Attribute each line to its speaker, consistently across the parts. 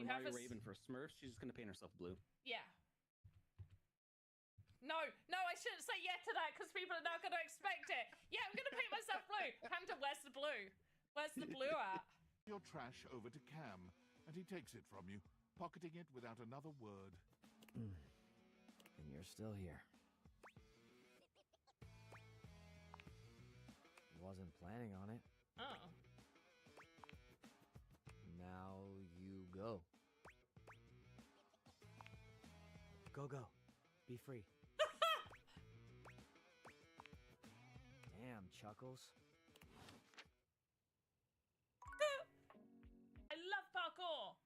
Speaker 1: You
Speaker 2: have
Speaker 1: Mario
Speaker 2: a
Speaker 1: Raven for Smurf, she's just gonna paint herself blue.
Speaker 2: Yeah. No, I shouldn't say yeah to that because people are now going to expect it. Yeah, I'm going to paint myself blue. Panda, where's the blue? Where's the blue at?
Speaker 3: Your trash over to Cam, and he takes it from you, pocketing it without another word.
Speaker 4: And you're still here. Wasn't planning on it.
Speaker 2: Oh.
Speaker 4: Now you go. Go. Be free. Damn, Chuckles.
Speaker 2: I love parkour.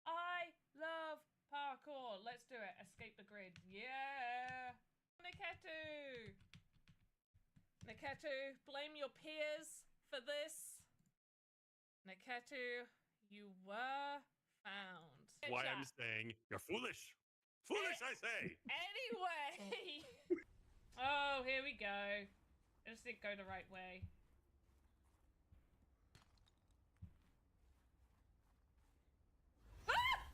Speaker 2: I love parkour. Let's do it. Escape the grid. Yeah. Neketu, blame your peers for this. Neketu, you were found.
Speaker 5: Why I'm saying you're foolish. Foolish, I say.
Speaker 2: Anyway. Oh, here we go. I just didn't go the right way. Ah!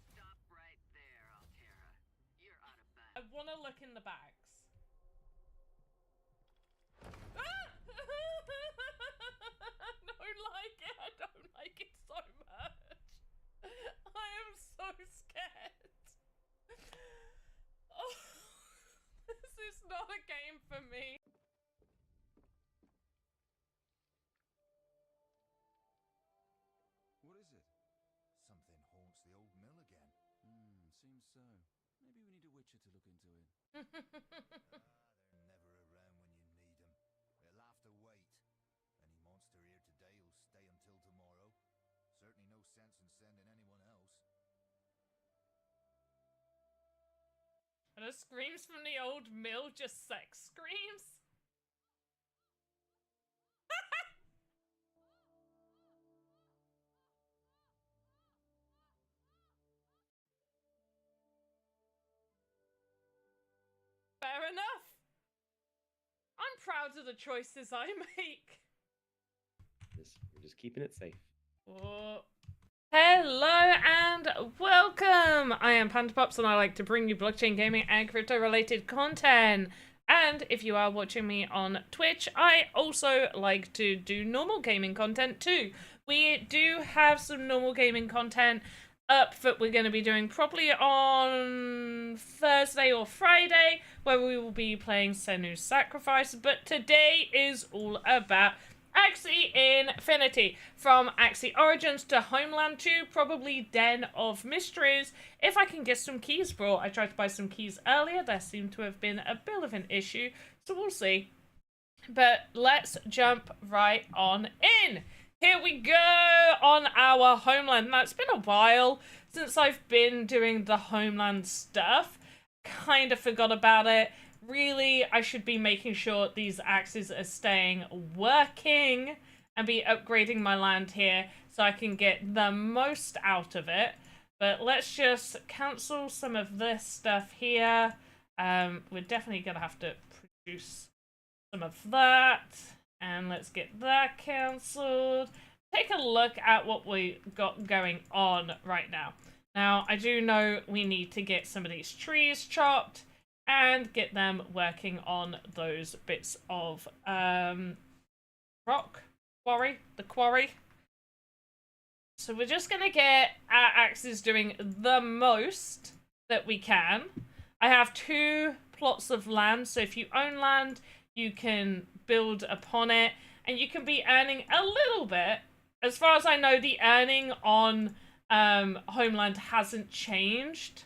Speaker 6: Stop right there, Altera. You're out of bounds.
Speaker 2: I want to look in the bags. Ah! I don't like it so much. I am so scared. Oh, this is not a game for me.
Speaker 7: What is it? Something haunts the old mill again. Seems so. Maybe we need a witcher to look into it. They're never around when you need them. They'll have to wait. Any monster here today will stay until tomorrow. Certainly no sense in sending anyone else.
Speaker 2: Are the screams from the old mill just sex screams? Fair enough. I'm proud of the choices I make.
Speaker 1: We're just keeping it safe.
Speaker 2: Oh. Hello and welcome! I am Panda Pops and I like to bring you blockchain gaming and crypto related content. And if you are watching me on Twitch, I also like to do normal gaming content too. We do have some normal gaming content up that we're going to be doing probably on Thursday or Friday, where we will be playing Senu's Sacrifice, but today is all about Axie Infinity. From Axie Origins to Homeland 2, probably Den of Mysteries, if I can get some keys brought. I tried to buy some keys earlier, there seemed to have been a bit of an issue, so we'll see. But let's jump right on in. Here we go on our Homeland. Now, it's been a while since I've been doing the Homeland stuff. Kind of forgot about it. Really, I should be making sure these axes are staying working and be upgrading my land here so I can get the most out of it. But let's just cancel some of this stuff here. We're definitely going to have to produce some of that. And let's get that cancelled. Take a look at what we got going on right now. Now, I do know we need to get some of these trees chopped and get them working on those bits of rock quarry, the quarry. So we're just going to get our axes doing the most that we can. I have 2 plots of land, so if you own land, you can build upon it, and you can be earning a little bit. As far as I know, the earning on Homeland hasn't changed.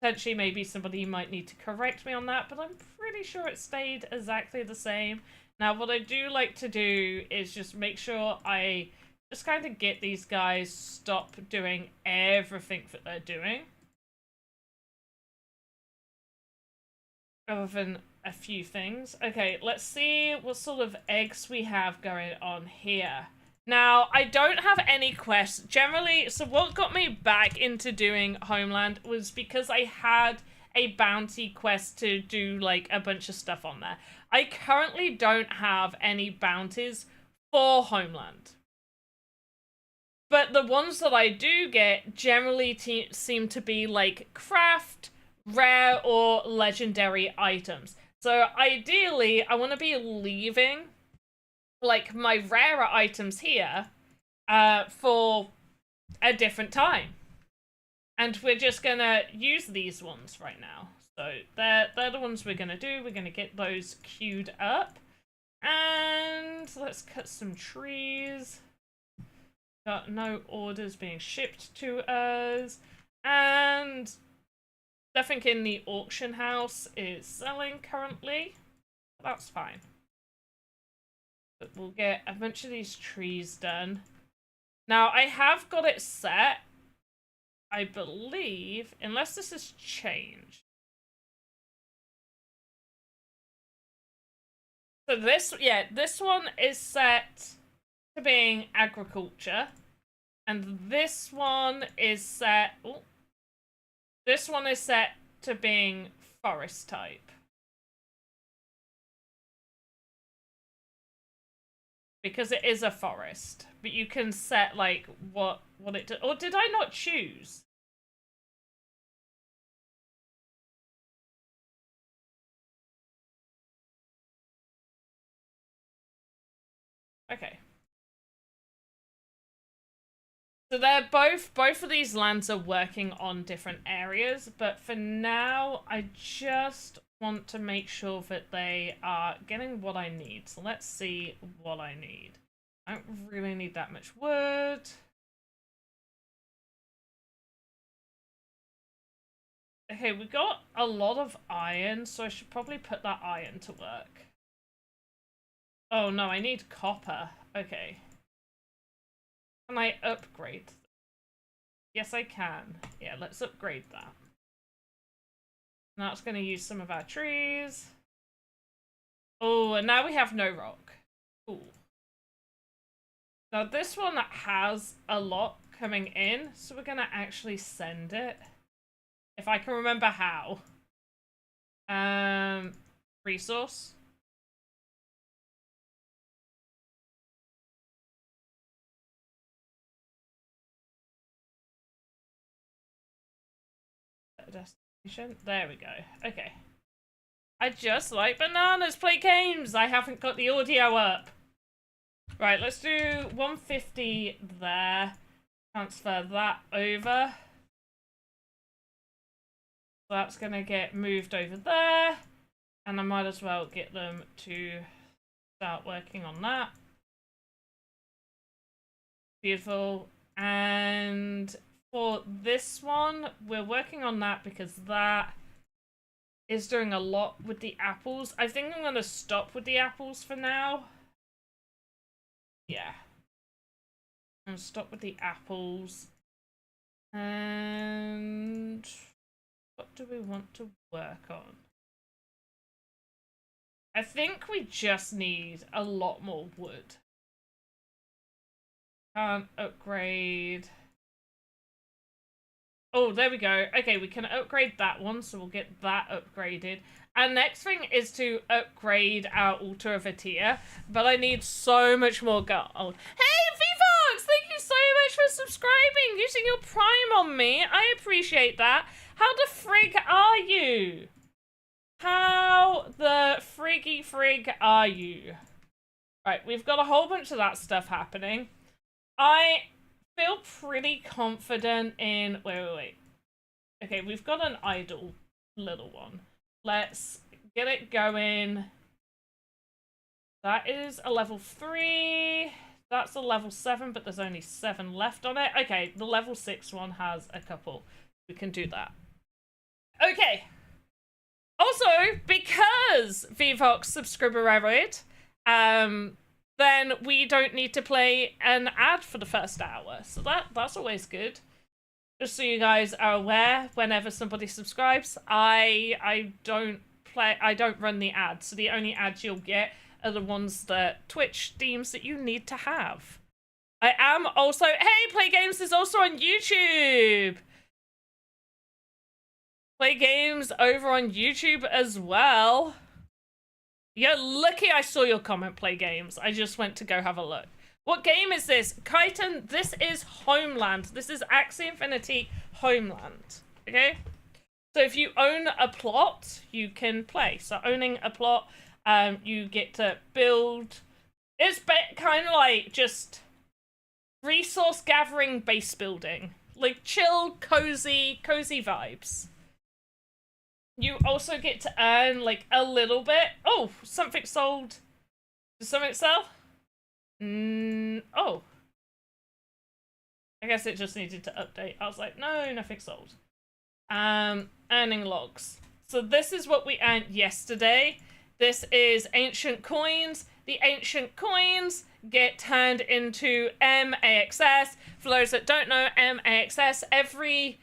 Speaker 2: Potentially, maybe somebody might need to correct me on that, but I'm pretty sure it stayed exactly the same. Now, what I do like to do is just make sure I just kind of get these guys stop doing everything that they're doing. Other than a few things. Okay, let's see what sort of eggs we have going on here. Now, I don't have any quests generally, so what got me back into doing Homeland was because I had a bounty quest to do like a bunch of stuff on there. I currently don't have any bounties for Homeland. But the ones that I do get generally seem to be like craft, rare, or legendary items. So ideally, I want to be leaving like my rarer items here for a different time. And we're just gonna use these ones right now. So they're the ones we're gonna do. We're gonna get those queued up. And let's cut some trees. Got no orders being shipped to us. And nothing in the auction house is selling currently. That's fine. But we'll get a bunch of these trees done. Now, I have got it set, I believe, unless this has changed. So this one is set to being agriculture, and this one is set. Ooh, this one is set to being forest type. Because it is a forest, but you can set like what it does. Or did I not choose? Okay. So they're both of these lands are working on different areas, but for now I just want to make sure that they are getting what I need. So let's see what I need. I don't really need that much wood. Okay, we got a lot of iron, so I should probably put that iron to work. Oh no, I need copper. Okay. Can I upgrade? Yes, I can. Yeah, let's upgrade that. Now it's going to use some of our trees. Oh, and now we have no rock. Cool. Now this one has a lot coming in, so we're going to actually send it. If I can remember how. Resource. Destination. There we go. Okay. I just like bananas. Play games. I haven't got the audio up. Right, let's do 150 there. Transfer that over. So that's going to get moved over there. And I might as well get them to start working on that. Beautiful. And for this one, we're working on that because that is doing a lot with the apples. I think I'm going to stop with the apples for now. Yeah. I'm going to stop with the apples. And what do we want to work on? I think we just need a lot more wood. Can't upgrade. Oh, there we go. Okay, we can upgrade that one, so we'll get that upgraded. And next thing is to upgrade our altar of a tier, but I need so much more gold. Hey, VFox! Thank you so much for subscribing, using your Prime on me. I appreciate that. How the frig are you? How the friggy frig are you? Right, we've got a whole bunch of that stuff happening. I feel pretty confident in... Wait. Okay, we've got an idle little one. Let's get it going. That is a level 3. That's a level 7, but there's only 7 left on it. Okay, the level 6 one has a couple. We can do that. Okay. Also, because VFox subscriber then we don't need to play an ad for the first hour. So that's always good. Just so you guys are aware, whenever somebody subscribes, I don't run the ads. So the only ads you'll get are the ones that Twitch deems that you need to have. I am also... Hey, Play Games is also on YouTube! Play Games over on YouTube as well. You're lucky I saw your comment, Play Games. I just went to go have a look. What game is this? Chitin, this is Homeland. This is Axie Infinity Homeland. Okay? So if you own a plot, you can play. So owning a plot, you get to build. It's kind of like just resource gathering, base building. Like chill, cozy vibes. You also get to earn like a little bit. Oh, something sold. Did something sell? Oh. I guess it just needed to update. I was like, no, nothing sold. Earning logs. So this is what we earned yesterday. This is ancient coins. The ancient coins get turned into MAXS. For those that don't know, MAXS, every,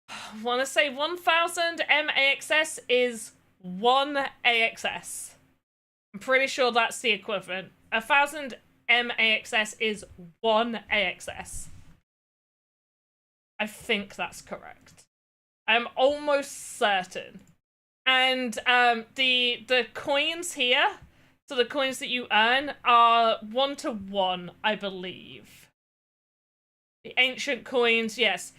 Speaker 2: I want to say 1,000 MAXS is 1 AXS. I'm pretty sure that's the equivalent. 1,000 MAXS is 1 AXS. I think that's correct. I'm almost certain. And the coins here, so the coins that you earn are 1-to-1, I believe. The ancient coins, yes.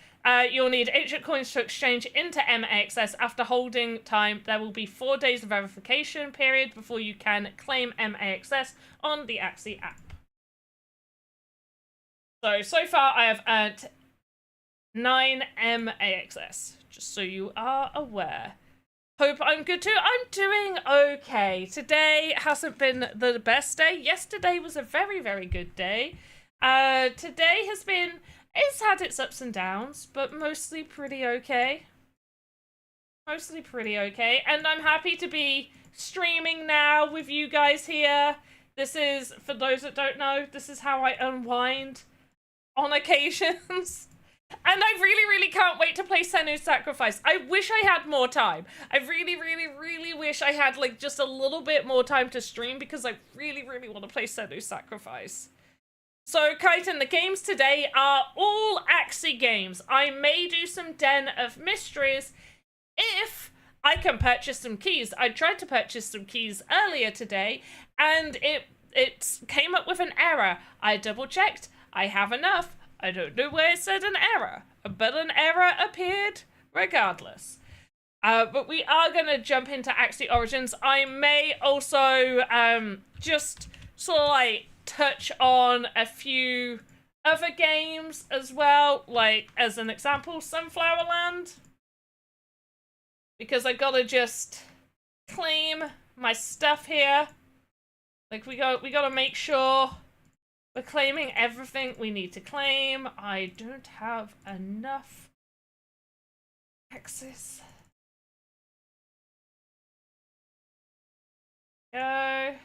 Speaker 2: You'll need ancient coins to exchange into MAXS. After holding time, there will be 4 days of verification period before you can claim MAXS on the Axie app. So far I have earned 9 MAXS, just so you are aware. Hope I'm good too. I'm doing okay. Today hasn't been the best day. Yesterday was a very, very good day. Today has been, it's had its ups and downs, but mostly pretty okay. Mostly pretty okay. And I'm happy to be streaming now with you guys here. This is, for those that don't know, this is how I unwind on occasions. And I really, really can't wait to play Senu's Sacrifice. I wish I had more time. I really, really, really wish I had like just a little bit more time to stream because I really, really want to play Senu's Sacrifice. So, Chitin, the games today are all Axie games. I may do some Den of Mysteries if I can purchase some keys. I tried to purchase some keys earlier today and it came up with an error. I double checked. I have enough. I don't know where it said an error, but an error appeared regardless. But we are going to jump into Axie Origins. I may also just sort of like touch on a few other games as well, like as an example, Sunflower Land. Because I gotta just claim my stuff here. Like we gotta make sure we're claiming everything we need to claim. I don't have enough access. Go.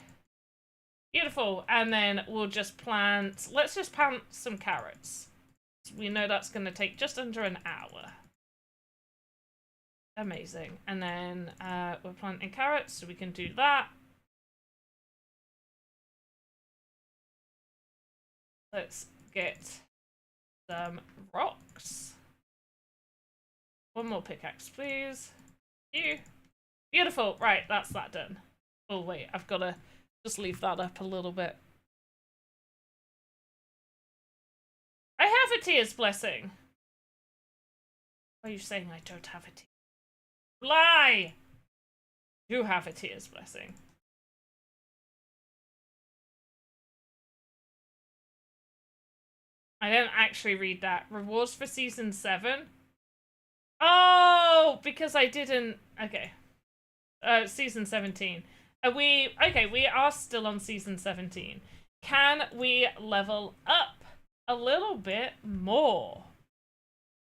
Speaker 2: Beautiful. And then we'll just plant, let's just plant some carrots. We know that's going to take just under an hour. Amazing. And then we're planting carrots, so we can do that. Let's get some rocks. One more pickaxe, please. You. Beautiful. Right, that's that done. Oh, wait, I've got to just leave that up a little bit. I have a Tear's Blessing. Why are you saying I don't have a Tear's? Lie! You have a Tear's Blessing. I didn't actually read that. Rewards for season 7? Oh, because I didn't. Okay. Season 17. Okay, we are still on season 17. Can we level up a little bit more?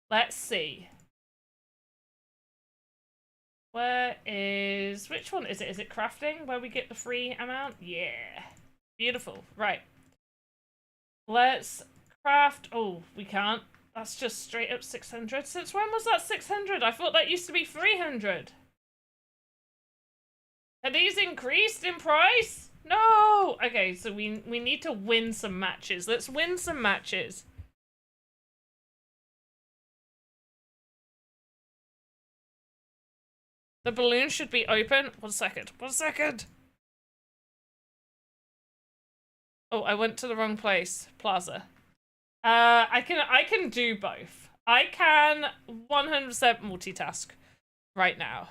Speaker 2: Let's see. Where is, which one is it? Is it crafting where we get the free amount? Yeah. Beautiful. Right. Let's craft. Oh, we can't. That's just straight up 600. Since when was that 600? I thought that used to be 300. Are these increased in price? No! Okay, so we need to win some matches. Let's win some matches. The balloon should be open. 1 second. 1 second! Oh, I went to the wrong place. Plaza. I can do both. I can 100% multitask right now.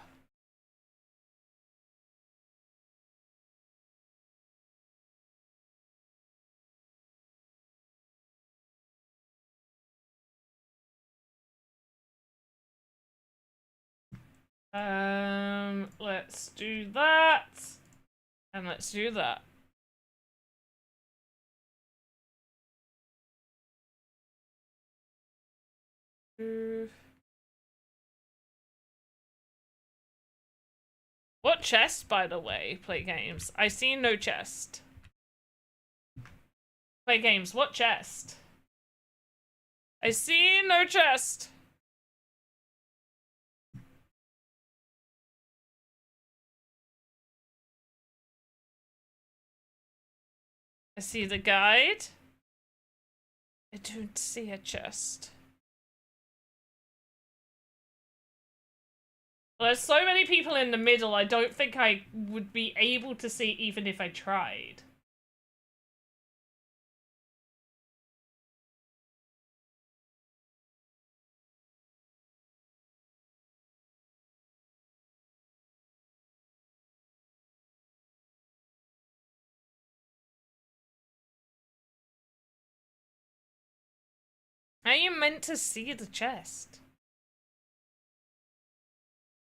Speaker 2: Let's do that. And let's do that. What chest, by the way? Play games. I see no chest. Play games. What chest? I see no chest. I see the guide. I don't see a chest. Well, there's so many people in the middle, I don't think I would be able to see even if I tried. How are you meant to see the chest?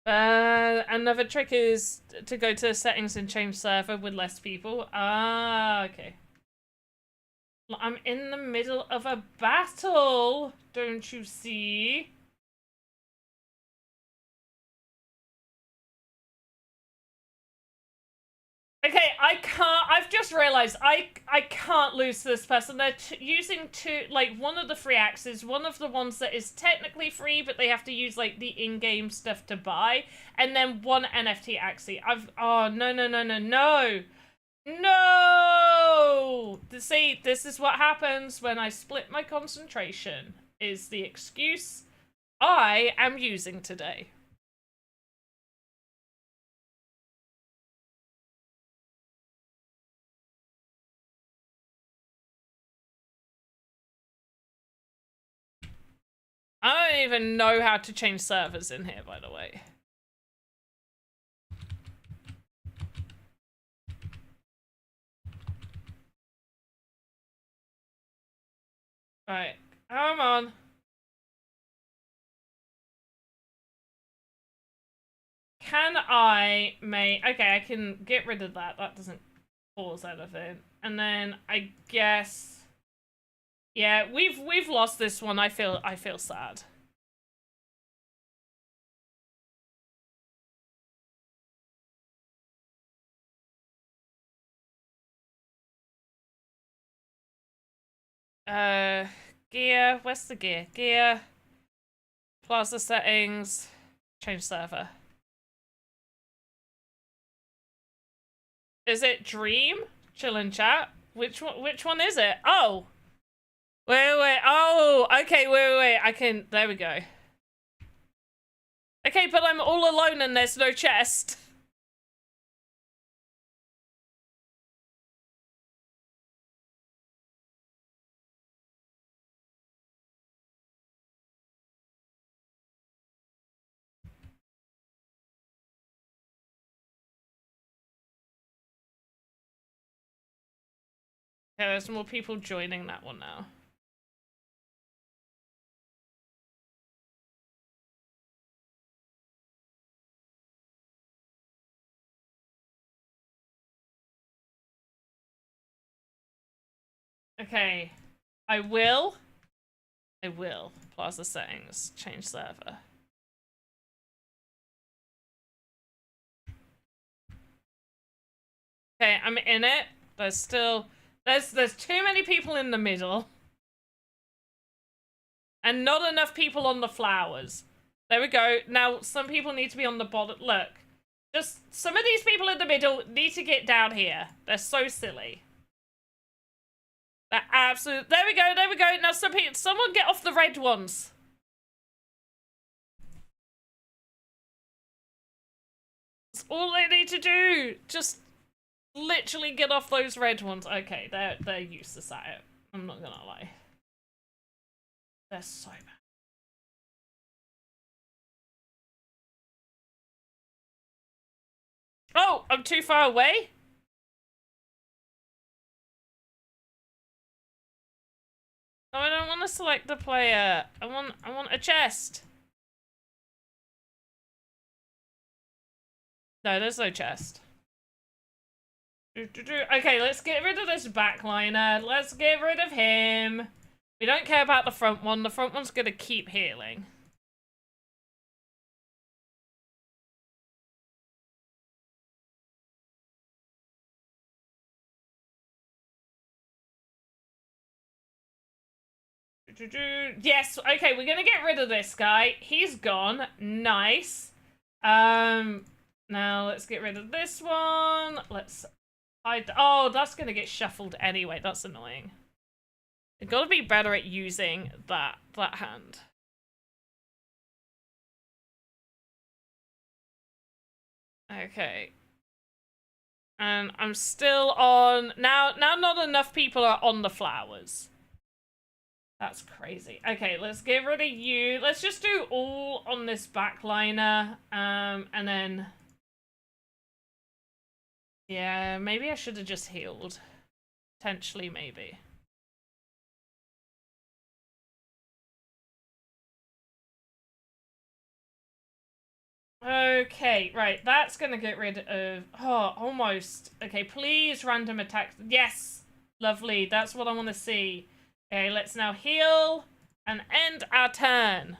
Speaker 2: Another trick is to go to settings and change server with less people. Ah, okay. I'm in the middle of a battle, don't you see? Okay, I've just realized I can't lose to this person. They're using one of the free axes, one of the ones that is technically free, but they have to use like the in-game stuff to buy, and then one NFT Axie. Oh, no. No! See, this is what happens when I split my concentration, is the excuse I am using today. I don't even know how to change servers in here, by the way. Right, come on. Can I make... Okay, I can get rid of that. That doesn't cause anything. And then I guess... Yeah, we've lost this one. I feel sad. Gear, where's the gear? Gear, Plaza settings, change server. Is it Dream? Chill and chat? Which one is it? Oh! Wait, oh, okay, wait, I can, there we go. Okay, but I'm all alone and there's no chest. Yeah, there's more people joining that one now. Okay, I will. Plaza settings, change server. Okay, I'm in it. There's still... There's too many people in the middle. And not enough people on the flowers. There we go. Now, some people need to be on the bottom. Look. Just, some of these people in the middle need to get down here. They're so silly. They're absolute... There we go. Now, someone get off the red ones. That's all they need to do. Just Literally get off those red ones. Okay, they're useless at it. I'm not gonna lie. They're so bad. Oh, I'm too far away? Oh, I don't want to select the player. I want a chest. No, there's no chest. Okay, let's get rid of this backliner. Let's get rid of him. We don't care about the front one. The front one's gonna keep healing. Yes, okay, we're gonna get rid of this guy. He's gone. Nice. Now let's get rid of this one. Let's hide. Oh, that's gonna get shuffled anyway. That's annoying. You've got to be better at using that hand. Okay. And I'm still on now not enough people are on the flowers. That's crazy. Okay, let's get rid of you. Let's just do all on this backliner. And then yeah, maybe I should have just healed. Potentially, maybe. Okay, right, that's gonna get rid of... Oh, almost. Okay, please, random attacks. Yes! Lovely, that's what I want to see. Okay, let's now heal and end our turn.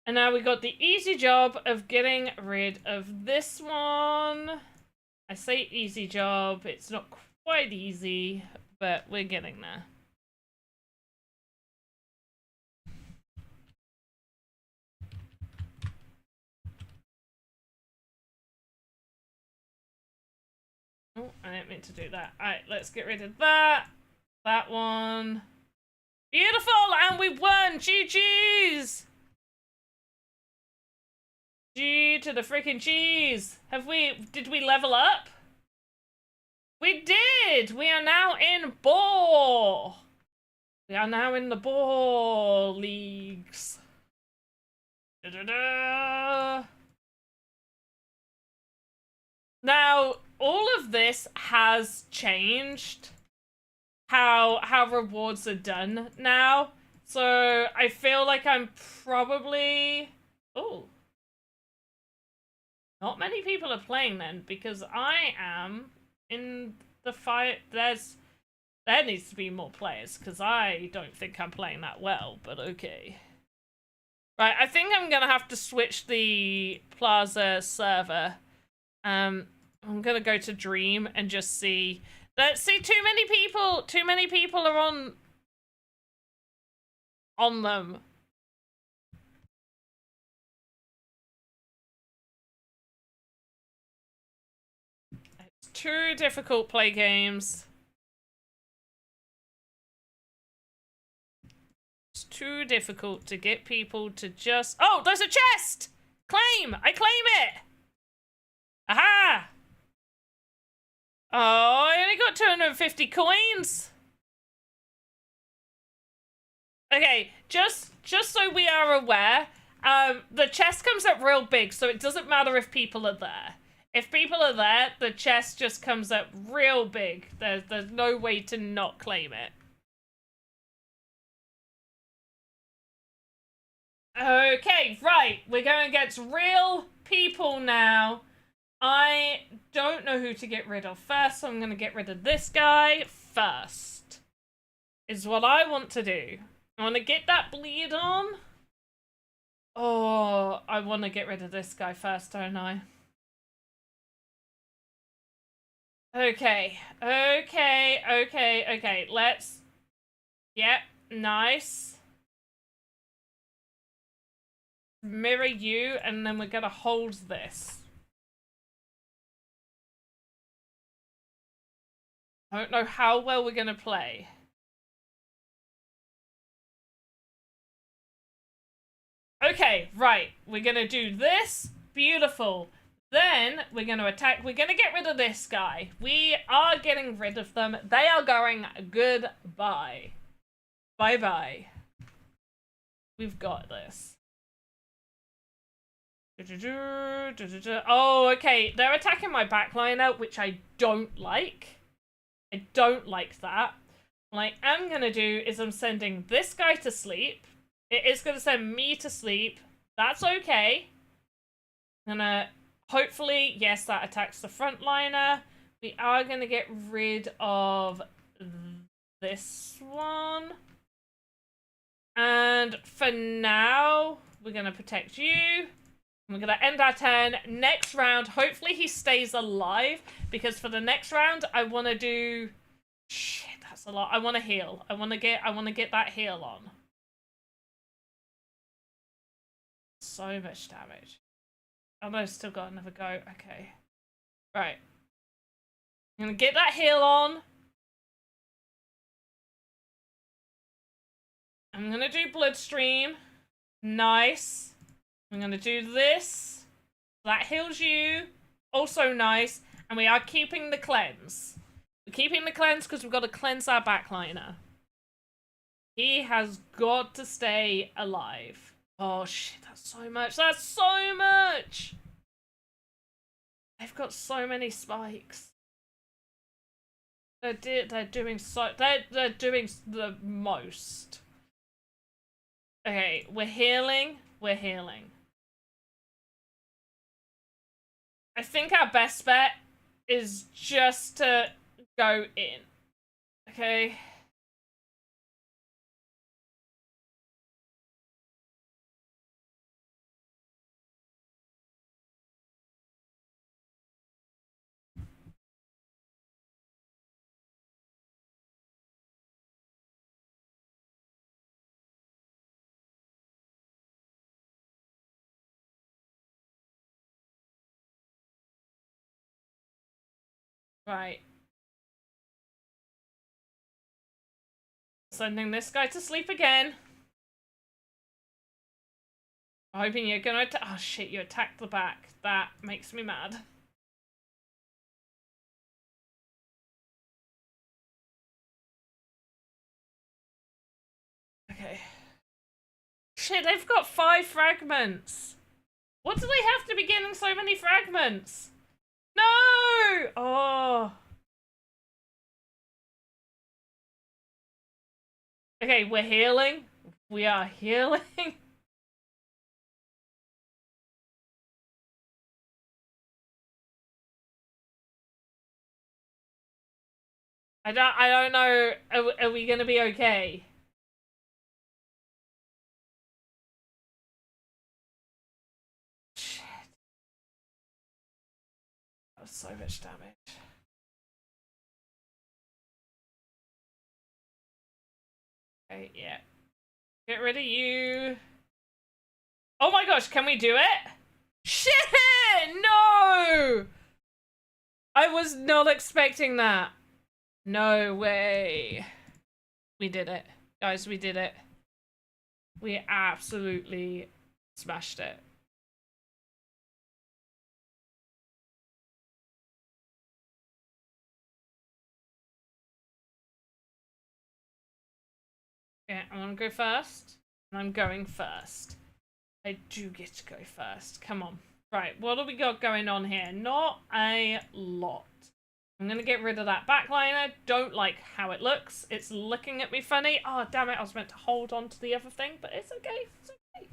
Speaker 2: And now we got the easy job of getting rid of this one. I say easy job, it's not quite easy, but we're getting there. Oh, I didn't mean to do that. Alright, let's get rid of that. That one. Beautiful! And we won! GG's! G to the freaking cheese. Did we level up? We did! We are now in ball! We are now in the ball leagues. Da-da-da. Now, all of this has changed how rewards are done now. So I feel like I'm probably... Oh. Not many people are playing then, because I am in the fight. There needs to be more players, because I don't think I'm playing that well, but okay. Right, I think I'm gonna have to switch the Plaza server. I'm gonna go to Dream and just see. Let's see, too many people are on them. It's too difficult to play games. It's too difficult to get people to just... Oh, there's a chest! Claim! I claim it! Aha! Oh, I only got 250 coins. Okay, just so we are aware, the chest comes up real big, so it doesn't matter if people are there. If people are there, the chest just comes up real big. There's no way to not claim it. Okay, right. We're going against real people now. I don't know who to get rid of first, so I'm going to get rid of this guy first. Is what I want to do. I want to get that bleed on. Oh, I want to get rid of this guy first, don't I? Okay. Let's... Yep, nice. Mirror you, and then we're going to hold this. I don't know how well we're going to play. Okay, right. We're gonna do this. Beautiful. Then we're gonna attack. We're gonna get rid of this guy. We are getting rid of them. They are going goodbye. Bye-bye. We've got this. Oh, okay. They're attacking my backliner, which I don't like. I don't like that. What I am gonna do is I'm sending this guy to sleep. It is gonna send me to sleep. That's okay. I'm gonna hopefully, yes, that attacks the frontliner. We are gonna get rid of this one. And for now, we're gonna protect you. We're gonna end our turn. Next round, hopefully he stays alive, because for the next round, I want to do. Shit, that's a lot. I want to heal. I want to get that heal on. So much damage. Oh, I've still got another go. Okay, right. I'm gonna get that heal on. I'm gonna do bloodstream. Nice. I'm gonna do this. That heals you. Also nice. And we are keeping the cleanse. We're keeping the cleanse because we've got to cleanse our backliner. He has got to stay alive. Oh shit, that's so much. That's so much! They've got so many spikes. They're doing so... They're doing the most. Okay, we're healing. We're healing. I think our best bet is just to go in. Okay. Right. Sending this guy to sleep again. I'm hoping you're gonna oh shit, you attacked the back. That makes me mad. Okay. Shit, they've got 5 fragments. What do they have to be getting so many fragments? No! Oh. Okay, we're healing. We are healing. I don't know. Are we gonna be okay? Shit. That was so much damage. Okay, yeah. Get rid of you. Oh my gosh, can we do it? Shit! No! I was not expecting that. No way. We did it. Guys, we did it. We absolutely smashed it. Yeah, I want to go first. And I'm going first. I do get to go first. Come on. Right, what do we got going on here? Not a lot. I'm going to get rid of that backliner. Don't like how it looks. It's looking at me funny. Oh, damn it. I was meant to hold on to the other thing, but it's okay. It's okay.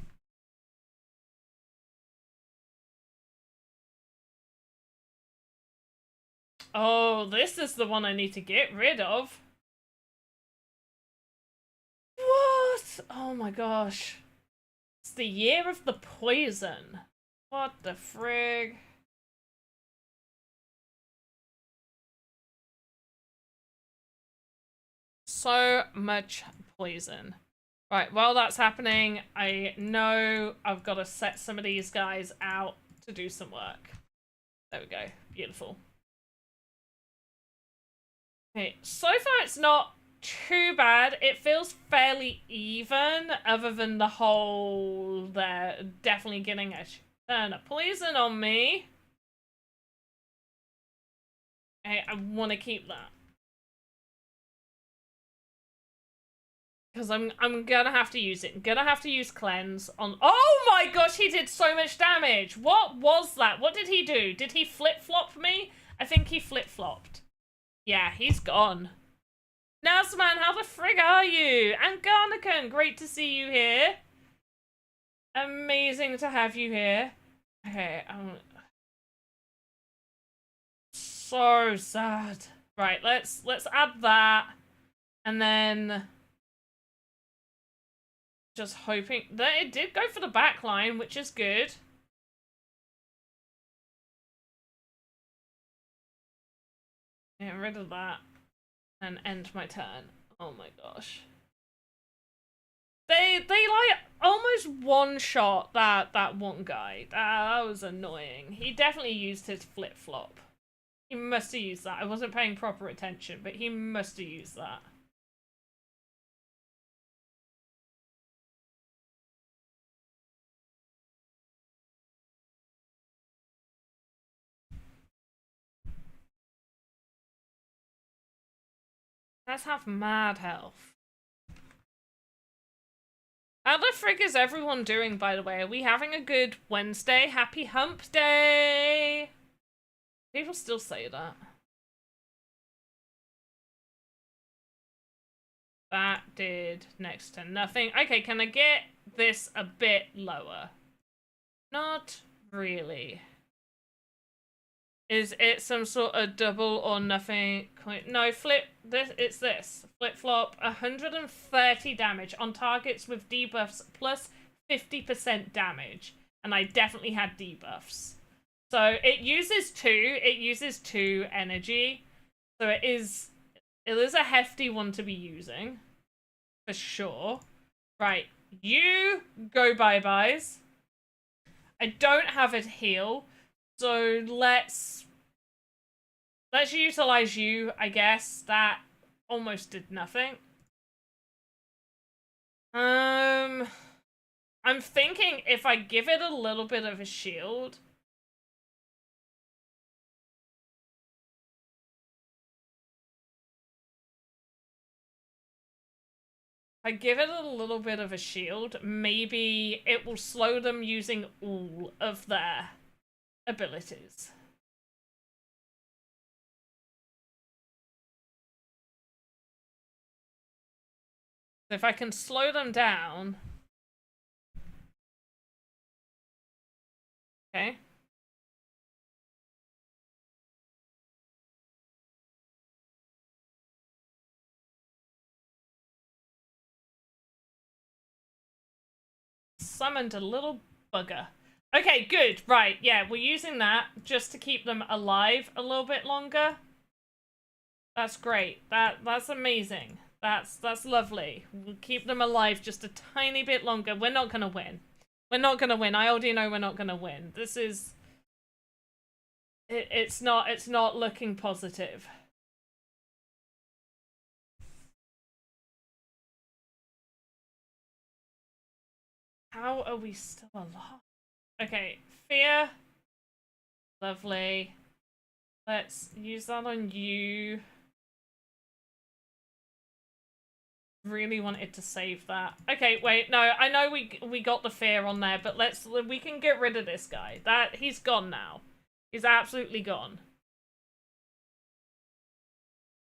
Speaker 2: Oh, this is the one I need to get rid of. What? Oh my gosh. It's the year of the poison. What the frig? So much poison. Right, while that's happening, I know I've got to set some of these guys out to do some work. There we go. Beautiful. Okay, so far it's not too bad. It feels fairly even, other than the whole they're definitely getting a turn of poison on me. Hey, I want to keep that. Because I'm gonna have to use it. I'm gonna have to use cleanse on. Oh my gosh, he did so much damage. What was that? What did he do? Did he flip-flop me? I think he flip-flopped. Yeah, he's gone. Nazman, how the frig are you? And Garnican, great to see you here. Amazing to have you here. Okay, so sad. Right, let's add that. And then just hoping that it did go for the back line, which is good. Get rid of that and end my turn. Oh my gosh. They like almost one-shot that one guy. That was annoying. He definitely used his flip-flop. He must have used that. I wasn't paying proper attention, but he must have used that. Let's have mad health. How the frig is everyone doing, by the way? Are we having a good Wednesday? Happy hump day! People still say that. That did next to nothing. Okay, can I get this a bit lower? Not really. Is it some sort of double or nothing? No, it's this. Flip-flop, 130 damage on targets with debuffs plus 50% damage. And I definitely had debuffs. So it uses two energy. So it is a hefty one to be using. For sure. Right, you go bye-byes. I don't have a heal. So let's utilize you, I guess. That almost did nothing. I'm thinking if I give it a little bit of a shield. I give it a little bit of a shield, maybe it will slow them using all of their abilities. If I can slow them down. Okay. Summoned a little bugger. Okay, good. Right, yeah, we're using that just to keep them alive a little bit longer. That's great. That's amazing. That's lovely. We'll keep them alive just a tiny bit longer. We're not gonna win. We're not gonna win. I already know we're not gonna win. This is... It's not looking positive. How are we still alive? Okay, fear. Lovely. Let's use that on you. Really wanted to save that. Okay, wait, no, I know we got the fear on there, but we can get rid of this guy. He's gone now. He's absolutely gone.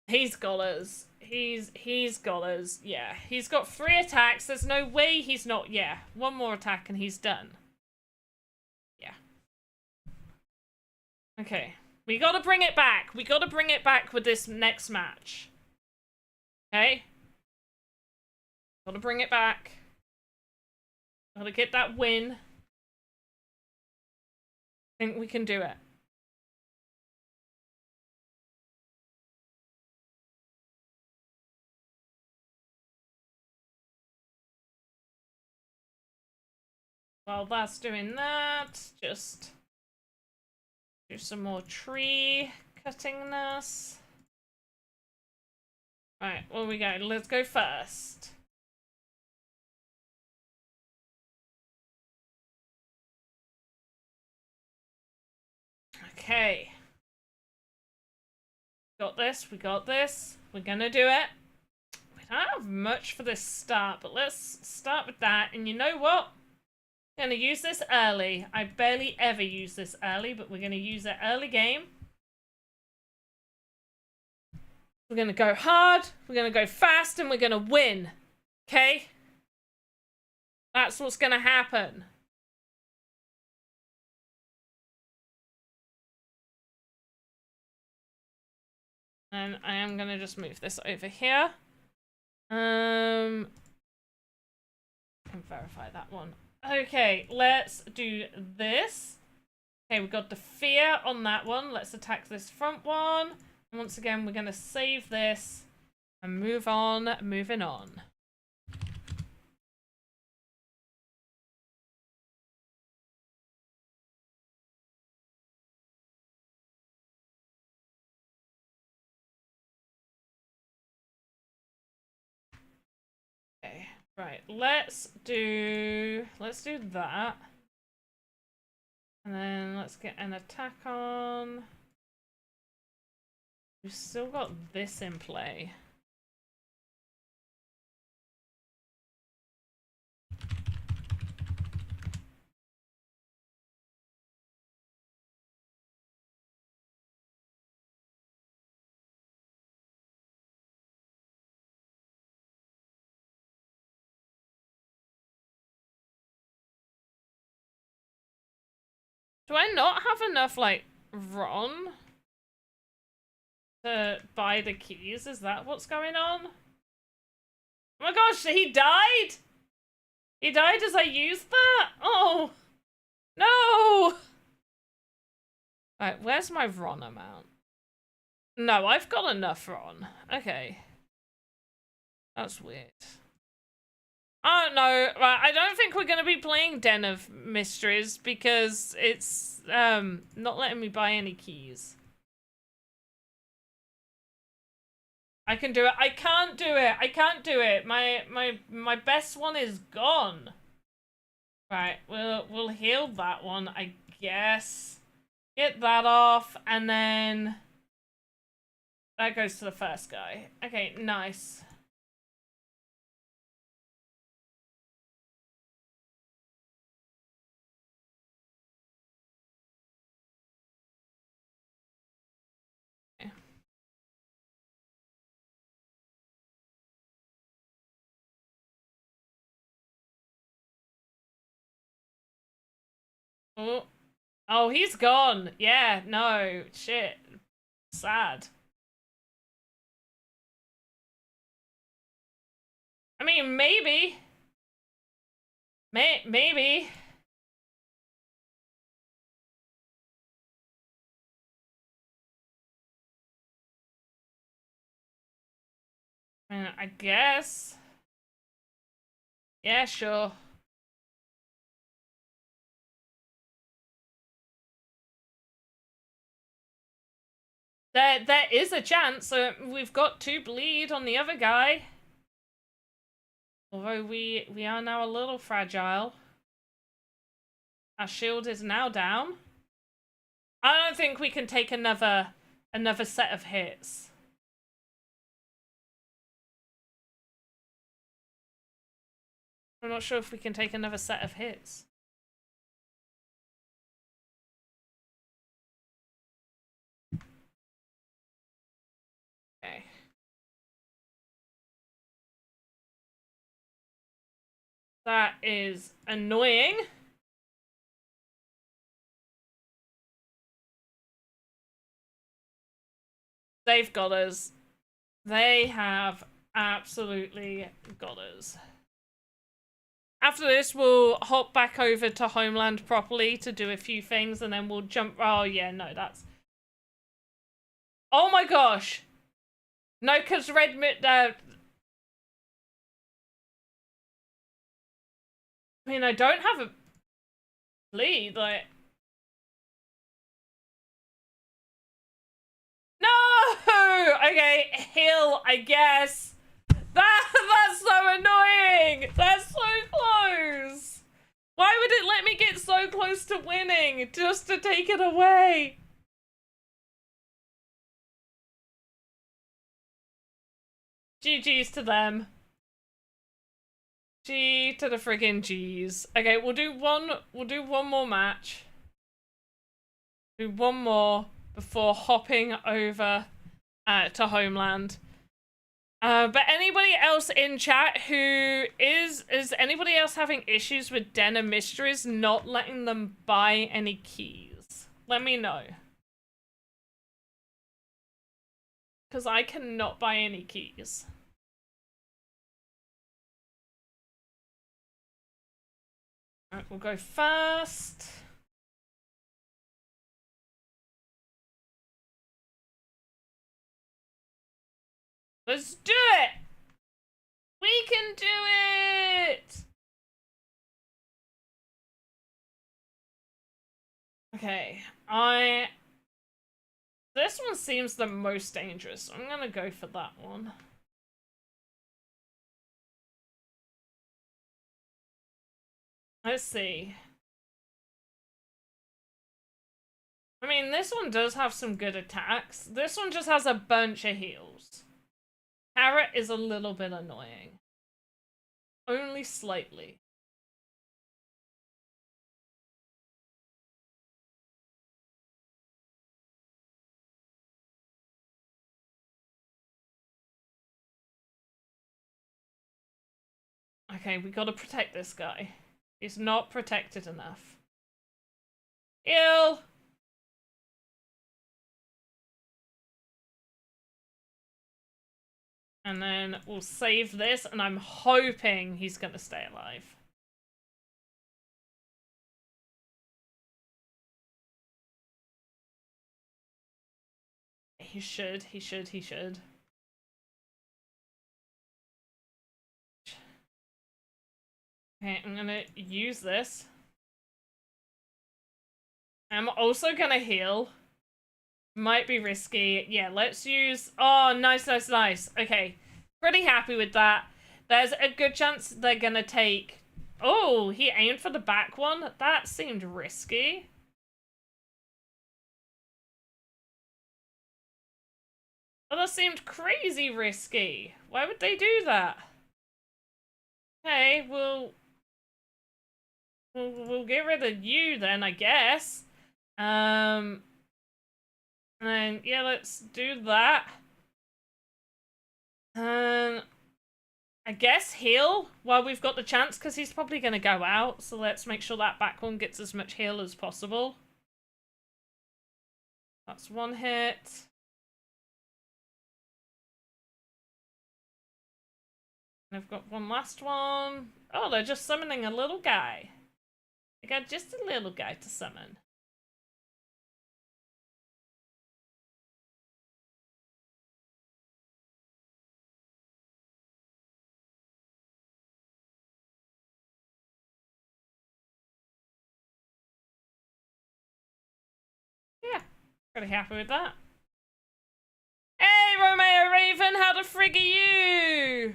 Speaker 2: He's got us. He's got us. Yeah, he's got 3 attacks. There's no way he's not. Yeah, 1 more attack and he's done. Yeah. Okay, we gotta bring it back. We gotta bring it back with this next match. Okay. Gotta bring it back. Gotta get that win. I think we can do it. While that's doing that, just do some more tree cuttingness. Right, where we go? Let's go first. Okay. Got this, we got this. We're gonna do it. We don't have much for this start, but let's start with that. And you know what? I'm gonna use this early. I barely ever use this early, but we're gonna use it early game. We're gonna go hard, we're gonna go fast, and we're gonna win. Okay? That's what's gonna happen. And I am gonna just move this over here. And verify that one. Okay, let's do this. Okay, we've got the fear on that one. Let's attack this front one. And once again, we're gonna save this and move on, moving on. Okay, right, let's do that. And then let's get an attack on. We've still got this in play. Do I not have enough, like, Ron to buy the keys? Is that what's going on? Oh my gosh, he died? He died as I used that? Oh, no! Right, where's my Ron amount? No, I've got enough Ron. Okay. That's weird. Oh no, right, I don't think we're gonna be playing Den of Mysteries because it's not letting me buy any keys. I can do it. I can't do it. I can't do it. My best one is gone. Right, we'll heal that one, I guess. Get that off, and then that goes to the first guy. Okay, nice. Oh. Oh, he's gone. Yeah, no. Shit. Sad. I mean, maybe. Maybe. I mean, I guess. Yeah, sure. There is a chance. We've got 2 bleed on the other guy. Although we are now a little fragile. Our shield is now down. I don't think we can take another set of hits. I'm not sure if we can take another set of hits. Okay. That is annoying. They've got us. They have absolutely got us. After this, we'll hop back over to Homeland properly to do a few things, and then we'll jump... Oh, yeah, no, that's... Oh my gosh! No, because Red... I mean, I don't have a lead, like... No! Okay, heal, I guess. That's so annoying! That's so close! Why would it let me get so close to winning just to take it away? GG's to them. G to the friggin' G's. Okay, we'll do one more match. Do one more before hopping over to Homeland. But anybody else in chat who is anybody else having issues with Den of Mysteries not letting them buy any keys? Let me know. Because I cannot buy any keys. Alright, we'll go first. Let's do it! We can do it! Okay, this one seems the most dangerous, so I'm gonna go for that one. Let's see. I mean, this one does have some good attacks. This one just has a bunch of heals. Carrot is a little bit annoying. Only slightly. Okay, we gotta protect this guy. He's not protected enough. Heal! And then we'll save this, and I'm hoping he's gonna stay alive. He should. Okay, I'm gonna use this. I'm also gonna heal. Might be risky. Yeah, let's use... Oh, nice. Okay, pretty happy with that. There's a good chance they're gonna take... Oh, he aimed for the back one? That seemed risky. Oh, that seemed crazy risky. Why would they do that? Okay, we'll get rid of you then, I guess. And then, yeah, let's do that. I guess heal while we've got the chance, because he's probably going to go out. So let's make sure that back one gets as much heal as possible. That's one hit. And I've got one last one. Oh, they're just summoning a little guy. They got just a little guy to summon. Yeah, pretty happy with that. Hey, Romeo Raven, how the frig are you?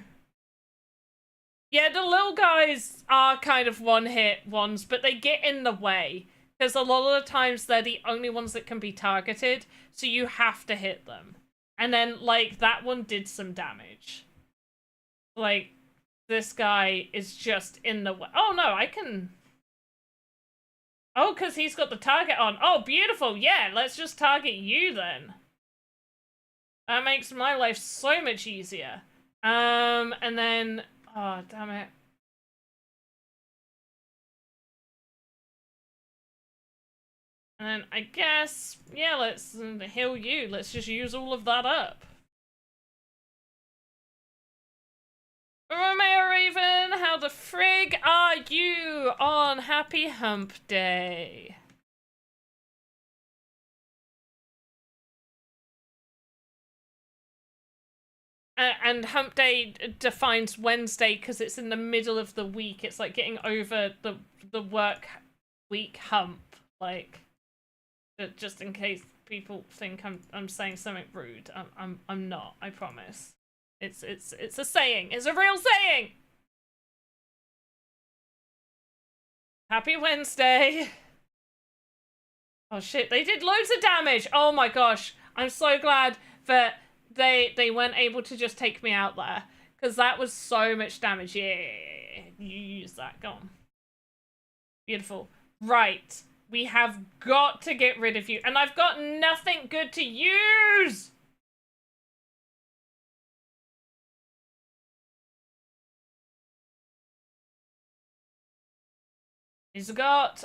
Speaker 2: Yeah, the little guys are kind of one-hit ones, but they get in the way. Because a lot of the times they're the only ones that can be targeted, so you have to hit them. And then, like, that one did some damage. Like, this guy is just in the way. Oh, no, I can... Oh, because he's got the target on. Oh, beautiful. Yeah, let's just target you then. That makes my life so much easier. And then... Oh, damn it. And then I guess, yeah, let's heal you. Let's just use all of that up. Romeo Raven, how the frig are you on Happy Hump Day? And Hump Day defines Wednesday because it's in the middle of the week. It's like getting over the work week hump, like, just in case people think I'm saying something rude. I'm not. I promise. It's a saying. It's a real saying. Happy Wednesday. Oh shit! They did loads of damage. Oh my gosh! I'm so glad that they weren't able to just take me out there, because that was so much damage. Yeah, you use that. Go on. Beautiful. Right. We have got to get rid of you. And I've got nothing good to use! He's got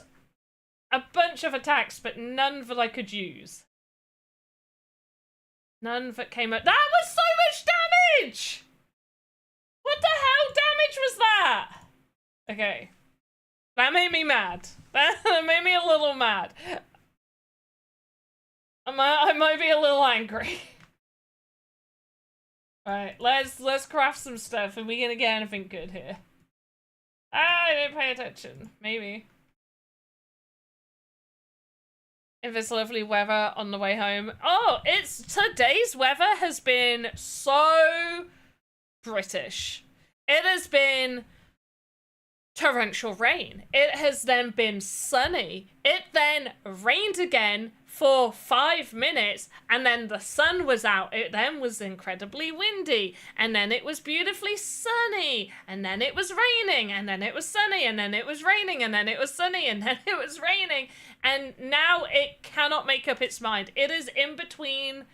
Speaker 2: a bunch of attacks, but none that I could use. None that came out. That was so much damage! What the hell damage was that? Okay. That made me mad. That made me a little mad. I might be a little angry. Right, let's craft some stuff. Are we gonna get anything good here? I didn't pay attention. Maybe. If it's lovely weather on the way home. Oh, today's weather has been so British. It has been torrential rain. It has then been sunny. It then rained again for 5 minutes, and then the sun was out. It then was incredibly windy, and then it was beautifully sunny, and then it was raining, and then it was sunny, and then it was raining, and then it was sunny, and then it was raining, and now it cannot make up its mind. It is in between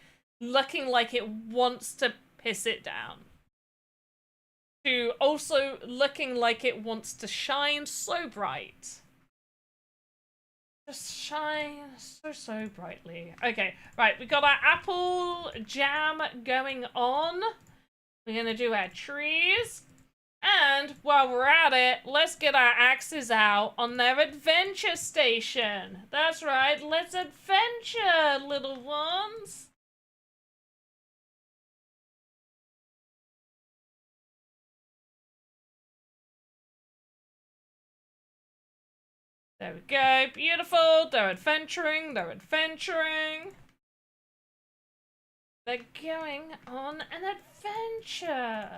Speaker 2: looking like it wants to piss it down to also looking like it wants to shine so bright. Just shine so brightly. Okay, right, we got our apple jam going on. We're gonna do our trees. And while we're at it, let's get our axes out on their adventure station. That's right, let's adventure, little ones. There we go. Beautiful. They're adventuring. They're adventuring. They're going on an adventure.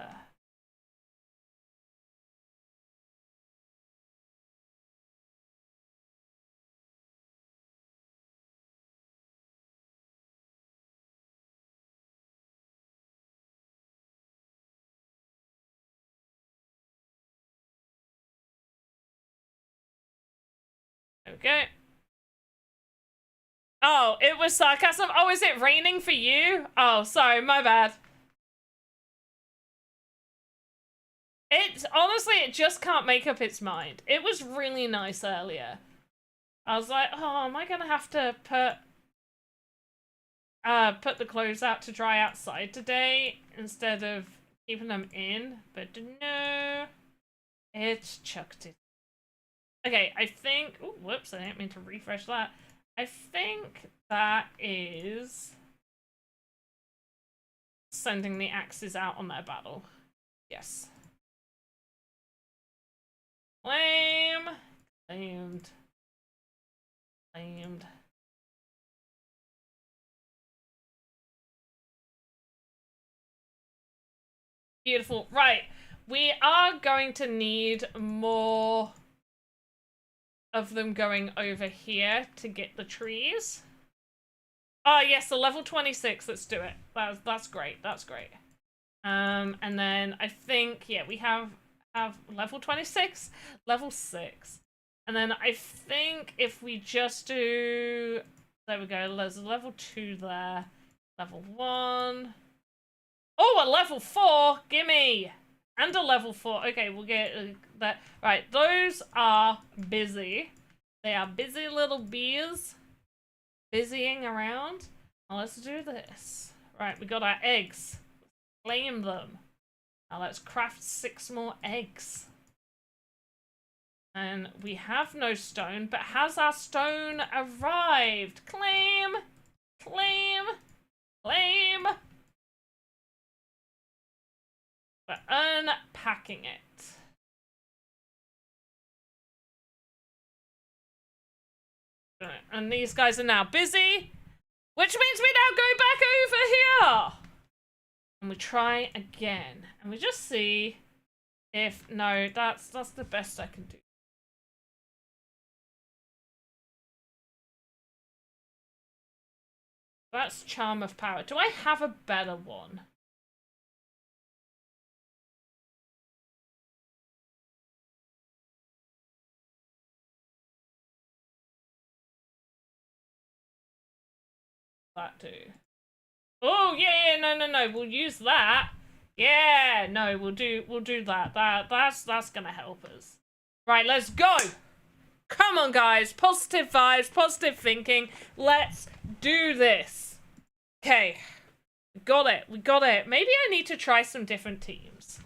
Speaker 2: There we go. Oh, it was sarcasm. Oh, is it raining for you? Oh, sorry, my bad. Honestly, it just can't make up its mind. It was really nice earlier. I was like, oh, am I gonna have to put the clothes out to dry outside today instead of keeping them in? But no, it's chucked it. Okay, I think... Oh, whoops, I didn't mean to refresh that. I think that is sending the axes out on their battle. Yes. Claim. Claimed. Claimed. Beautiful. Right. We are going to need more of them going over here to get the trees. Oh yes, the level 26. Let's do it. That's great. That's great. And then I think we have level 26, level 6, and then I think if we just do, there we go. There's a level 2 there, level 1. Oh, a level 4. Gimme. And a level 4. Okay, we'll get that. Right, those are busy. They are busy little bees. Busying around. Now let's do this. Right, we got our eggs. Claim them. Now let's craft 6 more eggs. And we have no stone, but has our stone arrived? Claim! Claim! Claim! We're unpacking it. And these guys are now busy. Which means we now go back over here! And we try again. And we just see if... No, that's the best I can do. That's Charm of Power. Do I have a better one? That do. Oh yeah, no. We'll use that. Yeah, no, we'll do that. That's gonna help us. Right, let's go. Come on, guys. Positive vibes, positive thinking. Let's do this. Okay. We got it. Maybe I need to try some different teams.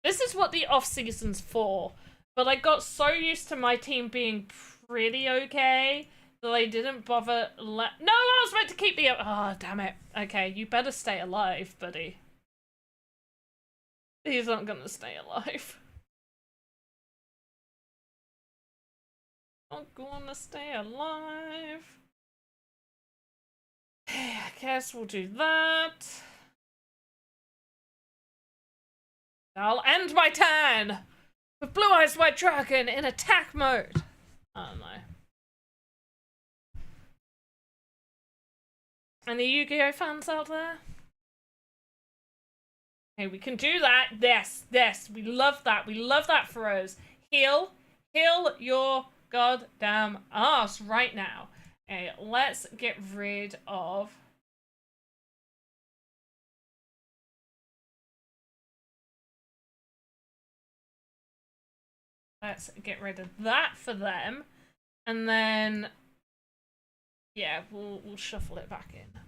Speaker 2: This is what the off-season's for. But I got so used to my team being pretty okay that I didn't bother No, I was meant to keep the... Oh, damn it. Okay, you better stay alive, buddy. He's not gonna stay alive. Not gonna stay alive. I guess we'll do that. I'll end my turn with Blue Eyes White Dragon in attack mode. I don't know. Any Yu-Gi-Oh fans out there? Okay, we can do that. Yes. We love that. We love that for us. Heal your goddamn ass right now. Okay, let's get rid of... Let's get rid of that for them. And then... Yeah, we'll shuffle it back in.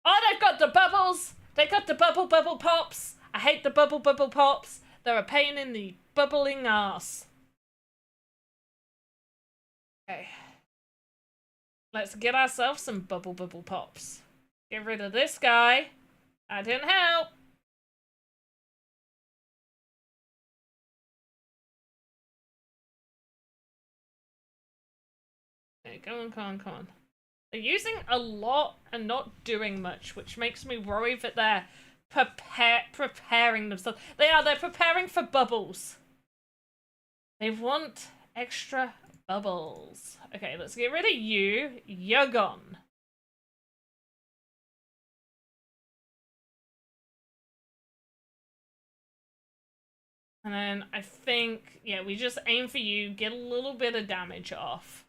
Speaker 2: Oh, they've got the bubbles! They got the bubble pops! I hate the bubble pops. They're a pain in the bubbling ass. Okay. Let's get ourselves some bubble pops. Get rid of this guy. That didn't help. Okay, come on. They're using a lot and not doing much, which makes me worry that they're preparing themselves. They're preparing for bubbles. They want extra bubbles. Okay, let's get rid of you. You're gone. And then I think, yeah, we just aim for you, get a little bit of damage off.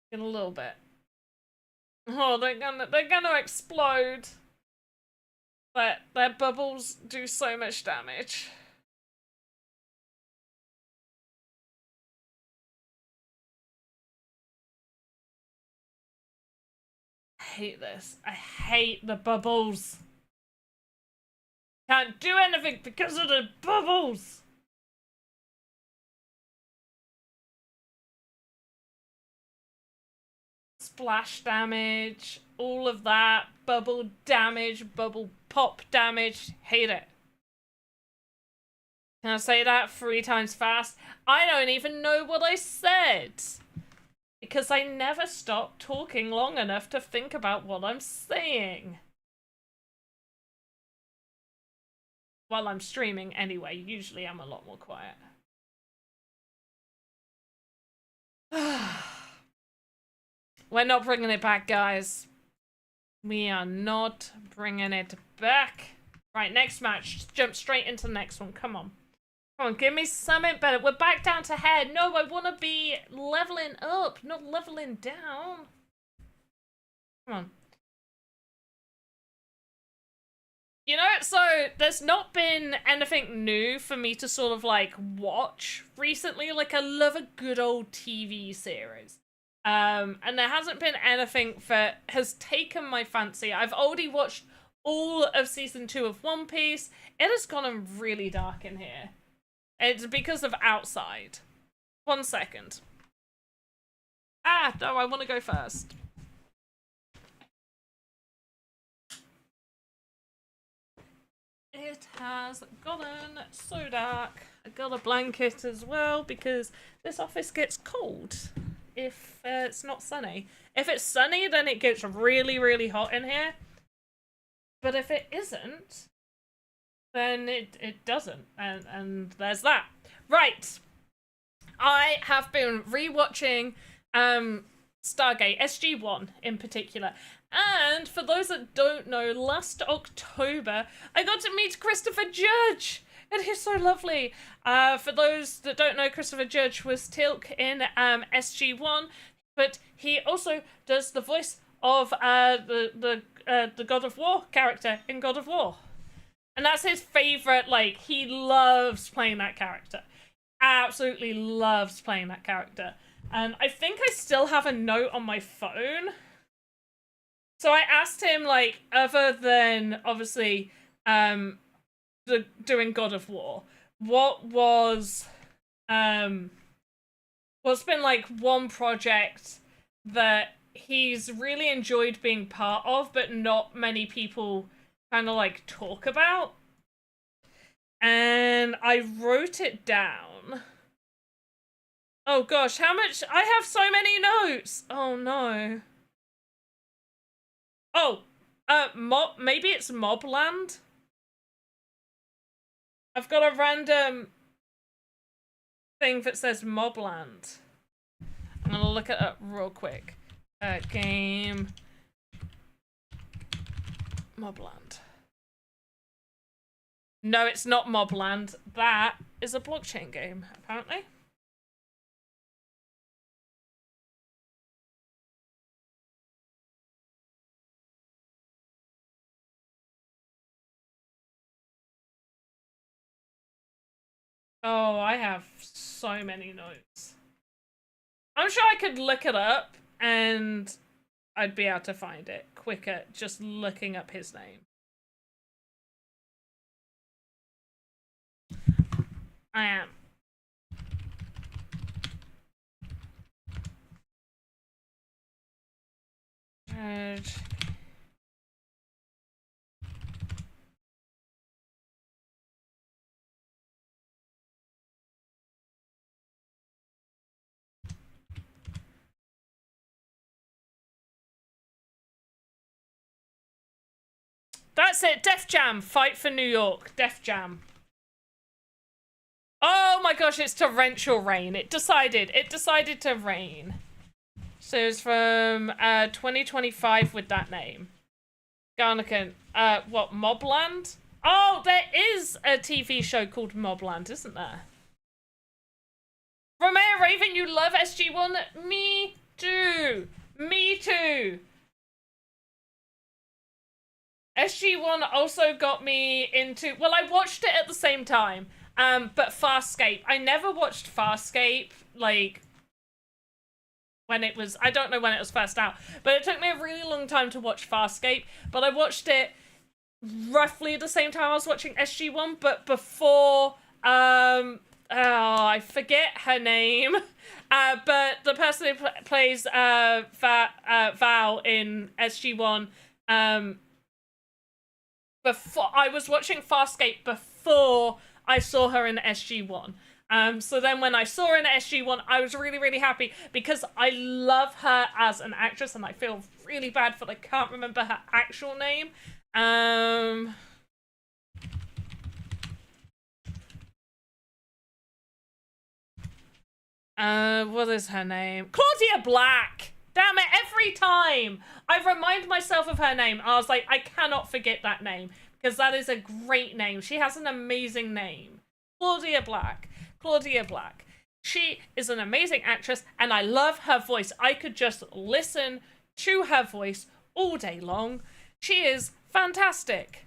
Speaker 2: Get a little bit. Oh, they're gonna explode. But their bubbles do so much damage. I hate this. I hate the bubbles. Can't do anything because of the bubbles. Splash damage, all of that, bubble damage, bubble pop damage, hate it. Can I say that 3 times fast? I don't even know what I said. Because I never stop talking long enough to think about what I'm saying. While I'm streaming anyway, usually I'm a lot more quiet. We're not bringing it back, guys. We are not bringing it back. Right, next match. Just jump straight into the next one. Come on. Come on, give me something better. We're back down to head. No, I want to be leveling up, not leveling down. Come on. You know, so there's not been anything new for me to sort of like watch recently. Like, I love a good old TV series. And there hasn't been anything that has taken my fancy. I've already watched all of season 2 of One Piece. It has gone really dark in here. It's because of Outside. 1 second. Ah, no, I want to go first. It has gotten so dark. I got a blanket as well because this office gets cold if it's not sunny. If it's sunny, then it gets really, really hot in here. But if it isn't, then it doesn't. And there's that. Right. I have been rewatching Stargate, SG-1 in particular. And for those that don't know, last October, I got to meet Christopher Judge. And he's so lovely. For those that don't know, Christopher Judge was Tilk in SG-1, but he also does the voice of the God of War character in God of War. And that's his favourite, like, he loves playing that character. Absolutely loves playing that character. And I think I still have a note on my phone. So I asked him, like, other than, obviously, doing God of War, what's been, like, one project that he's really enjoyed being part of, but not many people kind of, like, talk about. And I wrote it down. Oh gosh, how much? I have so many notes. Oh no. Oh, maybe it's Mobland. I've got a random thing that says Mobland. I'm gonna look it up real quick. Game Mobland. No, it's not Mobland. That is a blockchain game, apparently. Oh, I have so many notes. I'm sure I could look it up and I'd be able to find it quicker just looking up his name. I am. That's it. Def Jam. Fight for New York. Def Jam. Oh my gosh, it's torrential rain. It decided to rain. So it's from 2025 with that name. Garnican. What, Mobland? Oh, there is a TV show called Mobland, isn't there? Romeo Raven, you love SG-1? Me too. Me too. SG-1 also got me into... Well, I watched it at the same time. But Farscape. I never watched Farscape, like, when it was... I don't know when it was first out. But it took me a really long time to watch Farscape. But I watched it roughly the same time I was watching SG-1. But before... oh, I forget her name. But the person who plays Val in SG-1... before I was watching Farscape before I saw her in SG-1. So then when I saw her in SG-1, I was really, really happy because I love her as an actress and I feel really bad for I can't remember her actual name. What is her name? Claudia Black! Damn it, every time I remind myself of her name, I was like, I cannot forget that name because that is a great name. She has an amazing name. Claudia Black. Claudia Black. She is an amazing actress and I love her voice. I could just listen to her voice all day long. She is fantastic.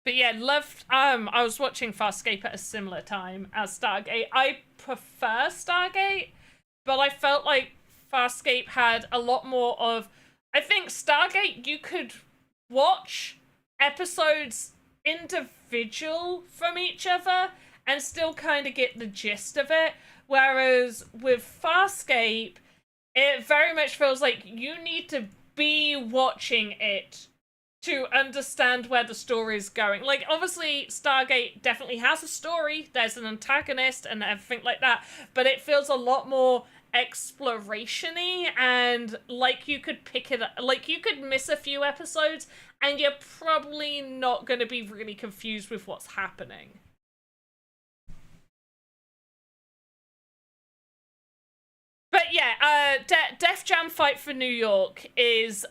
Speaker 2: But yeah, loved, I was watching Farscape at a similar time as Stargate. I prefer Stargate, but I felt like Farscape had a lot more of, I think Stargate, you could watch episodes individual from each other and still kind of get the gist of it. Whereas with Farscape, it very much feels like you need to be watching it to understand where the story is going. Like, obviously, Stargate definitely has a story. There's an antagonist and everything like that. But it feels a lot more exploration-y, and like you could pick it up. Like, you could miss a few episodes and you're probably not going to be really confused with what's happening. But yeah, Def Jam Fight for New York is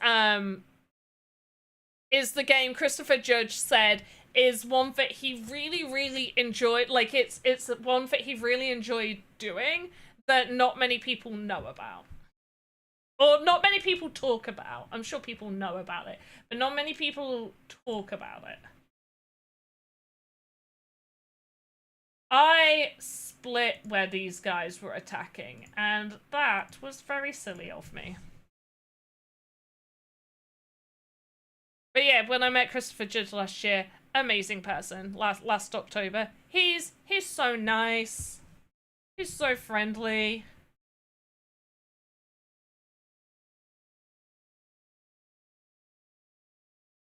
Speaker 2: the game Christopher Judge said is one that he really, really enjoyed. Like, it's one that he really enjoyed doing that not many people know about. Or not many people talk about. I'm sure people know about it, but not many people talk about it. I split where these guys were attacking, and that was very silly of me. But yeah, when I met Christopher Judge last year, amazing person, last October. He's so nice. He's so friendly.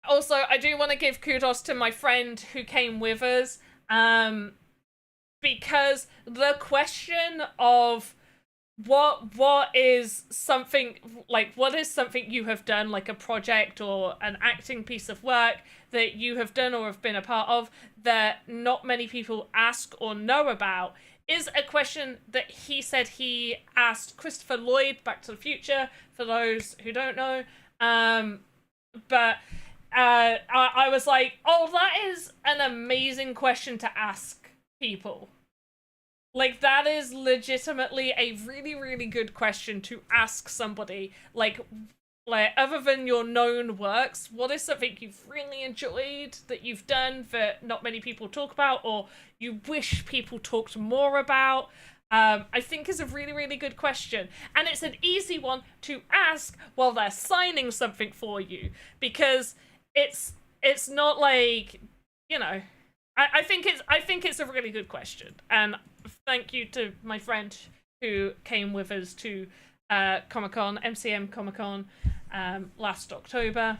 Speaker 2: Also, I do want to give kudos to my friend who came with us, because the question of what is something you have done, like a project or an acting piece of work that you have done or have been a part of that not many people ask or know about, is a question that he said he asked Christopher Lloyd, Back to the Future, for those who don't know. But I was like, oh, that is an amazing question to ask people. Like, that is legitimately a really, really good question to ask somebody. Like, other than your known works, what is something you've really enjoyed that you've done that not many people talk about, or you wish people talked more about? I think is a really, really good question. And it's an easy one to ask while they're signing something for you, because it's not like, you know, I think it's a really good question. And thank you to my friend who came with us to Comic-Con, MCM Comic-Con, last October.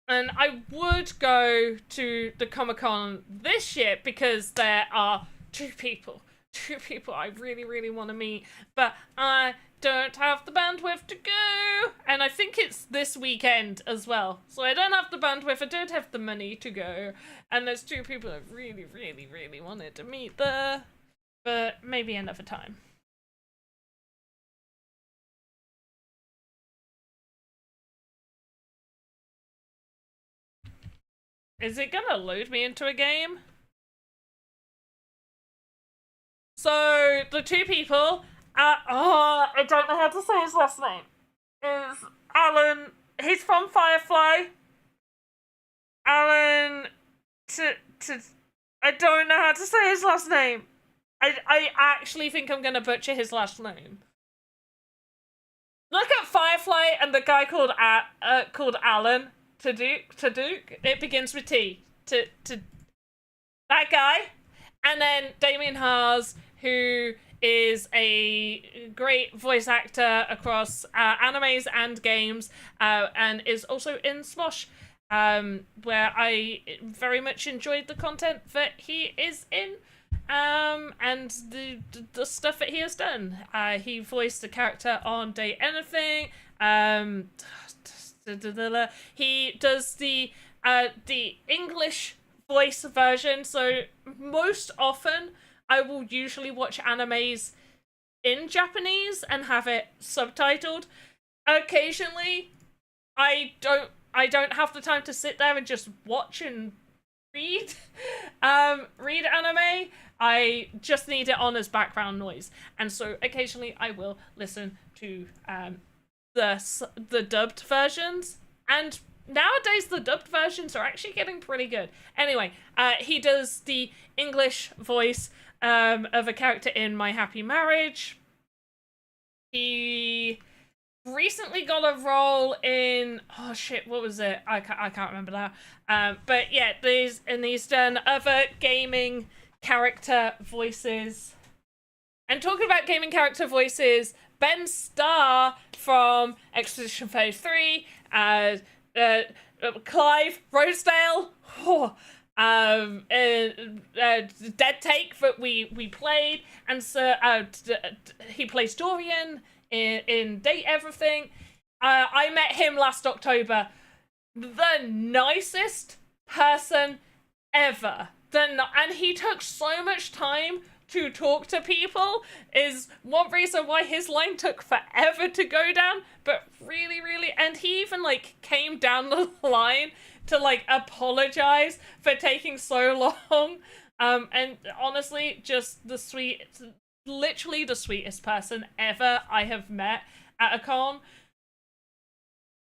Speaker 2: And I would go to the Comic-Con this year because there are two people I really, really want to meet, but I don't have the bandwidth to go. And I think it's this weekend as well. So I don't have the bandwidth, I don't have the money to go. And there's two people I really, really, really wanted to meet there. But maybe another time. Is it gonna load me into a game? So, the two people, I don't know how to say his last name, is Alan, he's from Firefly. Alan, I don't know how to say his last name. I actually think I'm gonna butcher his last name. Look at Firefly and the guy called Alan. Taduk. It begins with T. That guy. And then Damien Haas, who is a great voice actor across animes and games, and is also in Smosh, where I very much enjoyed the content that he is in, and the stuff that he has done. He voiced the character on Day Anything. He does the English voice version, so most often I will usually watch animes in Japanese and have it subtitled. Occasionally I don't have the time to sit there and just watch and read anime. I just need it on as background noise, and so occasionally I will listen to the dubbed versions, and nowadays the dubbed versions are actually getting pretty good. Anyway, he does the English voice of a character in My Happy Marriage. He recently got a role in, oh shit, what was it? I can't remember now. But yeah, he's done other gaming character voices. And talking about gaming character voices, Ben Starr from Expedition 33, Clive Rosedale, Dead Take that we played, and so he plays Dorian in Date Everything. I met him last October. The nicest person ever. And he took so much time to talk to people, is one reason why his line took forever to go down, but really, and he even, like, came down the line to, like, apologize for taking so long, and honestly, just literally the sweetest person ever I have met at a con.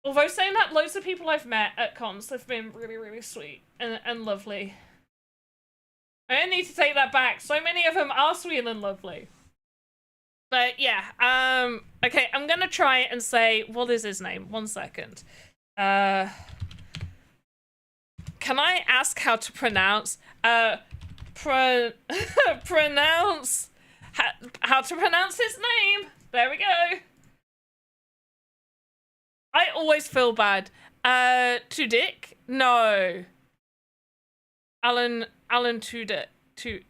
Speaker 2: Although saying that, loads of people I've met at cons have been really sweet and lovely. I don't need to take that back. So many of them are sweet and lovely. But yeah, okay, I'm gonna try and say, what is his name? 1 second. Can I ask how to pronounce, how to pronounce his name? There we go. I always feel bad. Tudyk? No. Alan Tudyk. Tudyk.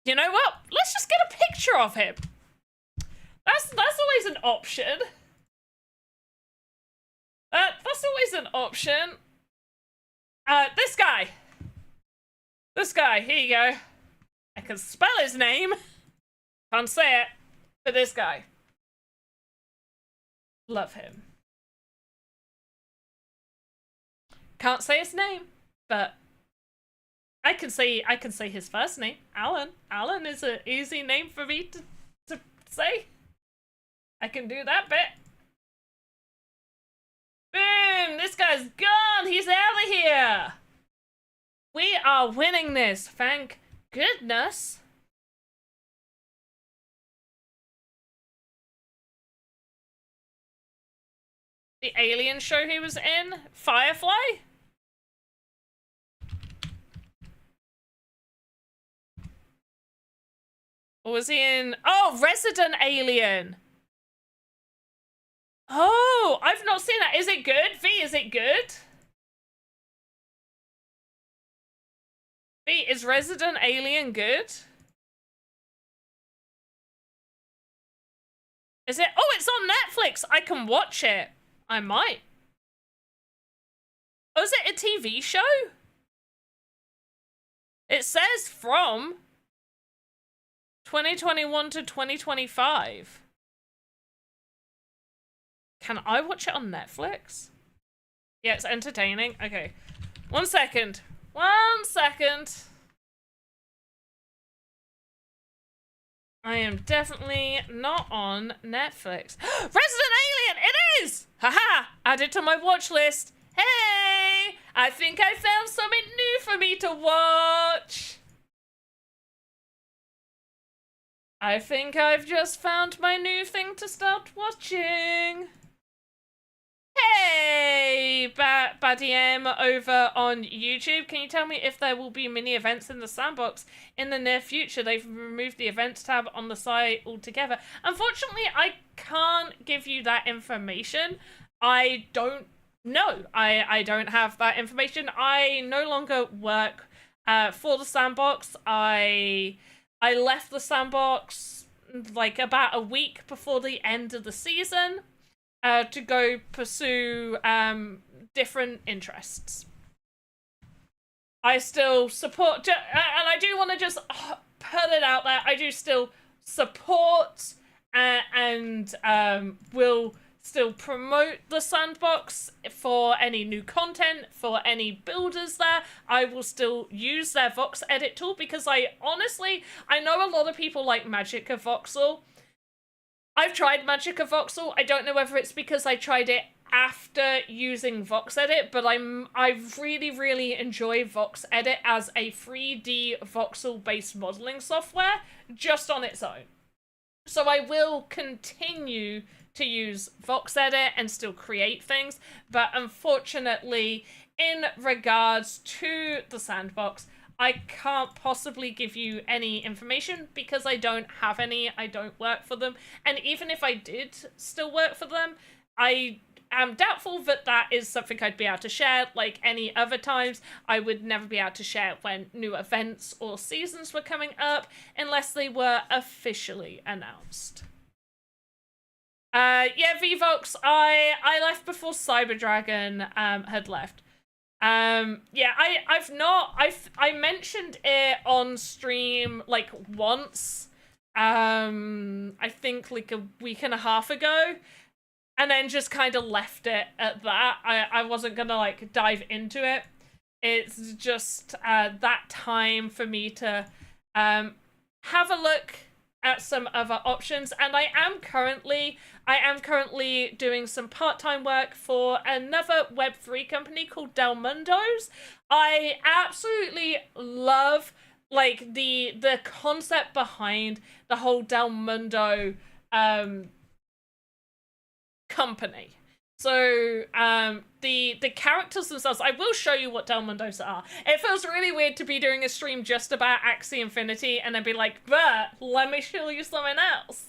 Speaker 2: You know what? Let's just get a picture of him. That's always an option. That's always an option. This guy. Here you go. I can spell his name. Can't say it. But this guy. Love him. Can't say his name, but I can say his first name. Alan. Alan is an easy name for me to say. I can do that bit. Boom! This guy's gone! He's out of here! We are winning this, thank goodness. The alien show he was in? Firefly? Or was he in... Oh, Resident Alien! Oh, I've not seen that. Is it good? V, is it good? V, is Resident Alien good? Is it? Oh, it's on Netflix. I can watch it. I might. Oh, is it a TV show? It says from 2021 to 2025. Can I watch it on Netflix? Yeah, it's entertaining. Okay. 1 second. 1 second. I am definitely not on Netflix. Resident Alien! It is! Haha! Add it to my watch list. Hey! I think I found something new for me to watch. I think I've just found my new thing to start watching. Hey, Badiem over on YouTube. Can you tell me if there will be mini events in the sandbox in the near future? They've removed the events tab on the site altogether. Unfortunately, I can't give you that information. I don't know. I don't have that information. I no longer work for the sandbox. I left the sandbox like about a week before the end of the season. To go pursue different interests. I still support, and I do want to just put it out there, I do still support and will still promote the sandbox for any new content, for any builders there. I will still use their Vox edit tool because I know a lot of people like Magicka Voxel. I've tried Magicka Voxel. I don't know whether it's because I tried it after using Vox Edit, but I really enjoy Vox Edit as a 3D voxel-based modeling software just on its own. So I will continue to use Vox Edit and still create things, but unfortunately, in regards to the sandbox, I can't possibly give you any information because I don't have any. I don't work for them. And even if I did still work for them, I am doubtful that that is something I'd be able to share. Like any other times, I would never be able to share when new events or seasons were coming up unless they were officially announced. Yeah, Vvox, I left before Cyberdragon had left. Yeah, I mentioned it on stream like once, I think like a week and a half ago, and then just kind of left it at that. I wasn't gonna like dive into it. It's just that time for me to have a look at some other options, and I am currently doing some part-time work for another Web3 company called Del Mundos. I absolutely love like the concept behind the whole Del Mundo company. So the characters themselves, I will show you what Del Mundos are. It feels really weird to be doing a stream just about Axie Infinity and then be like, but let me show you something else.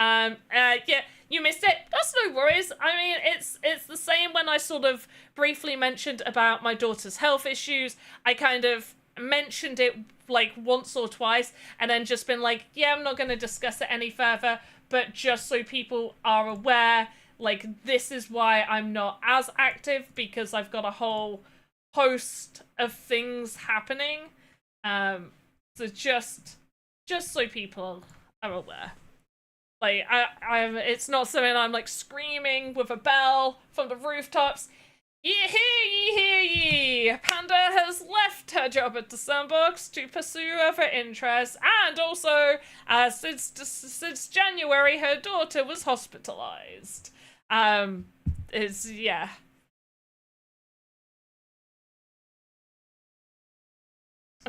Speaker 2: Yeah, you missed it. That's no worries. I mean, it's the same when I sort of briefly mentioned about my daughter's health issues. I kind of mentioned it like once or twice and then just been like, yeah, I'm not going to discuss it any further, but just so people are aware, like, this is why I'm not as active, because I've got a whole host of things happening. So just so people are aware. Like, it's not something I'm, like, screaming with a bell from the rooftops. Ye hear ye! Panda has left her job at the sandbox to pursue other interests, and also, since January, her daughter was hospitalized. Yeah.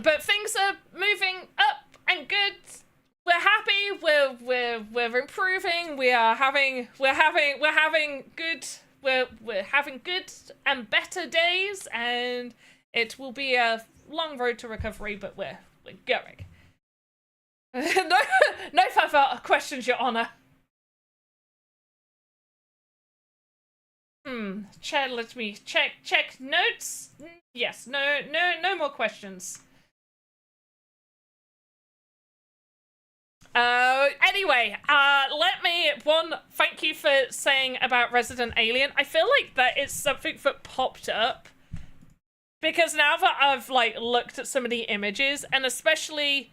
Speaker 2: But things are moving up and good. We're happy. We're improving. We're having good and better days, and it will be a long road to recovery, but we're going. No further questions, Your Honor. Let me check notes. Yes, no more questions. Anyway, let me, thank you for saying about Resident Alien. I feel like that is something that popped up, because now that I've, like, looked at some of the images, and especially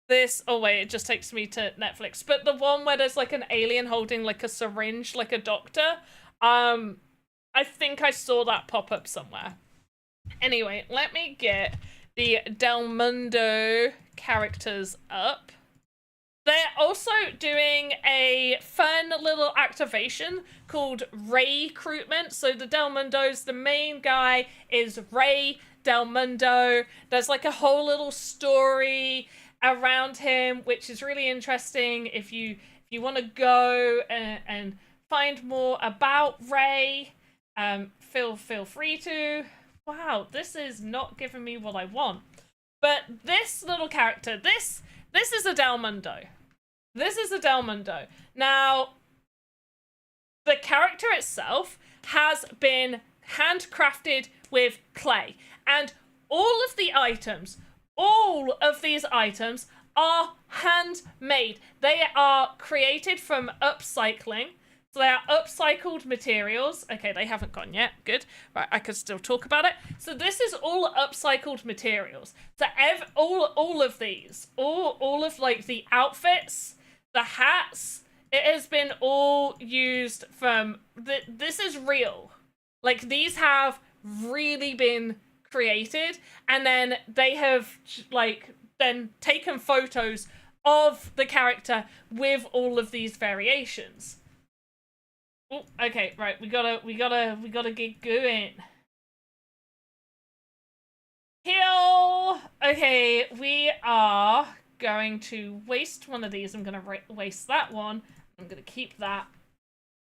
Speaker 2: this, oh wait, it just takes me to Netflix, but the one where there's, like, an alien holding, like, a syringe, like a doctor, I think I saw that pop up somewhere. Anyway, let me get the Del Mundo characters up. They're also doing a fun little activation called Ray Recruitment. So the Del Mundos, the main guy is Ray Del Mundo. There's like a whole little story around him, which is really interesting. If you want to go and find more about Ray, feel free to. Wow, this is not giving me what I want. But this little character, this is a Del Mundo. This is a Del Mundo. Now, the character itself has been handcrafted with clay. And all of these items are handmade. They are created from upcycling. So they are upcycled materials. Okay, they haven't gone yet. Good. Right, I could still talk about it. So this is all upcycled materials. So all of these, all of like the outfits, the hats, it has been all used from this is real. Like, these have really been created, and then they have like then taken photos of the character with all of these variations. Ooh, okay, right, we gotta get going. Heal. Okay, we are going to waste one of these. I'm gonna waste that one. I'm gonna keep that,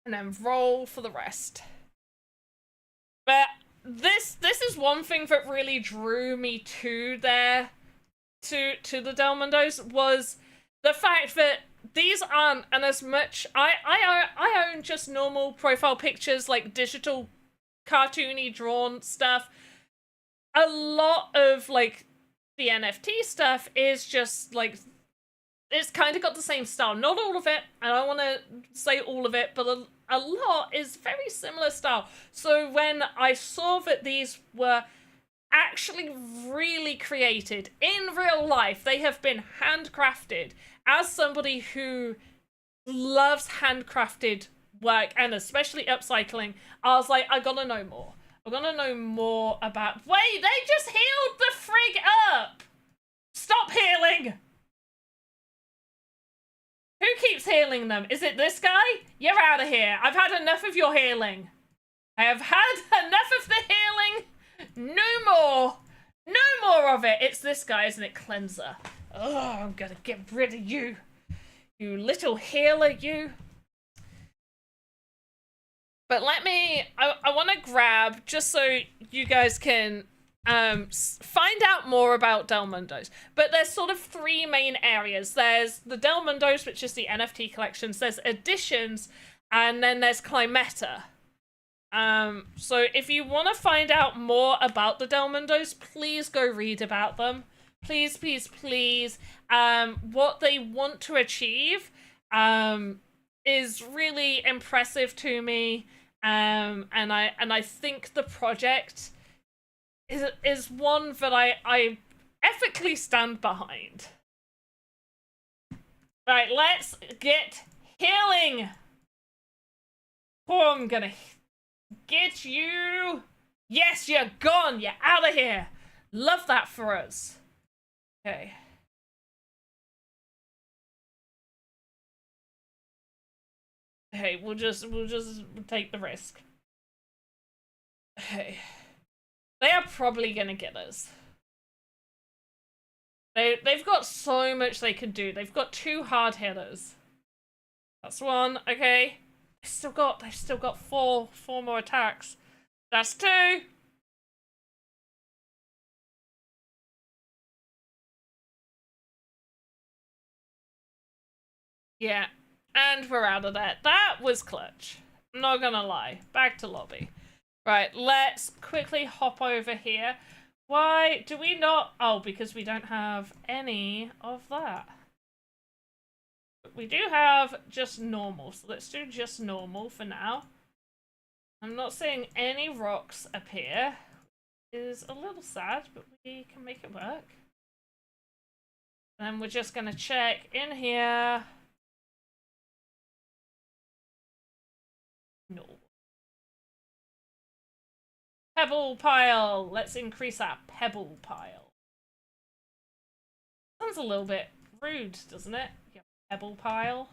Speaker 2: and then roll for the rest. But this is one thing that really drew me to the Delmondos was the fact that these aren't, and as much I own just normal profile pictures, like digital cartoony drawn stuff. A lot of like the NFT stuff is just like, it's kind of got the same style. Not all of it, I don't want to say all of it, but a lot is very similar style. So when I saw that these were actually really created in real life, they have been handcrafted, as somebody who loves handcrafted work and especially upcycling, I was like, I gotta know more. I'm gonna know more about... Wait, they just healed the frig up! Stop healing! Who keeps healing them? Is it this guy? You're out of here. I've had enough of your healing. I have had enough of the healing. No more. No more of it. It's this guy, isn't it? Cleanser. Oh, I'm gonna get rid of you. You little healer, you. But let me... I want to grab, just so you guys can find out more about Delmondos. But there's sort of three main areas. There's the Delmondos, which is the NFT collections. There's editions, and then there's Climeta. So if you want to find out more about the Delmondos, please go read about them. Please, please, please. What they want to achieve is really impressive to me. And I think the project is one that I ethically stand behind. Right, let's get healing. Oh, I'm gonna get you. Yes, you're gone. You're out of here. Love that for us. Okay. Hey, we'll just take the risk. Hey. They are probably gonna get us. They've got so much they can do. They've got 2 hard hitters. That's 1, okay. They've still got 4 more attacks. That's 2. Yeah. And we're out of that. That was clutch. I'm not gonna lie. Back to lobby. Right, let's quickly hop over here. Why do we not... Oh, because we don't have any of that. But we do have just normal, so let's do just normal for now. I'm not seeing any rocks appear. It is a little sad, but we can make it work. Then we're just gonna check in here. No. Pebble pile. Let's increase our pebble pile. Sounds a little bit rude, doesn't it? Yeah, pebble pile.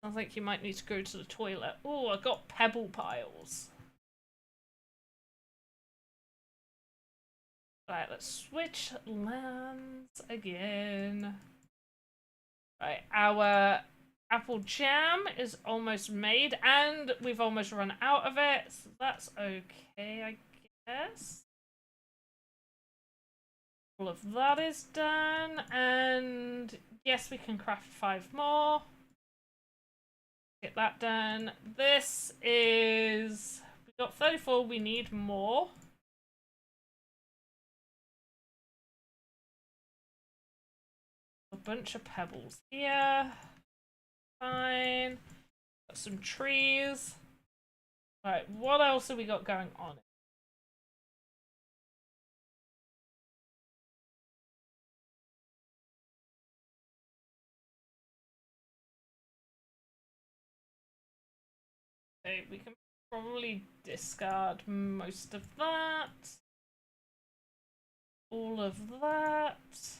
Speaker 2: Sounds like you might need to go to the toilet. Oh, I got pebble piles. Right, let's switch lands again. Right, our apple jam is almost made, and we've almost run out of it, so that's okay, I guess. All of that is done, and yes, we can craft 5 more. Get that done. This is... we got 34, we need more. A bunch of pebbles here. Fine. Got some trees. Right, what else have we got going on? Okay, we can probably discard most of that. All of that.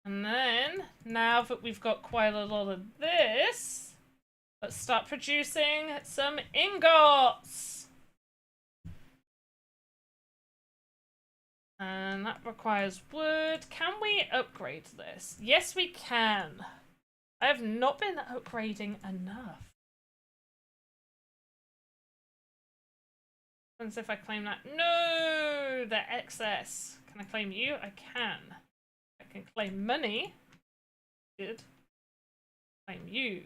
Speaker 2: And then, now that we've got quite a lot of this, let's start producing some ingots! And that requires wood. Can we upgrade this? Yes, we can. I have not been upgrading enough. Depends if I claim that. No! The excess. Can I claim you? I can. I can claim money. Good. Claim you.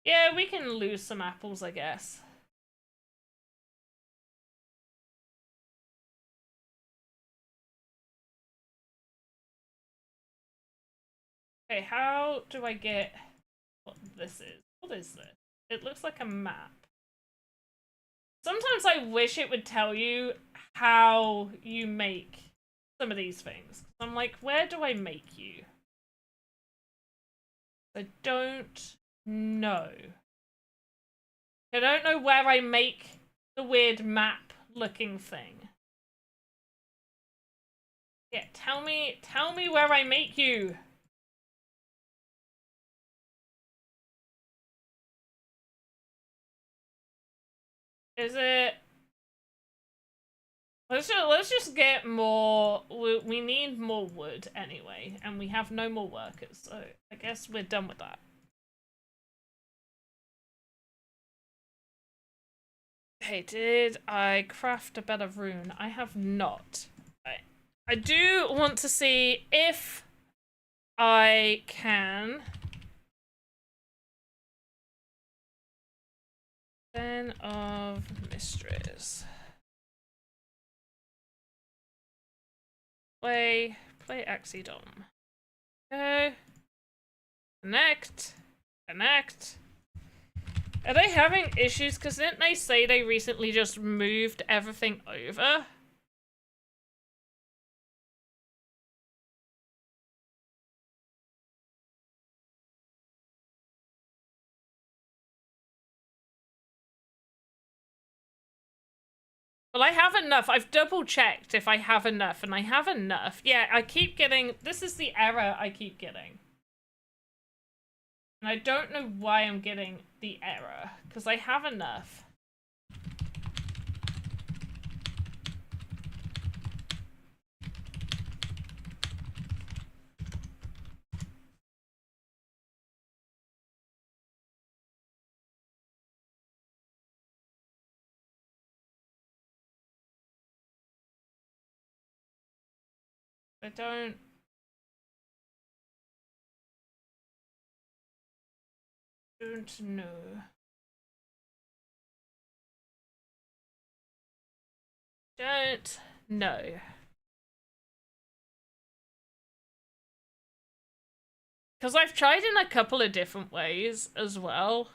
Speaker 2: Yeah, we can lose some apples, I guess. Okay, how do I get what this is? What is this? It looks like a map. Sometimes I wish it would tell you how you make some of these things. I'm like, where do I make you? I don't know. I don't know where I make the weird map looking thing. Yeah, tell me where I make you. Is it? Let's just get more. We need more wood anyway, and we have no more workers, so I guess we're done with that. Okay, did I craft a better rune? I have not. I do want to see if I can. Den of Mysteries. Play Axie Dom. Okay. Connect. Are they having issues? Because didn't they say they recently just moved everything over? Well, I have enough. I've double checked if I have enough, and I have enough. Yeah, I keep getting... This is the error I keep getting. And I don't know why I'm getting the error, because I have enough. I don't know. Don't know. Because I've tried in a couple of different ways as well.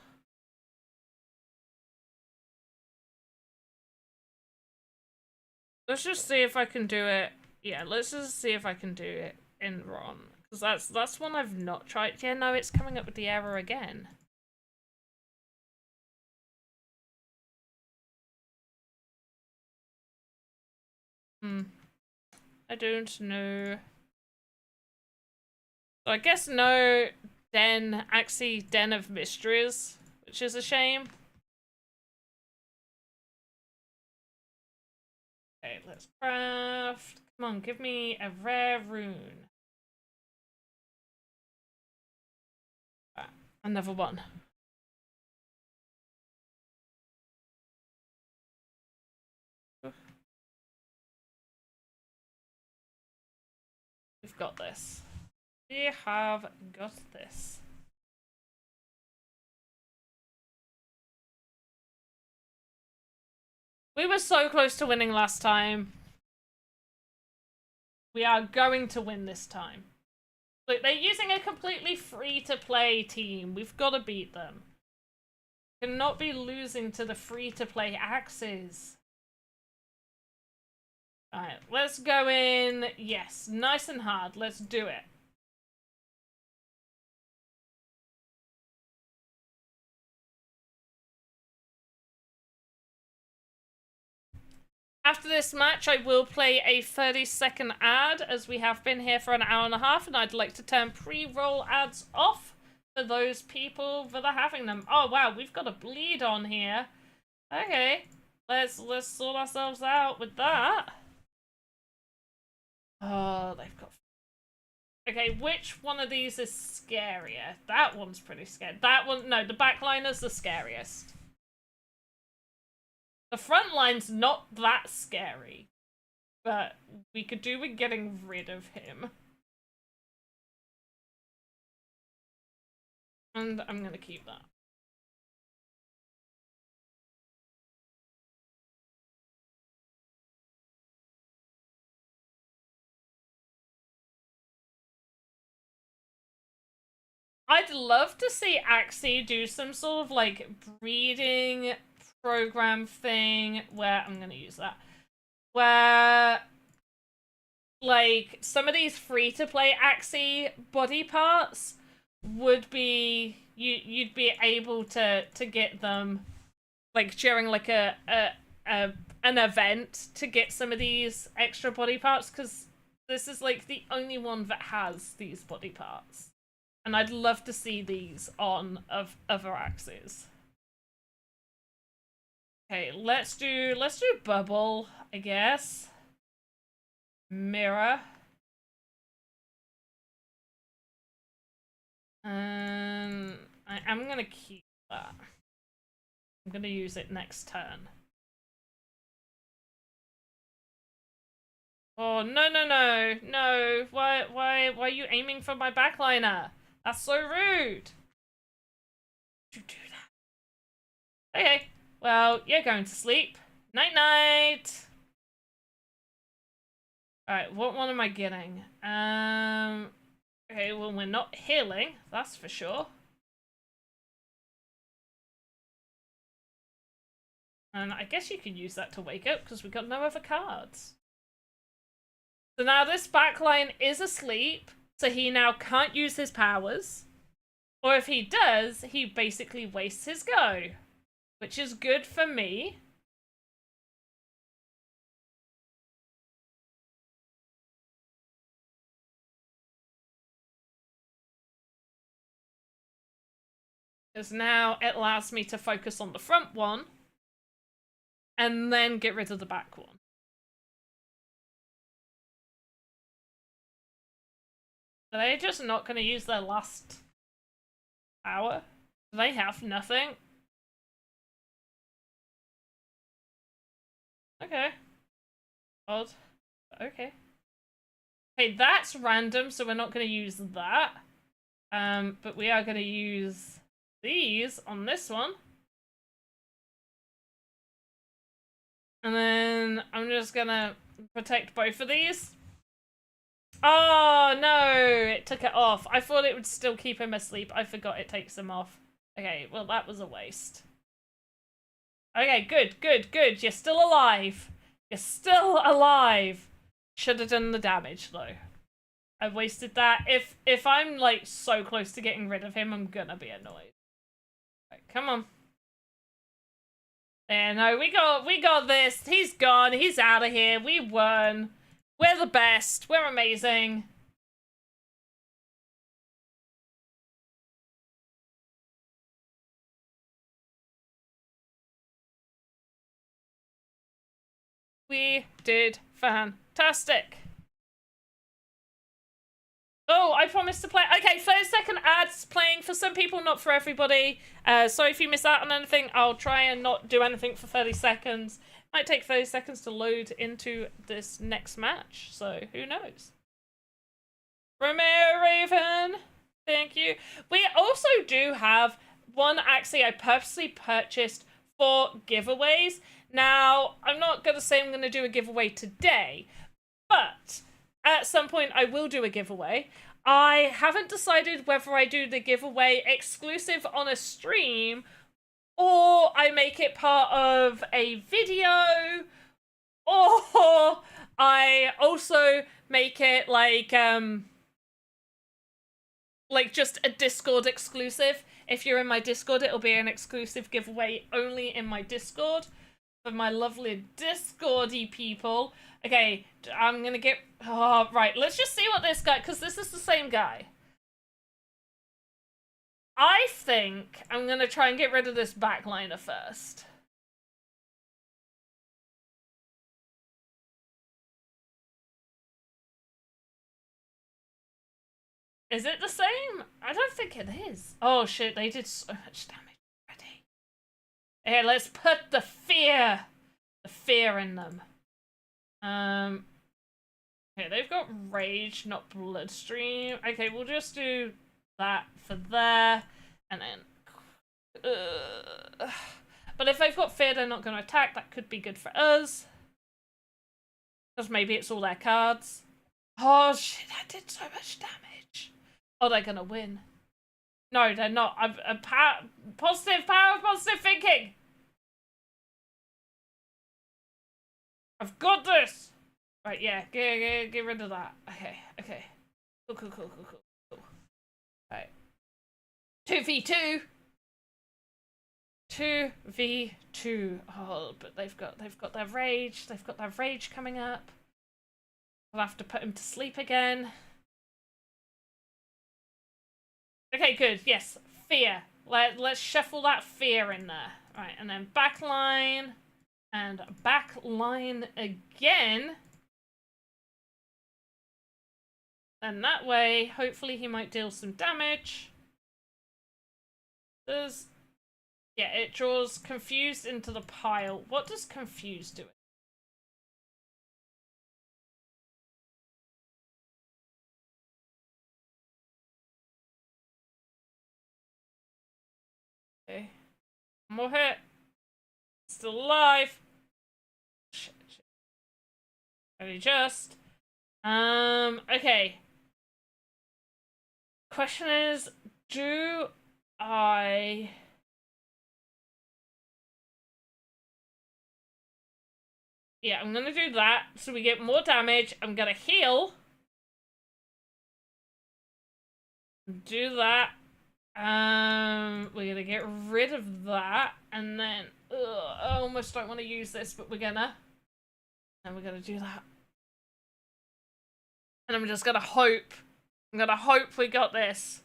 Speaker 2: Let's just see if I can do it. Yeah, let's just see if I can do it in RON. Because that's one I've not tried. Yeah, no, it's coming up with the error again. I don't know. So I guess no Axie Den of Mysteries, which is a shame. Okay, let's craft. Come on, give me a rare rune. Another one. We've got this. We have got this. We were so close to winning last time. We are going to win this time. Look, they're using a completely free-to-play team. We've got to beat them. Cannot be losing to the free-to-play Axes. Alright, let's go in. Yes, nice and hard. Let's do it. After this match, I will play a 30-second ad, as we have been here for an hour and a half, and I'd like to turn pre-roll ads off for those people that are having them. Oh wow, we've got a bleed on here. Okay, let's sort ourselves out with that. Okay, which one of these is scarier? That one's pretty scary. That one, no, the backliner's the scariest. The front line's not that scary, but we could do with getting rid of him. And I'm gonna keep that. I'd love to see Axie do some sort of like breeding program thing where I'm gonna use that. Where like some of these free to play Axie body parts would be you'd be able to get them like during like an event to get some of these extra body parts, because this is like the only one that has these body parts. And I'd love to see these on of other Axies. Okay, let's do bubble, I guess. Mirror. I'm gonna keep that. I'm gonna use it next turn. Oh no! Why are you aiming for my backliner? That's so rude. You do that. Okay. Well, you're going to sleep. Night night. Alright, what one am I getting? Okay, well, we're not healing, that's for sure. And I guess you could use that to wake up because we've got no other cards. So now this backline is asleep, so he now can't use his powers. Or if he does, he basically wastes his go, which is good for me. Because now it allows me to focus on the front one and then get rid of the back one. Are they just not going to use their last power? Do they have nothing? Okay. Odd. Okay. Okay, that's random, so we're not going to use that. But we are going to use these on this one. And then I'm just going to protect both of these. Oh, no! It took it off. I thought it would still keep him asleep. I forgot it takes him off. Okay, well, that was a waste. Okay, good. You're still alive. You're still alive. Should have done the damage, though. I wasted that. If I'm, like, so close to getting rid of him, I'm gonna be annoyed. Right, come on. There, no, we got this. He's gone. He's out of here. We won. We're the best. We're amazing. We did fantastic. Oh, I promised to play. Okay, 30-second ads playing for some people, not for everybody. Sorry if you miss out on anything. I'll try and not do anything for 30 seconds. Might take 30 seconds to load into this next match, so who knows? Romeo Raven, thank you. We also do have one Axie I purposely purchased for giveaways. Now, I'm not going to say I'm going to do a giveaway today, but at some point I will do a giveaway. I haven't decided whether I do the giveaway exclusive on a stream or I make it part of a video, or I also make it like just a Discord exclusive. If you're in my Discord, it'll be an exclusive giveaway only in my Discord for my lovely Discordy people. Okay, I'm gonna get... Oh, right, let's just see what this guy... Because this is the same guy. I think I'm gonna try and get rid of this backliner first. Is it the same? I don't think it is. Oh shit, they did so much damage already. Here, let's put the fear in them. Okay, they've got rage, not bloodstream. Okay, we'll just do that for there, and then. But if they've got fear, they're not going to attack. That could be good for us. Because maybe it's all their cards. Oh shit, that did so much damage. Oh, they're going to win. No, they're not. Positive power of positive thinking. I've got this. Right, yeah, get rid of that. Okay. Cool. Right. 2v2. 2v2. Oh, but they've got their rage. They've got their rage coming up. I'll have to put him to sleep again. Okay, good. Yes, fear. Let's shuffle that fear in there. Right, and then backline. And backline again. And that way, hopefully he might deal some damage. Yeah, it draws confused into the pile. What does confused do? Okay. More hit. Still alive. Shit. Only just. Okay. Question is, do I... Yeah, I'm gonna do that so we get more damage. I'm gonna heal. Do that. We're gonna get rid of that, and then I almost don't want to use this, but we're gonna. And we're gonna do that. And I'm just gonna hope. I'm gonna hope we got this.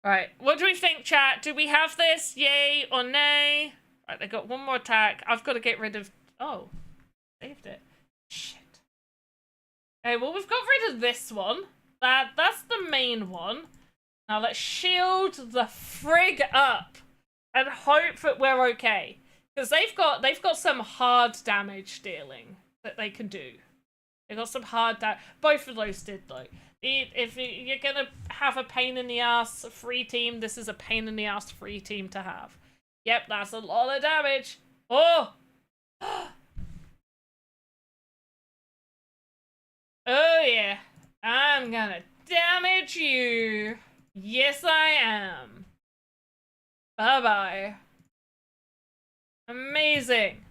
Speaker 2: Right, what do we think, chat? Do we have this? Yay or nay? Right, they got one more attack. I've got to get rid of... Oh, saved it. Shit. Okay, well, we've got rid of this one. That's the main one. Now let's shield the frig up and hope that we're okay. Because they've got some hard damage dealing that they can do. They got some hard damage. Both of those did, though. If you're gonna have a pain in the ass free team, this is a pain in the ass free team to have. Yep, that's a lot of damage. Oh! Oh yeah, I'm gonna damage you. Yes, I am. Bye-bye. Amazing.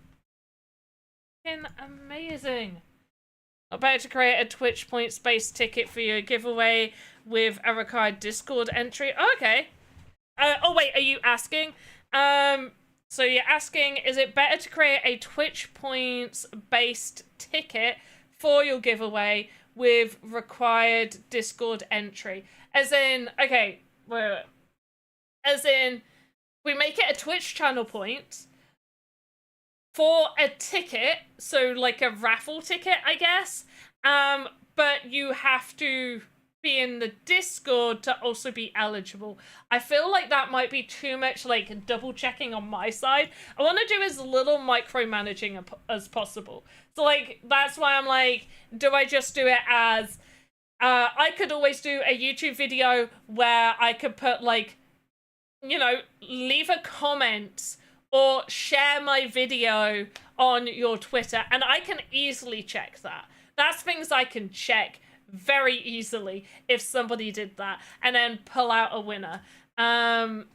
Speaker 2: Fucking amazing. About to create a Twitch points-based ticket for your giveaway with a required Discord entry. Oh, okay. Oh, wait, are you asking? So you're asking, is it better to create a Twitch points-based ticket for your giveaway with required Discord entry? As in, okay, wait. As in, we make it a Twitch channel point for a ticket, so like a raffle ticket, I guess. But you have to be in the Discord to also be eligible. I feel like that might be too much like double checking on my side. I want to do as little micromanaging as possible. So like that's why I'm like, do I just do it as I could always do a YouTube video where I could put like, you know, leave a comment or share my video on your Twitter, and I can easily check that. That's things I can check very easily if somebody did that, and then pull out a winner. Doing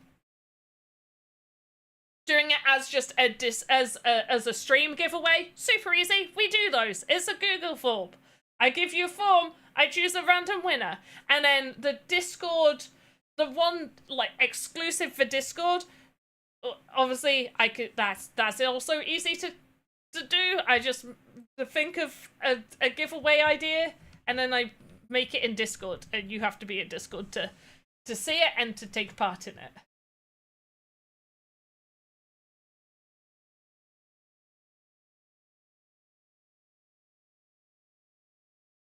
Speaker 2: it as just as a stream giveaway, super easy. We do those. It's a Google form. I give you a form. I choose a random winner, and then the Discord, the one like exclusive for Discord. Obviously, I could. That's also easy to do. I just think of a giveaway idea, and then I make it in Discord, and you have to be in Discord to see it and to take part in it.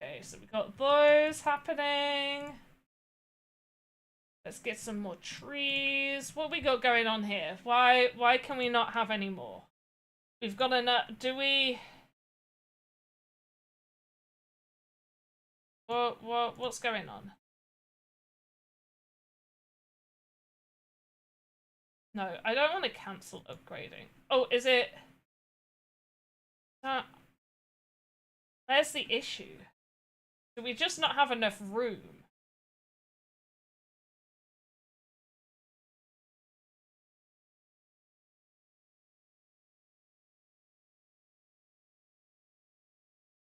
Speaker 2: Okay, so we got those happening. Let's get some more trees. What we got going on here? Why can we not have any more? We've got enough. Do we? What's going on? No, I don't want to cancel upgrading. Oh, is it? Where's the issue? Do we just not have enough room?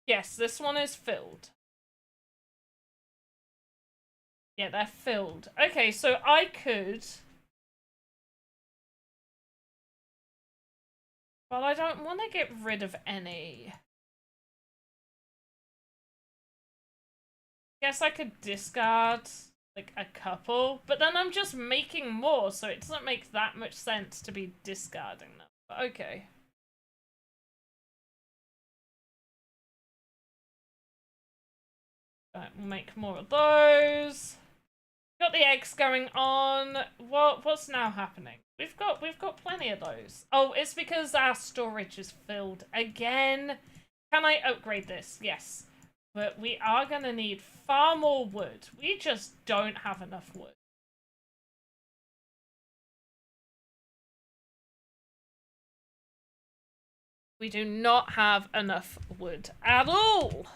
Speaker 2: Yes, this one is filled. Yeah, they're filled. Okay, so I could... Well, I don't want to get rid of any. Guess I could discard, like, a couple. But then I'm just making more, so it doesn't make that much sense to be discarding them. But okay. Right, we'll make more of those. Got the eggs going on. What's now happening? We've got plenty of those. Oh, it's because our storage is filled again. Can I upgrade this? Yes. But we are gonna need far more wood. We just don't have enough wood. We do not have enough wood at all.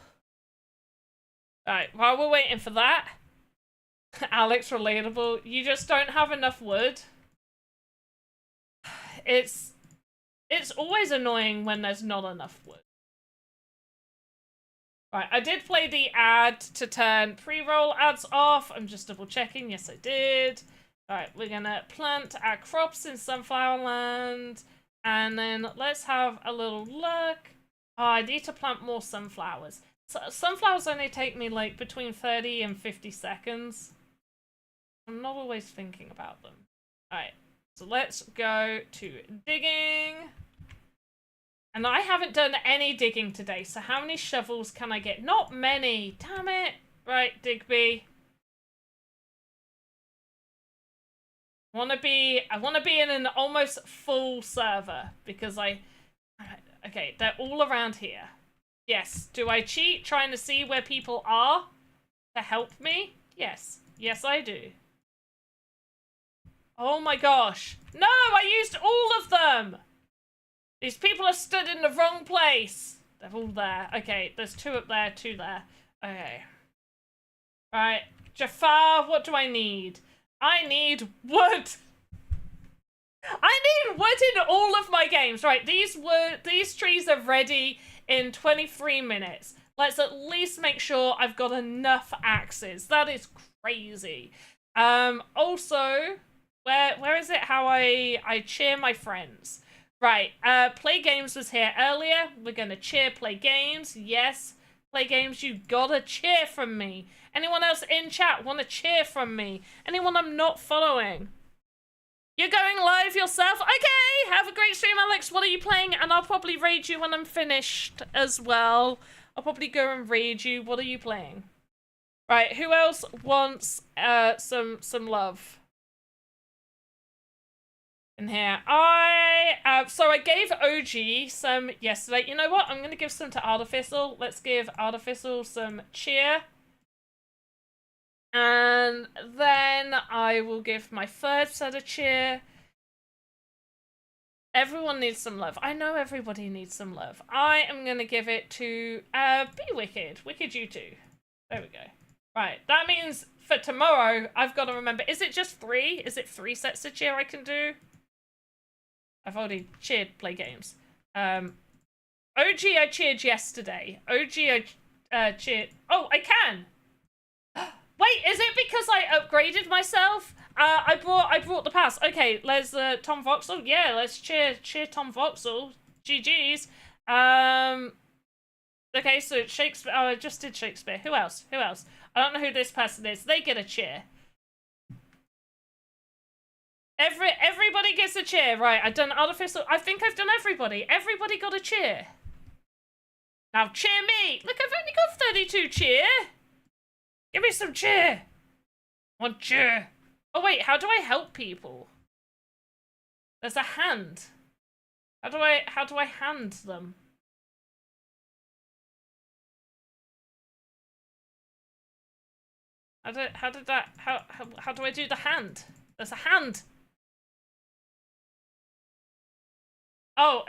Speaker 2: Alright, while we're waiting for that, Alex, relatable. You just don't have enough wood. It's always annoying when there's not enough wood. Right, I did play the ad to turn pre-roll ads off. I'm just double checking. Yes, I did. Alright, we're gonna plant our crops in Sunflower Land. And then let's have a little look. Oh, I need to plant more sunflowers. So, sunflowers only take me like between 30 and 50 seconds. I'm not always thinking about them. Alright, so let's go to digging. And I haven't done any digging today, so how many shovels can I get? Not many, damn it. Right, Digby. I wanna be in an almost full server because okay, they're all around here. Yes, do I cheat trying to see where people are to help me? Yes, yes I do. Oh my gosh. No, I used all of them! These people are stood in the wrong place. They're all there. Okay, there's 2 up there, 2 there. Okay. Right, Jafar, what do I need? I need wood! I need wood in all of my games. Right, these trees are ready in 23 minutes. Let's at least make sure I've got enough axes. That is crazy. Also... Where is it how I cheer my friends? Right, Play Games was here earlier. We're gonna cheer Play Games. Yes, Play Games, you gotta cheer from me. Anyone else in chat wanna cheer from me? Anyone I'm not following? You're going live yourself? Okay, have a great stream, Alex. What are you playing? And I'll probably raid you when I'm finished as well. I'll probably go and raid you. What are you playing? Right, who else wants some love? In here, so I gave OG some yesterday. You know what? I'm gonna give some to Artificial. Let's give Artificial some cheer. And then I will give my 3rd set of cheer. Everyone needs some love. I know everybody needs some love. I am gonna give it to, Be Wicked. Wicked you too. There we go. Right, that means for tomorrow, I've got to remember, is it just 3? Is it 3 sets of cheer I can do? I've already cheered Play Games. OG I cheered yesterday. OG I cheered... Oh, I can! Wait, is it because I upgraded myself? I brought the pass. Okay, there's Tom Voxel. Yeah, let's cheer Tom Voxel. GG's. Okay, so it's Shakespeare. Oh, I just did Shakespeare. Who else? Who else? I don't know who this person is. They get a cheer. Everybody gets a cheer. Right, I've done Artificial. I think I've done everybody. Everybody got a cheer. Now cheer me. Look, I've only got 32 cheer. Give me some cheer. One cheer. Oh wait, how do I help people? There's a hand. How do I hand them? How do I do the hand? There's a hand. Oh,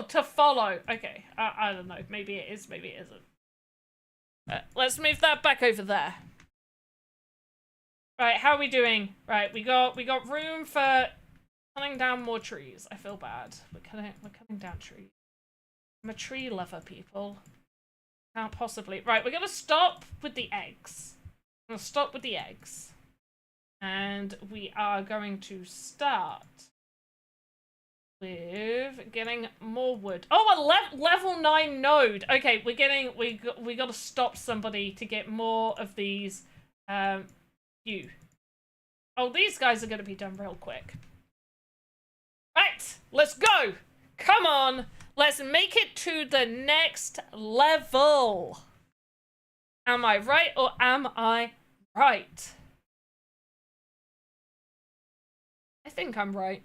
Speaker 2: to follow. Okay, I don't know. Maybe it is, maybe it isn't. Let's move that back over there. Right, how are we doing? Right, we got room for cutting down more trees. I feel bad. We're cutting down trees. I'm a tree lover, people. Can't possibly. Right, we're gonna stop with the eggs. I'm gonna stop with the eggs. And we are going to start with getting more wood. Oh, a level 9 node. Okay, we got to stop somebody to get more of these. You. Oh, these guys are going to be done real quick. Right, let's go. Come on, let's make it to the next level. Am I right or am I right? I think I'm right.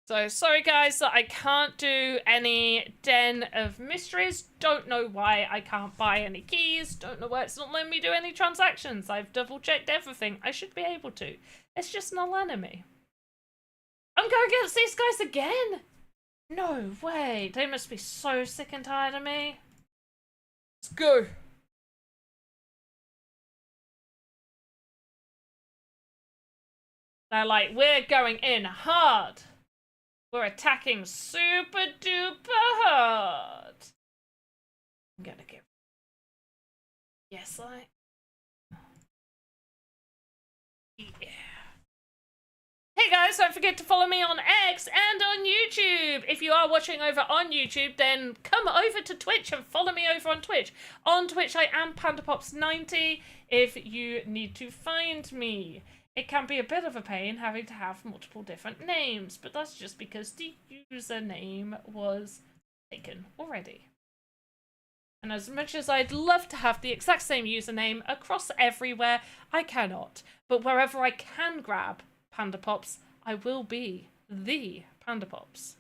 Speaker 2: So, sorry guys that I can't do any Den of Mysteries. Don't know why I can't buy any keys. Don't know why it's not letting me do any transactions. I've double checked everything. I should be able to. It's just not letting me. I'm going against these guys again? No way. They must be so sick and tired of me. Let's go. They're like, we're going in hard. We're attacking super duper hard. I'm gonna get. Yes, yeah. Hey guys, don't forget to follow me on X and on YouTube. If you are watching over on YouTube, then come over to Twitch and follow me over on Twitch. On Twitch, I am PandaPops90 if you need to find me. It can be a bit of a pain having to have multiple different names, but that's just because the username was taken already. And as much as I'd love to have the exact same username across everywhere, I cannot. But wherever I can grab PandaPops, I will be the PandaPops.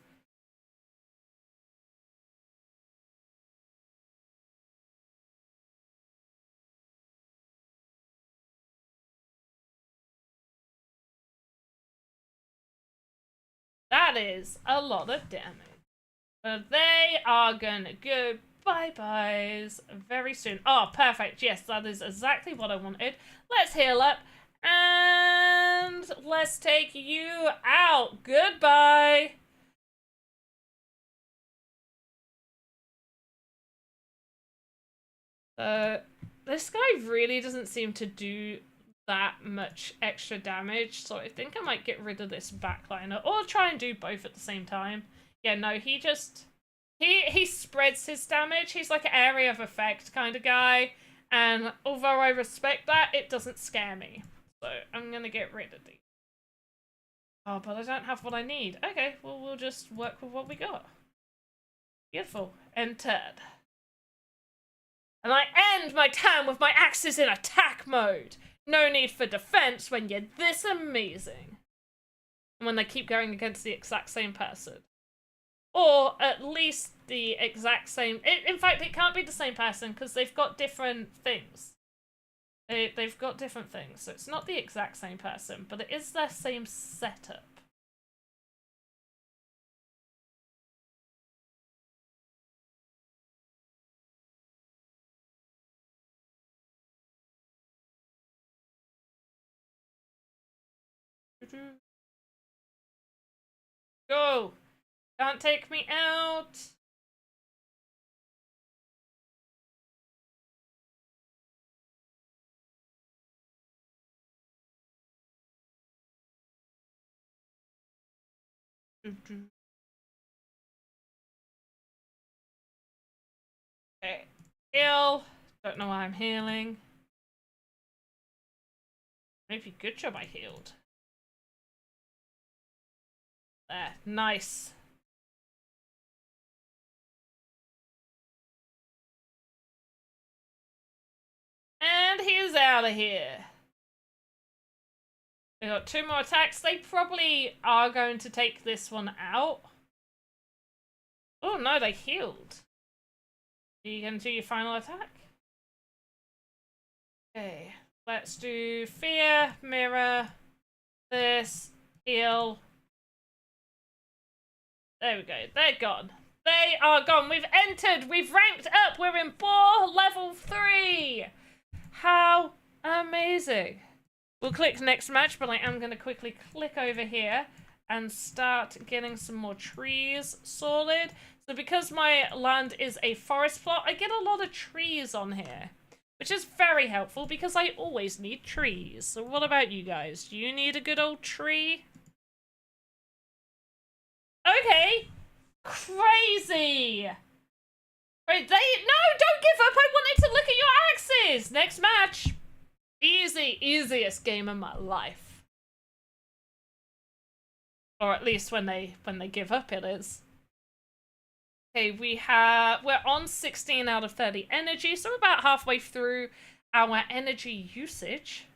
Speaker 2: That is a lot of damage. But they are gonna go bye-byes very soon. Oh, perfect. Yes, that is exactly what I wanted. Let's heal up. And let's take you out. Goodbye. This guy really doesn't seem to do that much extra damage, so I think I might get rid of this backliner or try and do both at the same time. Yeah, no, he just he spreads his damage. He's like an area of effect kind of guy, and although I respect that, it doesn't scare me. So I'm gonna get rid of these. Oh, but I don't have what I need. Okay, well we'll just work with what we got. Beautiful. Entered. And I end my time with my axes in attack mode. No need for defense when you're this amazing. And when they keep going against the exact same person. Or at least the exact same... in fact, it can't be the same person because they've got different things. They've got different things. So it's not the exact same person, but it is their same setup. Go! Can't take me out! Okay. Heal. Don't know why I'm healing. Maybe good job I healed. There. Nice. And he's out of here. We got 2 more attacks. They probably are going to take this one out. Oh no, they healed. Are you going to do your final attack? Okay, let's do fear, mirror, this, heal. There we go, they're gone. They are gone. We've entered, we've ranked up. We're in boar level 3. How amazing. We'll click next match, but I am going to quickly click over here and start getting some more trees sorted. So because my land is a forest plot, I get a lot of trees on here, which is very helpful because I always need trees. So what about you guys? Do you need a good old tree? Okay. Crazy. Wait, no, don't give up. I wanted to look at your axes. Next match. Easiest game of my life. Or at least when they give up, it is. Okay, we're on 16 out of 30 energy, so we're about halfway through our energy usage.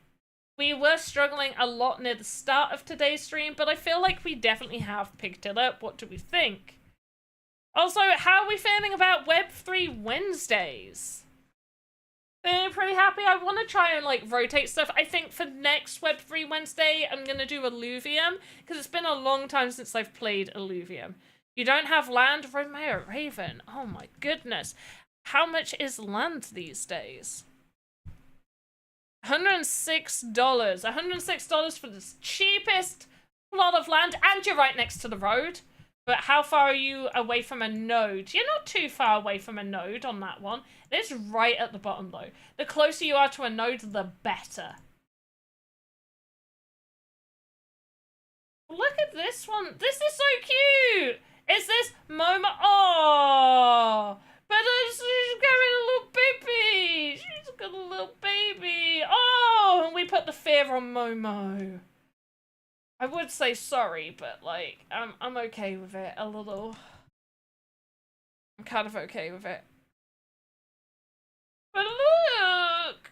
Speaker 2: We were struggling a lot near the start of today's stream, but I feel like we definitely have picked it up. What do we think? Also, how are we feeling about Web3 Wednesdays? Feeling pretty happy. I want to try and like rotate stuff. I think for next Web3 Wednesday, I'm going to do Illuvium, because it's been a long time since I've played Illuvium. You don't have land? Romeo Raven. Oh my goodness. How much is land these days? $106. $106 for the cheapest plot of land, and you're right next to the road. But how far are you away from a node? You're not too far away from a node on that one. It's right at the bottom though. The closer you are to a node, the better. Look at this one. This is so cute. Is this Momo? Oh, but she's got a little baby. She's got a little baby. Oh, and we put the fear on Momo. I would say sorry, but like, I'm okay with it a little. I'm kind of okay with it. But look,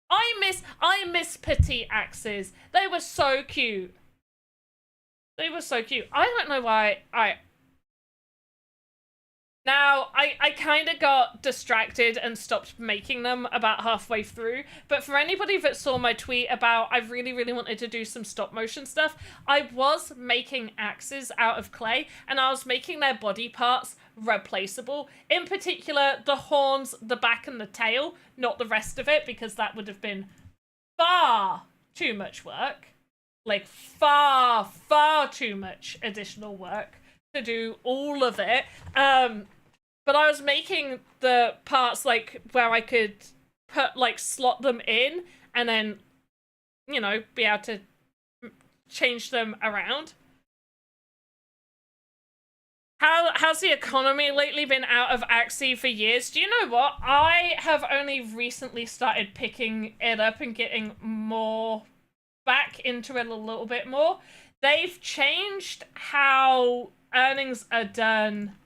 Speaker 2: I miss petite axes. They were so cute. They were so cute. I don't know why Now, I kind of got distracted and stopped making them about halfway through, but for anybody that saw my tweet about I really wanted to do some stop motion stuff, I was making axes out of clay, and I was making their body parts replaceable. In particular, the horns, the back, and the tail, not the rest of it, because that would have been far too much work. Like, far too much additional work to do all of it. But I was making the parts like where I could put like slot them in and then, you know, be able to change them around. How's the economy lately been out of Axie for years? Do you know what? I have only recently started picking it up and getting more back into it a little bit more. They've changed how earnings are done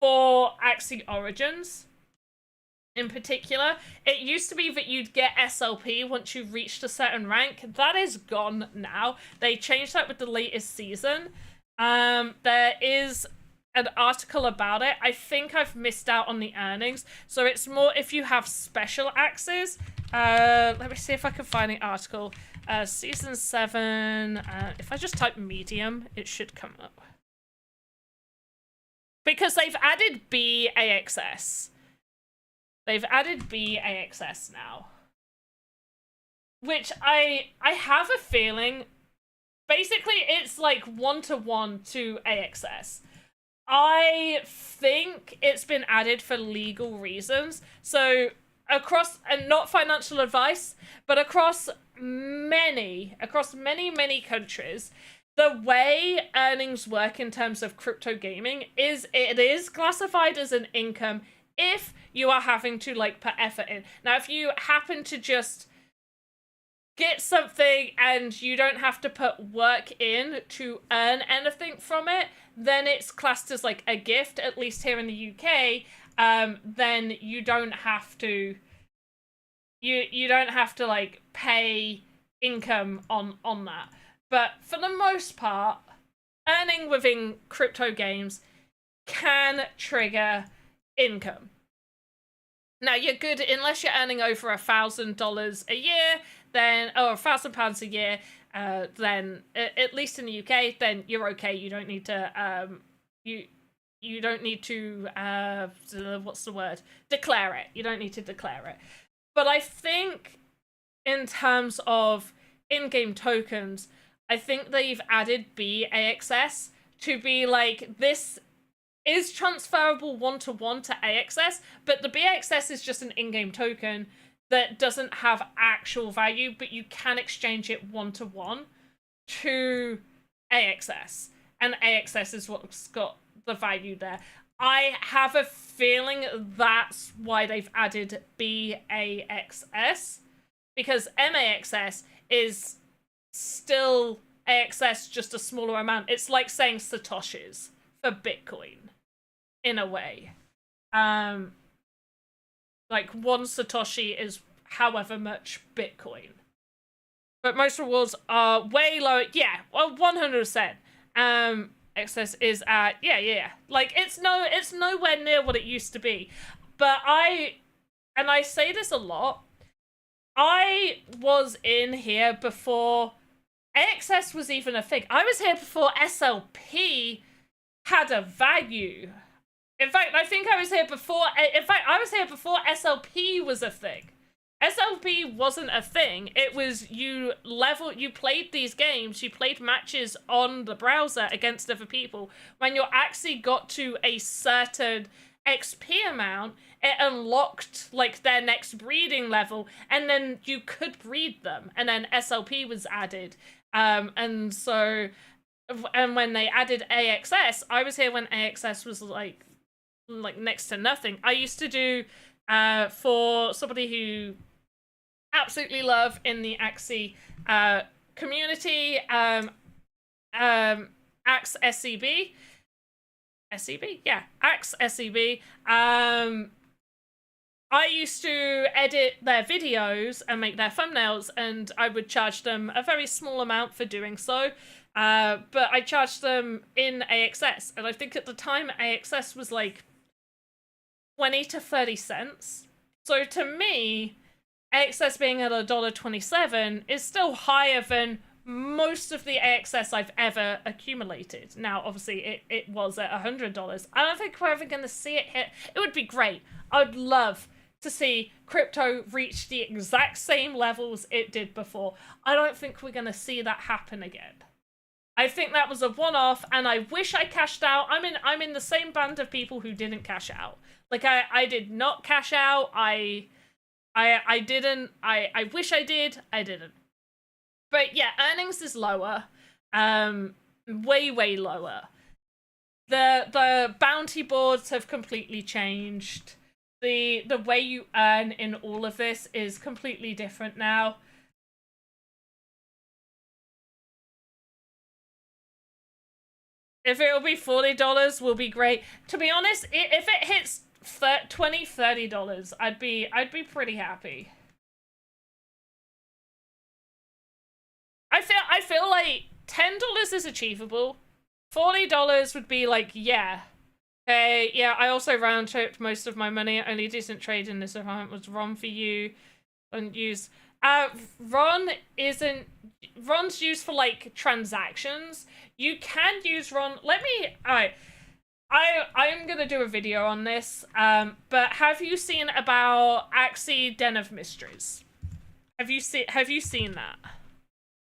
Speaker 2: for Axie Origins in particular. It used to be that you'd get SLP once you reached a certain rank. That is gone now. They changed that with the latest season. There is an article about it. I think I've missed out on the earnings. So it's more if you have special axes. Let me see if I can find the article. Season 7, if I just type medium, it should come up. Because they've added BAXS. They've added BAXS now. Which I have a feeling, basically it's like 1-to-1 to AXS. I think it's been added for legal reasons. So across, and not financial advice, but across many countries, the way earnings work in terms of crypto gaming is it is classified as an income if you are having to like put effort in. Now, if you happen to just get something and you don't have to put work in to earn anything from it, then it's classed as like a gift, at least here in the UK. Then you don't have to you don't have to like pay income on that. But for the most part, earning within crypto games can trigger income. Now you're good unless you're earning over $1,000 a year, then £1,000 a year. Then at least in the UK, then you're okay. You don't need to you don't need to what's the word? Declare it. You don't need to declare it. But I think in terms of in-game tokens, I think they've added BAXS to be like, this is transferable one-to-one to AXS, but the BAXS is just an in-game token that doesn't have actual value, but you can exchange it one-to-one to AXS. And AXS is what's got the value there. I have a feeling that's why they've added BAXS, because MAXS is still AXS, just a smaller amount. It's like saying Satoshis for Bitcoin, in a way. Like, one Satoshi is however much Bitcoin. But most rewards are way lower. Yeah, well, 100%. Excess is at, yeah. Like, it's nowhere near what it used to be. But I say this a lot, I was in here before AXS was even a thing. I was here before SLP had a value. In fact, I think I was here before, I was here before SLP was a thing. SLP wasn't a thing. It was you played these games, you played matches on the browser against other people. When your Axie got to a certain XP amount, it unlocked like their next breeding level, and then you could breed them, and then SLP was added. And when they added AXS, I was here when AXS was like next to nothing. I used to do for somebody who absolutely love in the Axie community, Axe SCB. SCB? Yeah, Axe SCB. I used to edit their videos and make their thumbnails, and I would charge them a very small amount for doing so. But I charged them in AXS, and I think at the time AXS was like 20 to 30 cents. So to me, AXS being at $1.27 is still higher than most of the AXS I've ever accumulated. Now, obviously, it was at $100. I don't think we're ever going to see it hit. It would be great. I'd love to see crypto reach the exact same levels it did before. I don't think we're going to see that happen again. I think that was a one-off, and I wish I cashed out. I'm in the same band of people who didn't cash out. Like, I did not cash out. I didn't. I wish I did. I didn't. But yeah, earnings is lower. Way lower. The bounty boards have completely changed. The way you earn in all of this is completely different now. If it'll be $40, will be great. To be honest, if it hits $20, $30, I'd be pretty happy. I feel like $10 is achievable. $40 would be like, yeah. Hey, yeah, I also round tripped most of my money. Only decent trade in this environment was RON for you. And use RON isn't. RON's used for like transactions. You can use RON. Alright. I'm gonna do a video on this. But have you seen about Axie Den of Mysteries? Have you seen that?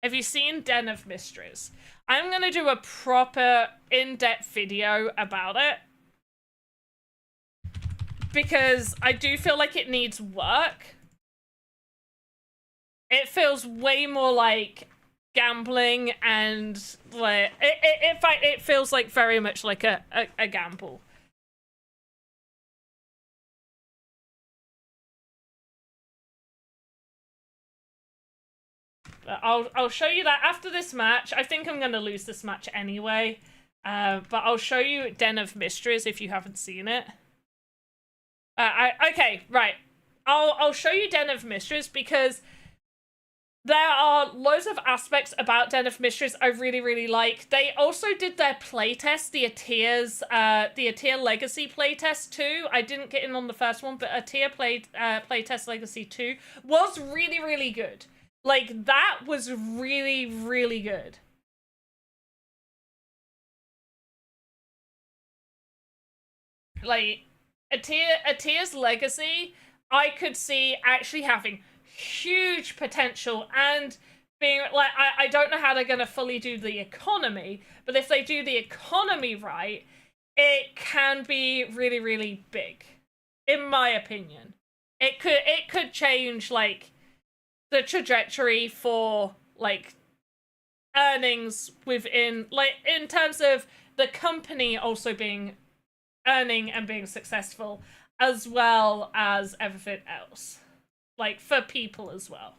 Speaker 2: Have you seen Den of Mysteries? I'm gonna do a proper in-depth video about it, because I do feel like it needs work. It feels way more like gambling, and like in fact it feels like very much like a gamble. But I'll show you that after this match. I think I'm gonna lose this match anyway. But I'll show you Den of Mysteries if you haven't seen it. Okay, right. I'll show you Den of Mysteries because there are loads of aspects about Den of Mysteries I really, really like. They also did their playtest, the Atir Legacy playtest too. I didn't get in on the first one, but Atir playtest Legacy 2 was really, really good. Like, that was really, really good. Like, Atir's Legacy, I could see actually having huge potential and being like, I don't know how they're going to fully do the economy, but if they do the economy right, it can be really, really big, in my opinion. It could change, like, the trajectory for, like, earnings within, like, in terms of the company also being earning and being successful, as well as everything else. Like, for people as well.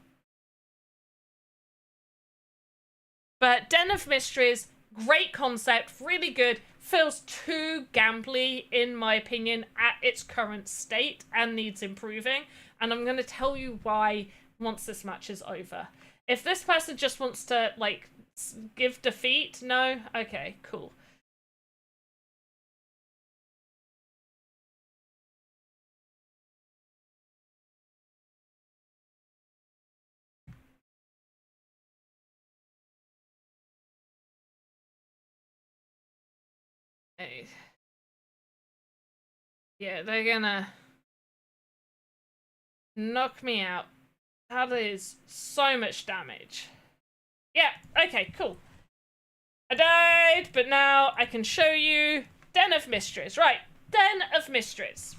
Speaker 2: But Den of Mysteries, great concept, really good. Feels too gambly, in my opinion, at its current state and needs improving. And I'm going to tell you why once this match is over. If this person just wants to, like, give defeat, no? Okay, cool. Yeah, they're gonna knock me out. That is so much damage. Yeah, okay, cool. I died, but now I can show you Den of Mysteries. Right, Den of Mysteries.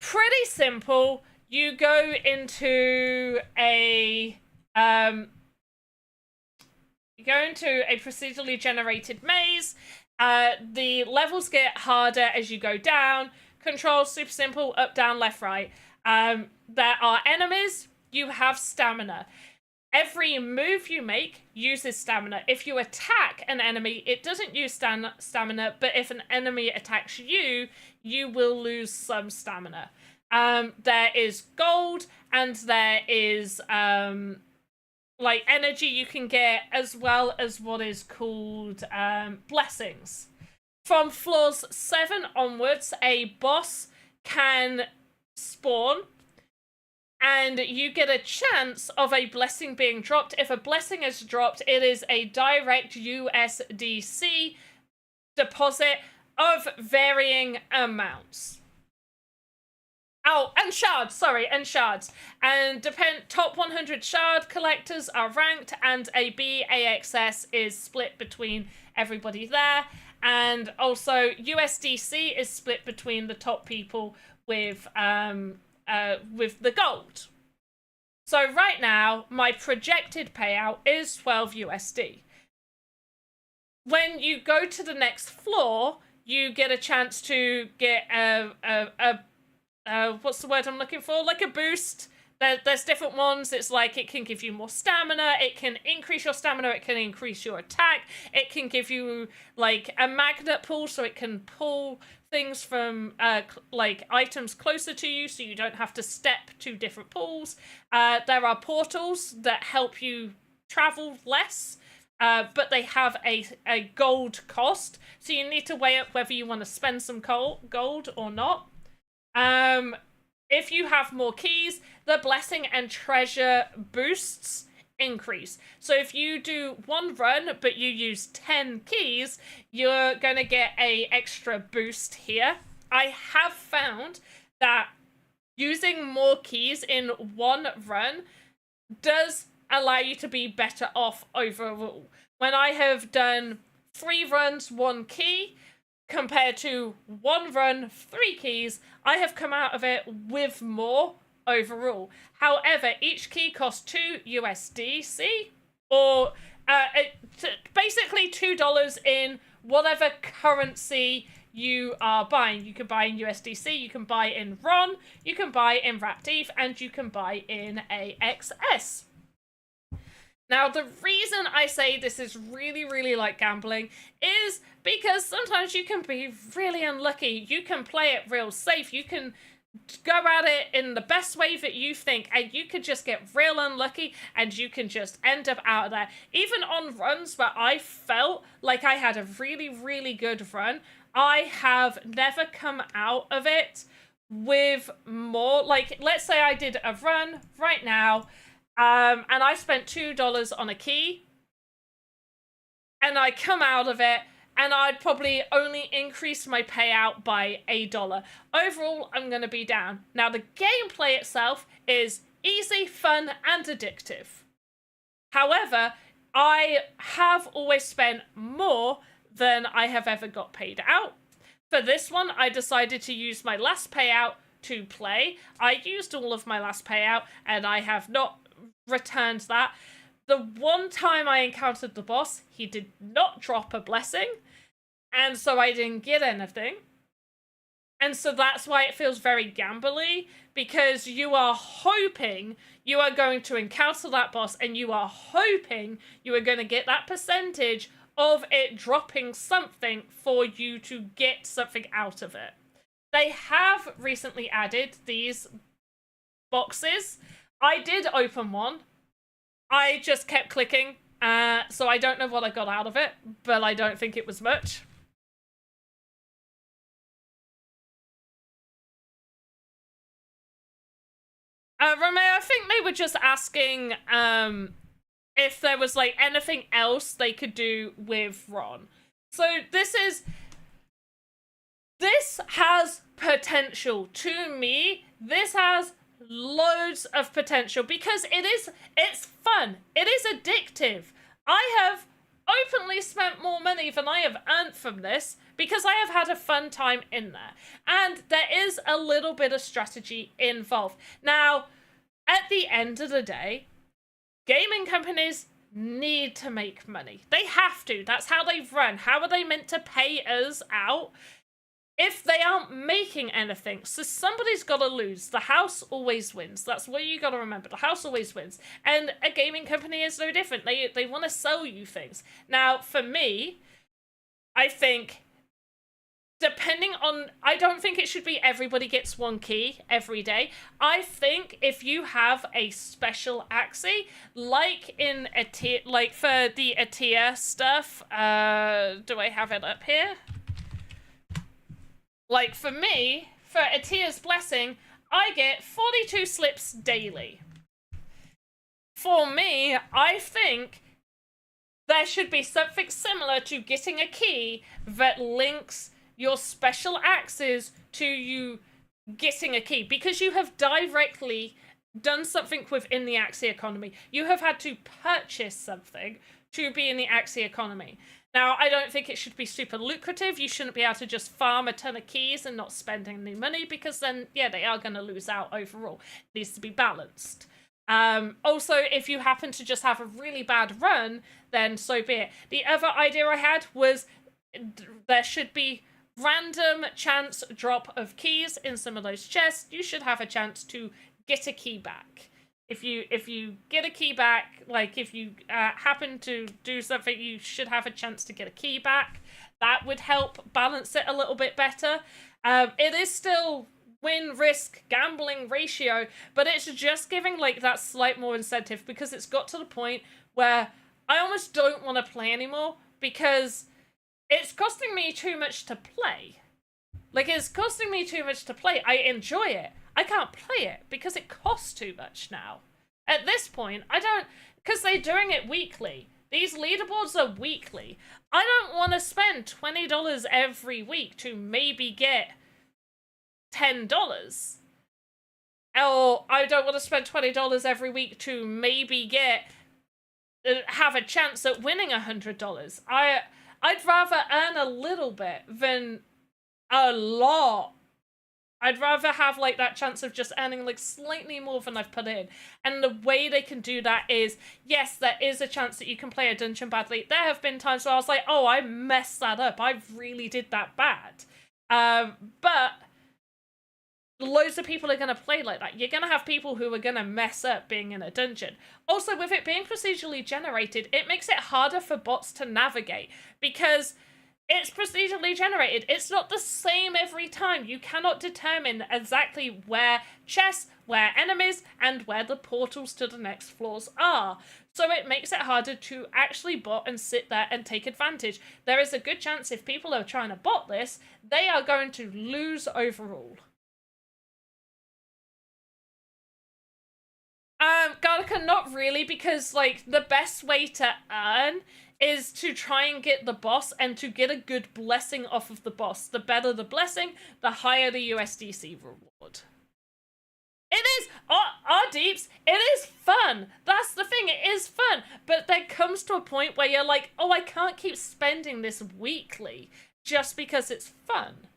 Speaker 2: Pretty simple. You go into a procedurally generated maze. The levels get harder as you go down. Controls super simple, up, down, left, right. There are enemies. You have stamina. Every move you make uses stamina. If you attack an enemy, it doesn't use stamina, but if an enemy attacks you, you will lose some stamina. There is gold, and there is like energy you can get, as well as what is called blessings. From floors 7 onwards, a boss can spawn, and you get a chance of a blessing being dropped. If a blessing is dropped, it is a direct USDC deposit of varying amounts. Oh, and shards, sorry, and shards. And top 100 shard collectors are ranked, and a BAXS is split between everybody there. And also USDC is split between the top people with the gold. So right now, my projected payout is 12 USD. When you go to the next floor, you get a chance to get what's the word I'm looking for? Like a boost. There's different ones. It's like it can give you more stamina. It can increase your stamina. It can increase your attack. It can give you like a magnet pull, so it can pull things from like items closer to you, so you don't have to step to different pools. There are portals that help you travel less, but they have a gold cost, so you need to weigh up whether you want to spend some gold or not. If you have more keys, the blessing and treasure boosts increase. So if you do one run, but you use 10 keys, you're going to get a extra boost here. I have found that using more keys in one run does allow you to be better off overall. When I have done 3 runs, 1 key, compared to 1 run, 3 keys, I have come out of it with more overall. However, each key costs 2 USDC, or basically $2 in whatever currency you are buying. You can buy in USDC, you can buy in RON, you can buy in Raptive, and you can buy in AXS. Now, the reason I say this is really, really like gambling is because sometimes you can be really unlucky. You can play it real safe. You can go at it in the best way that you think, and you could just get real unlucky and you can just end up out of there. Even on runs where I felt like I had a really, really good run, I have never come out of it with more. Like, let's say I did a run right now, and I spent $2 on a key, and I come out of it, and I'd probably only increase my payout by $1. Overall, I'm going to be down. Now, the gameplay itself is easy, fun, and addictive. However, I have always spent more than I have ever got paid out. For this one, I decided to use my last payout to play. I used all of my last payout, and I have not returned that. The one time I encountered the boss, he did not drop a blessing, and so I didn't get anything. And so that's why it feels very gambly, because you are hoping you are going to encounter that boss, and you are hoping you are going to get that percentage of it dropping something for you to get something out of it. They have recently added these boxes. I did open one. I just kept clicking, so I don't know what I got out of it, but I don't think it was much. Romeo, I think they were just asking if there was like anything else they could do with Ron. So this has potential. To me, this has loads of potential because it's fun. It is addictive. I have openly spent more money than I have earned from this because I have had a fun time in there. And there is a little bit of strategy involved. Now, at the end of the day, gaming companies need to make money. They have to. That's how they run. How are they meant to pay us out if they aren't making anything? So somebody's got to lose. The house always wins. That's what you got to remember. The house always wins. And a gaming company is no different. They want to sell you things. Now, for me, I think depending on, I don't think it should be everybody gets one key every day. I think if you have a special Axie, like in Atia, like for the Atia stuff, do I have it up here? Like for me, for Atia's Blessing, I get 42 slips daily. For me, I think there should be something similar to getting a key that links your special axes to you getting a key, because you have directly done something within the Axie economy. You have had to purchase something to be in the Axie economy. Now, I don't think it should be super lucrative. You shouldn't be able to just farm a ton of keys and not spend any money, because then, yeah, they are going to lose out overall. It needs to be balanced. Also, if you happen to just have a really bad run, then so be it. The other idea I had was there should be random chance drop of keys in some of those chests. You should have a chance to get a key back. If you get a key back, like if you happen to do something, you should have a chance to get a key back. That would help balance it a little bit better. It is still win-risk gambling ratio, but it's just giving like that slight more incentive, because it's got to the point where I almost don't want to play anymore because it's costing me too much to play. Like, it's costing me too much to play. I enjoy it. I can't play it because it costs too much now. At this point, I don't, because they're doing it weekly. These leaderboards are weekly. I don't want to spend $20 every week to maybe get $10. Or I don't want to spend $20 every week to maybe have a chance at winning $100. I'd rather earn a little bit than a lot. I'd rather have like that chance of just earning like slightly more than I've put in. And the way they can do that is, yes, there is a chance that you can play a dungeon badly. There have been times where I was like, oh, I messed that up. I really did that bad. But loads of people are going to play like that. You're going to have people who are going to mess up being in a dungeon. Also, with it being procedurally generated, it makes it harder for bots to navigate, because It's procedurally generated. It's not the same every time. You cannot determine exactly where chests, where enemies, and where the portals to the next floors are. So it makes it harder to actually bot and sit there and take advantage. There is a good chance if people are trying to bot this, they are going to lose overall. Garlica, not really, because, like, the best way to earn is to try and get the boss and to get a good blessing off of the boss. The better the blessing, the higher the USDC reward. It is, our deeps, it is fun. That's the thing, it is fun. But there comes to a point where you're like, oh, I can't keep spending this weekly just because it's fun.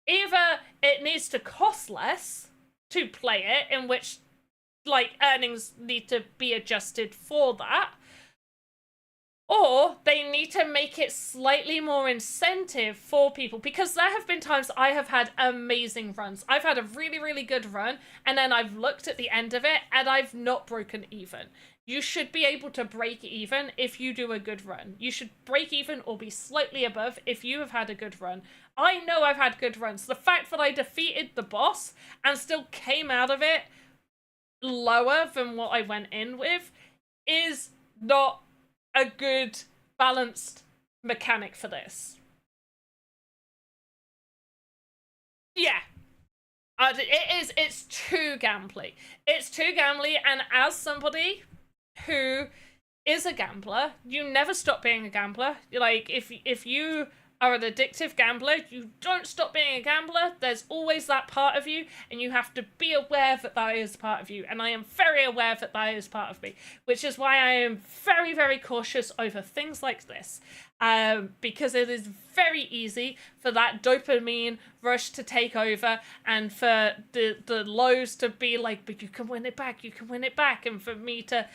Speaker 2: Either it needs to cost less to play it, in which, like, earnings need to be adjusted for that, or they need to make it slightly more incentive for people, because there have been times I have had amazing runs. I've had a really, really good run, and then I've looked at the end of it, and I've not broken even. You should be able to break even if you do a good run. You should break even or be slightly above if you have had a good run. I know I've had good runs. The fact that I defeated the boss and still came out of it lower than what I went in with is not a good balanced mechanic for this. Yeah. It's too gambly. It's too gambly, and as somebody who is a gambler, you never stop being a gambler. Like, if you are an addictive gambler, you don't stop being a gambler. There's always that part of you, and you have to be aware that that is part of you. And I am very aware that that is part of me, which is why I am very, very cautious over things like this. Because it is very easy for that dopamine rush to take over, and for the lows to be like, but you can win it back, you can win it back, and for me to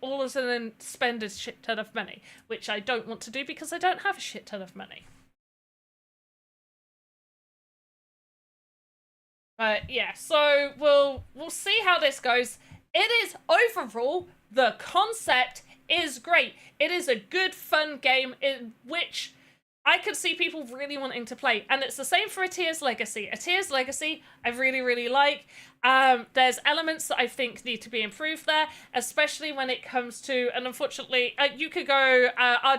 Speaker 2: all of a sudden spend a shit ton of money, which I don't want to do because I don't have a shit ton of money. But yeah, so we'll see how this goes. It is overall, the concept is great. It is a good, fun game in which I could see people really wanting to play. And it's the same for A Tear's Legacy. A Tear's Legacy, I really, really like. There's elements that I think need to be improved there, especially when it comes to, and unfortunately, you could go,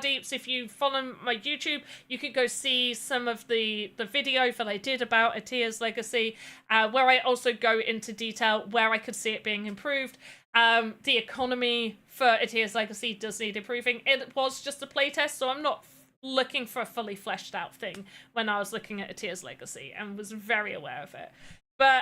Speaker 2: Deeps, if you follow my YouTube, you could go see some of the video that I did about A Tear's Legacy, where I also go into detail where I could see it being improved. The economy for A Tear's Legacy does need improving. It was just a playtest, so I'm not looking for a fully fleshed out thing when I was looking at A Tear's Legacy, and was very aware of it. But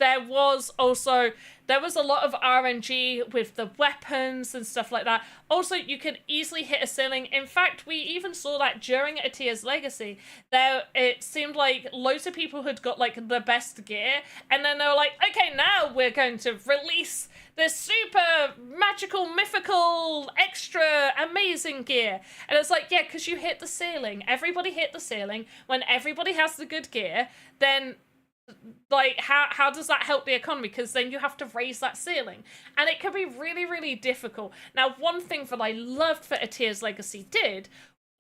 Speaker 2: there was a lot of RNG with the weapons and stuff like that. Also, you could easily hit a ceiling. In fact, we even saw that during A Tear's Legacy. It seemed like loads of people had got like the best gear, and then they were like, okay, now we're going to release this super magical, mythical, extra amazing gear. And it's like, yeah, because you hit the ceiling. Everybody hit the ceiling. When everybody has the good gear, then like how does that help the economy? Because then you have to raise that ceiling, and it can be really, really difficult. Now, one thing that I loved that A Tear's Legacy did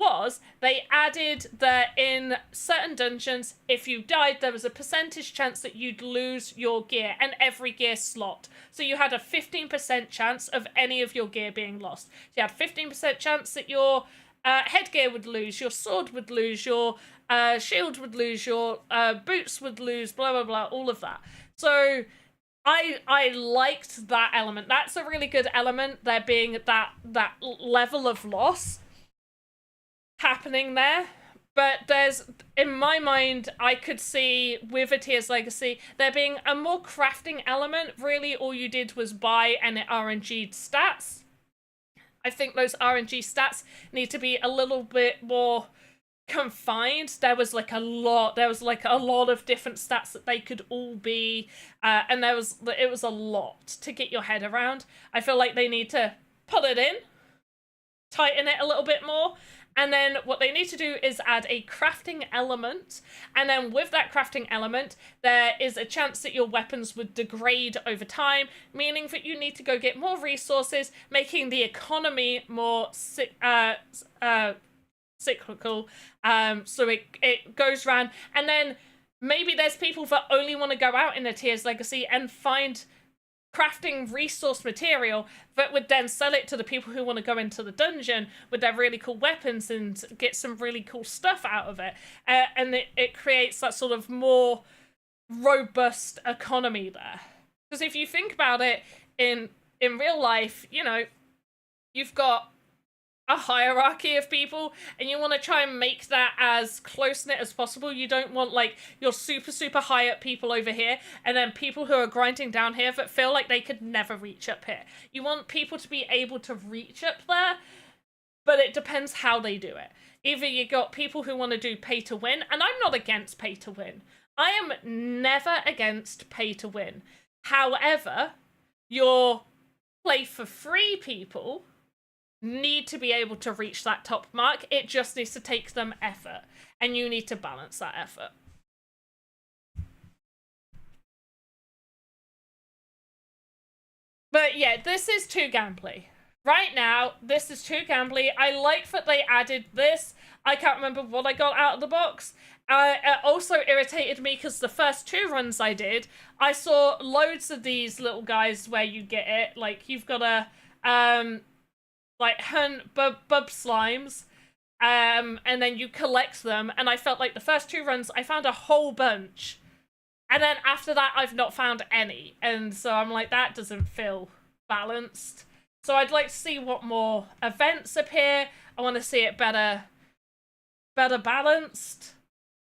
Speaker 2: was they added that in certain dungeons, if you died, there was a percentage chance that you'd lose your gear, and every gear slot. So you had a 15% chance of any of your gear being lost. So you had 15% chance that your headgear would lose, your sword would lose, your shield would lose, your boots would lose, blah, blah, blah, all of that. So I liked that element. That's a really good element, there being that level of loss happening there. But there's, in my mind, I could see with A Tear's Legacy there being a more crafting element. Really, all you did was buy and it RNG'd stats. I think those RNG stats need to be a little bit more confined. There was like a lot of different stats that they could all be, and it was a lot to get your head around. I feel like they need to pull it in, tighten it a little bit more. And then what they need to do is add a crafting element. And then with that crafting element, there is a chance that your weapons would degrade over time, meaning that you need to go get more resources, making the economy more cyclical. So it goes around, and then maybe there's people that only want to go out in the Tears Legacy and find crafting resource material that would then sell it to the people who want to go into the dungeon with their really cool weapons and get some really cool stuff out of it. And it creates that sort of more robust economy there. Because if you think about it, in real life, you know, you've got a hierarchy of people, and you want to try and make that as close-knit as possible. You don't want, like, your super high up people over here, and then people who are grinding down here that feel like they could never reach up here. You want people to be able to reach up there, but it depends how they do it. Either you got people who want to do pay to win, and I'm not against pay to win. I am never against pay to win. However, your play for free people need to be able to reach that top mark. It just needs to take them effort, and you need to balance that effort. But yeah, this is too gambly. Right now, this is too gambly. I like that they added this. I can't remember what I got out of the box. It also irritated me because the first 2 runs I did, I saw loads of these little guys where you get it. Like, you've got to like hunt bub slimes, and then you collect them, and I felt like the first 2 runs I found a whole bunch, and then after that I've not found any, and so I'm like, that doesn't feel balanced. So I'd like to see what more events appear. I want to see it better balanced.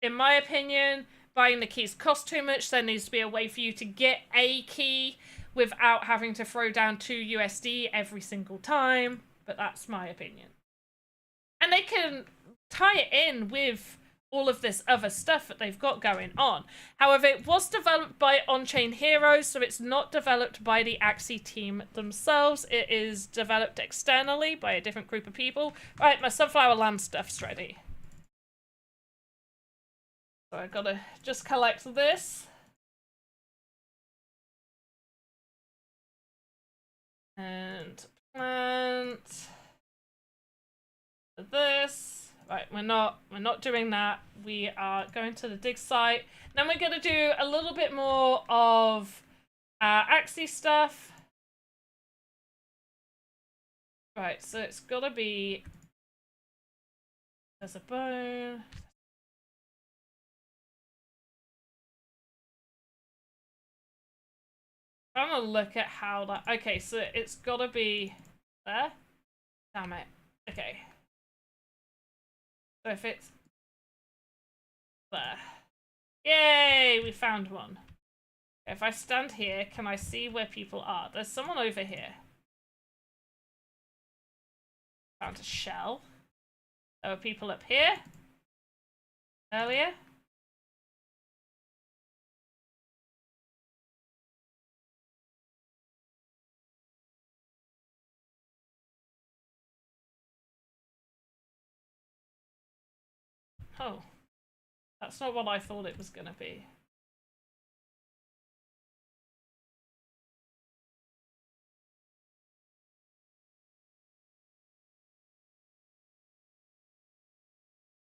Speaker 2: In my opinion, buying the keys costs too much. There needs to be a way for you to get a key without having to throw down 2 USD every single time. But that's my opinion. And they can tie it in with all of this other stuff that they've got going on. However, it was developed by On-Chain Heroes, so it's not developed by the Axie team themselves. It is developed externally by a different group of people. Right, my Sunflower Land stuff's ready. So I've got to just collect this. And plant this. Right, we're not doing that. We are going to the dig site. Then we're going to do a little bit more of Axie stuff. Right, so it's got to be... There's a bone. I'm gonna look at how that... Okay, so it's gotta be there. Damn it. Okay. So if it's there. Yay! We found one. If I stand here, can I see where people are? There's someone over here. Found a shell. There were people up here earlier. Oh, that's not what I thought it was gonna be.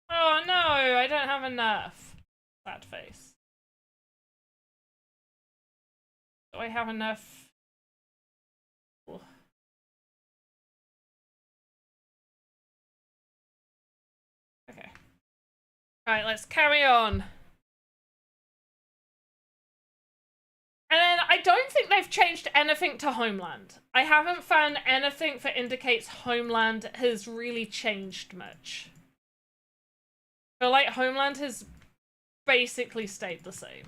Speaker 2: Oh no, I don't have enough. Sad face. Do I have enough? Ooh. Okay. Alright, let's carry on. And then I don't think they've changed anything to Homeland. I haven't found anything that indicates Homeland has really changed much. I feel like Homeland has basically stayed the same.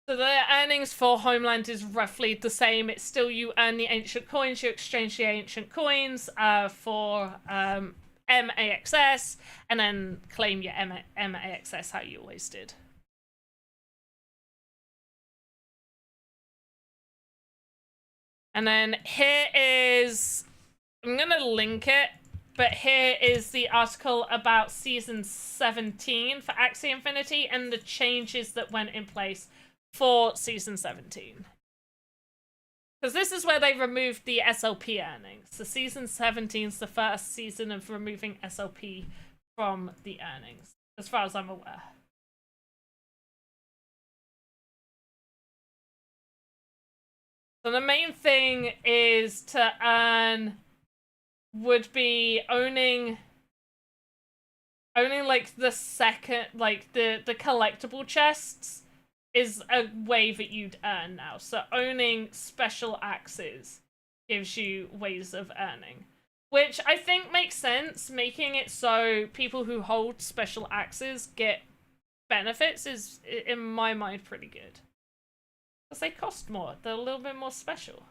Speaker 2: So the earnings for Homeland is roughly the same. It's still you earn the ancient coins, you exchange the ancient coins for MAXS, and then claim your MAXS how you always did. And then here is, I'm gonna link it, but here is the article about Season 17 for Axie Infinity and the changes that went in place for Season 17. Because this is where they removed the SLP earnings. So Season 17 is the first season of removing SLP from the earnings, as far as I'm aware. So the main thing is to earn would be owning like the second, like the collectible chests is a way that you'd earn now. So owning special axes gives you ways of earning, which I think makes sense. Making it so people who hold special axes get benefits is, in my mind, pretty good. Because they cost more. They're a little bit more special.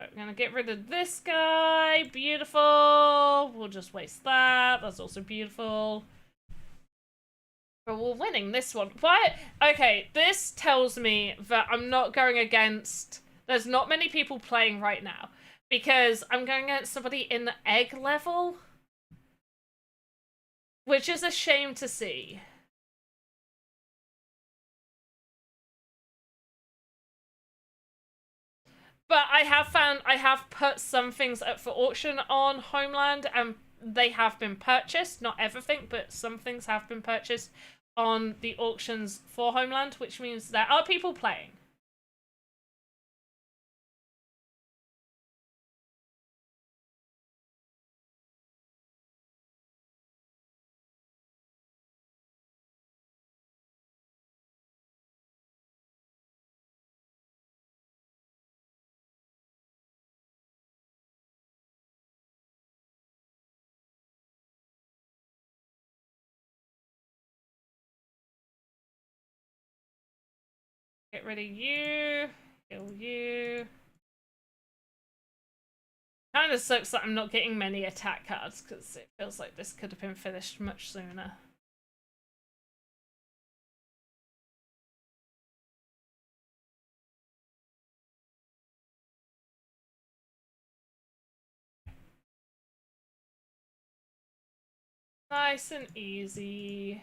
Speaker 2: We're gonna get rid of this guy. Beautiful. We'll just waste that. That's also beautiful. But we're winning this one. Why? Okay, this tells me that I'm not going against... There's not many people playing right now. Because I'm going against somebody in the egg level. Which is a shame to see. But I have put some things up for auction on Homeland, and they have been purchased. Not everything, but some things have been purchased on the auctions for Homeland, which means there are people playing. Get rid of you. Kill you. Kind of sucks that I'm not getting many attack cards, because it feels like this could have been finished much sooner. Nice and easy.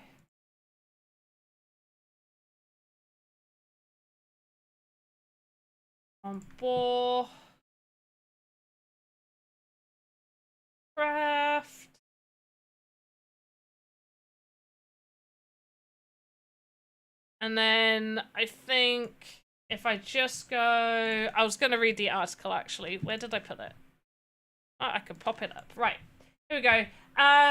Speaker 2: On board. Craft. And then I think if I just go... I was going to read the article, actually. Where did I put it? Oh, I can pop it up. Right. Here we go.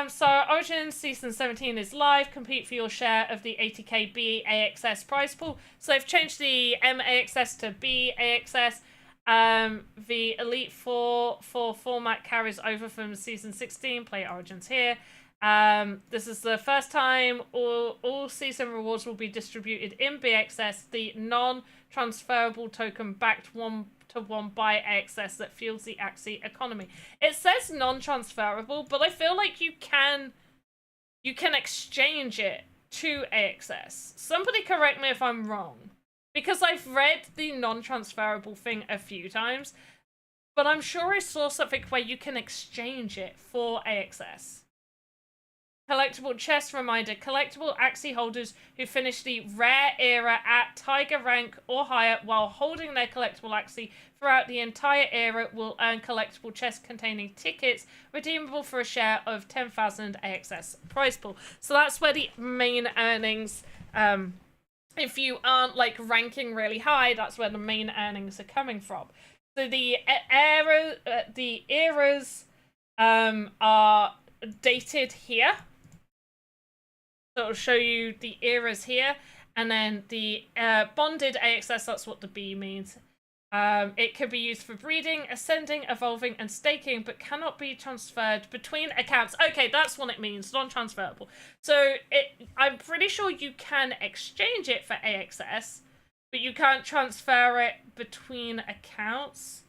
Speaker 2: So Origins Season 17 is live. Compete for your share of the 80k BAXS prize pool. So they've changed the MAXS to BAXS. The Elite 4 format carries over from Season 16. Play Origins here. This is the first time all season rewards will be distributed in BXS, the non-transferable token backed 1-to-1 by AXS that fuels the Axie economy. It says non-transferable, but I feel like you can exchange it to AXS. Somebody correct me if I'm wrong, because I've read the non-transferable thing a few times, but I'm sure I saw something where you can exchange it for AXS. Collectible chest reminder. Collectible Axie holders who finish the rare era at Tiger rank or higher while holding their collectible Axie throughout the entire era will earn collectible chests containing tickets redeemable for a share of 10,000 AXS prize pool. So that's where the main earnings, if you aren't like ranking really high, that's where the main earnings are coming from. So the eras are dated here. So it'll show you the eras here, and then the bonded AXS, that's what the B means. It can be used for breeding, ascending, evolving, and staking, but cannot be transferred between accounts. Okay, that's what it means, non-transferable. So I'm pretty sure you can exchange it for AXS, but you can't transfer it between accounts.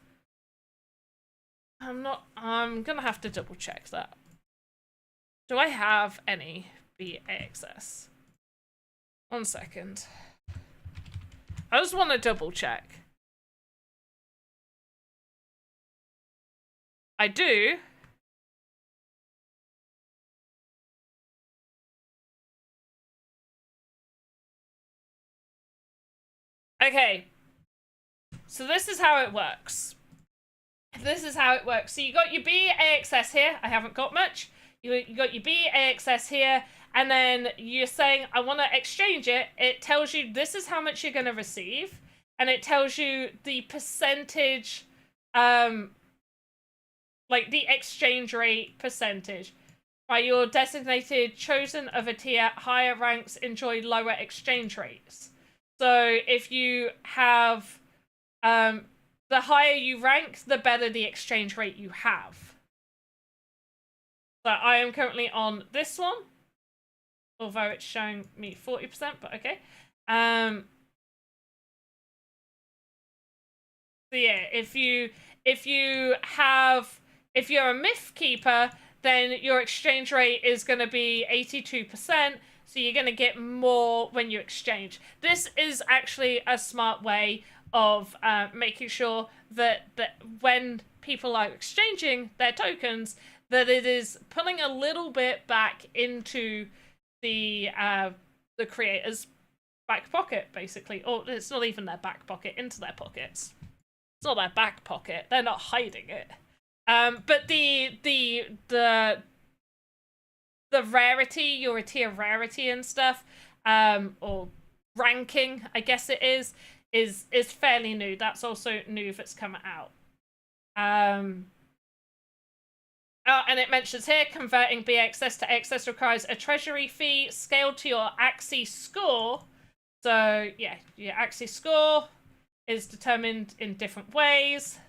Speaker 2: I'm gonna have to double check that. Do I have any BAXS? 1 second. I just want to double check. I do. Okay. So this is how it works. So you got your BAXS here. I haven't got much. You got your BAXS here. And then you're saying, I want to exchange it. It tells you this is how much you're going to receive. And it tells you the percentage, like the exchange rate percentage. By your designated chosen of a tier, higher ranks enjoy lower exchange rates. So if you have, the higher you rank, the better the exchange rate you have. So I am currently on this one, although it's showing me 40%, but okay. So yeah, if you're a myth keeper, then your exchange rate is going to be 82%, so you're going to get more when you exchange. This is actually a smart way of making sure that when people are exchanging their tokens, that it is pulling a little bit back into the creator's back pocket, basically. Or it's not even their back pocket, into their pockets. It's not their back pocket. They're not hiding it. But the rarity, your tier rarity and stuff, or ranking, I guess it is fairly new. That's also new that's come out. Oh, and it mentions here, converting BXS to XS requires a treasury fee scaled to your Axie score. So, yeah, your Axie score is determined in different ways.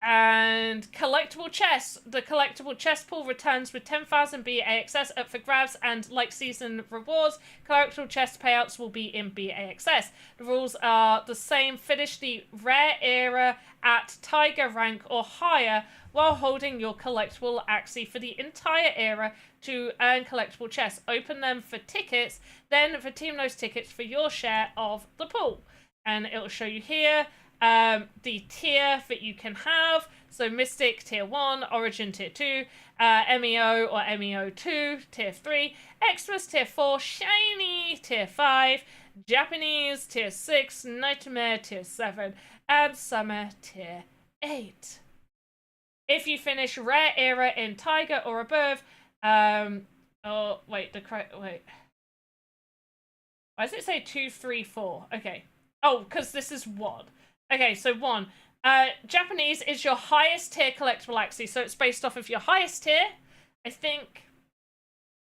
Speaker 2: And collectible chests. The collectible chest pool returns with 10,000 BAXS up for grabs, and like season rewards, collectible chest payouts will be in BAXS. The rules are the same. Finish the rare era at Tiger rank or higher while holding your collectible Axie for the entire era to earn collectible chests. Open them for tickets, then redeem those tickets for your share of the pool. And it'll show you here the tier that you can have. So Mystic tier 1, Origin tier 2, MEO or MEO 2 tier 3, Extras tier 4, Shiny tier 5, Japanese tier 6, Nightmare tier 7, and Summer tier 8. If you finish Rare Era in Tiger or above, oh wait, wait. Why does it say 2, 3, 4? Okay. Oh, because this is 1. Okay, so 1. Japanese is your highest tier collectible Axie, so it's based off of your highest tier. I think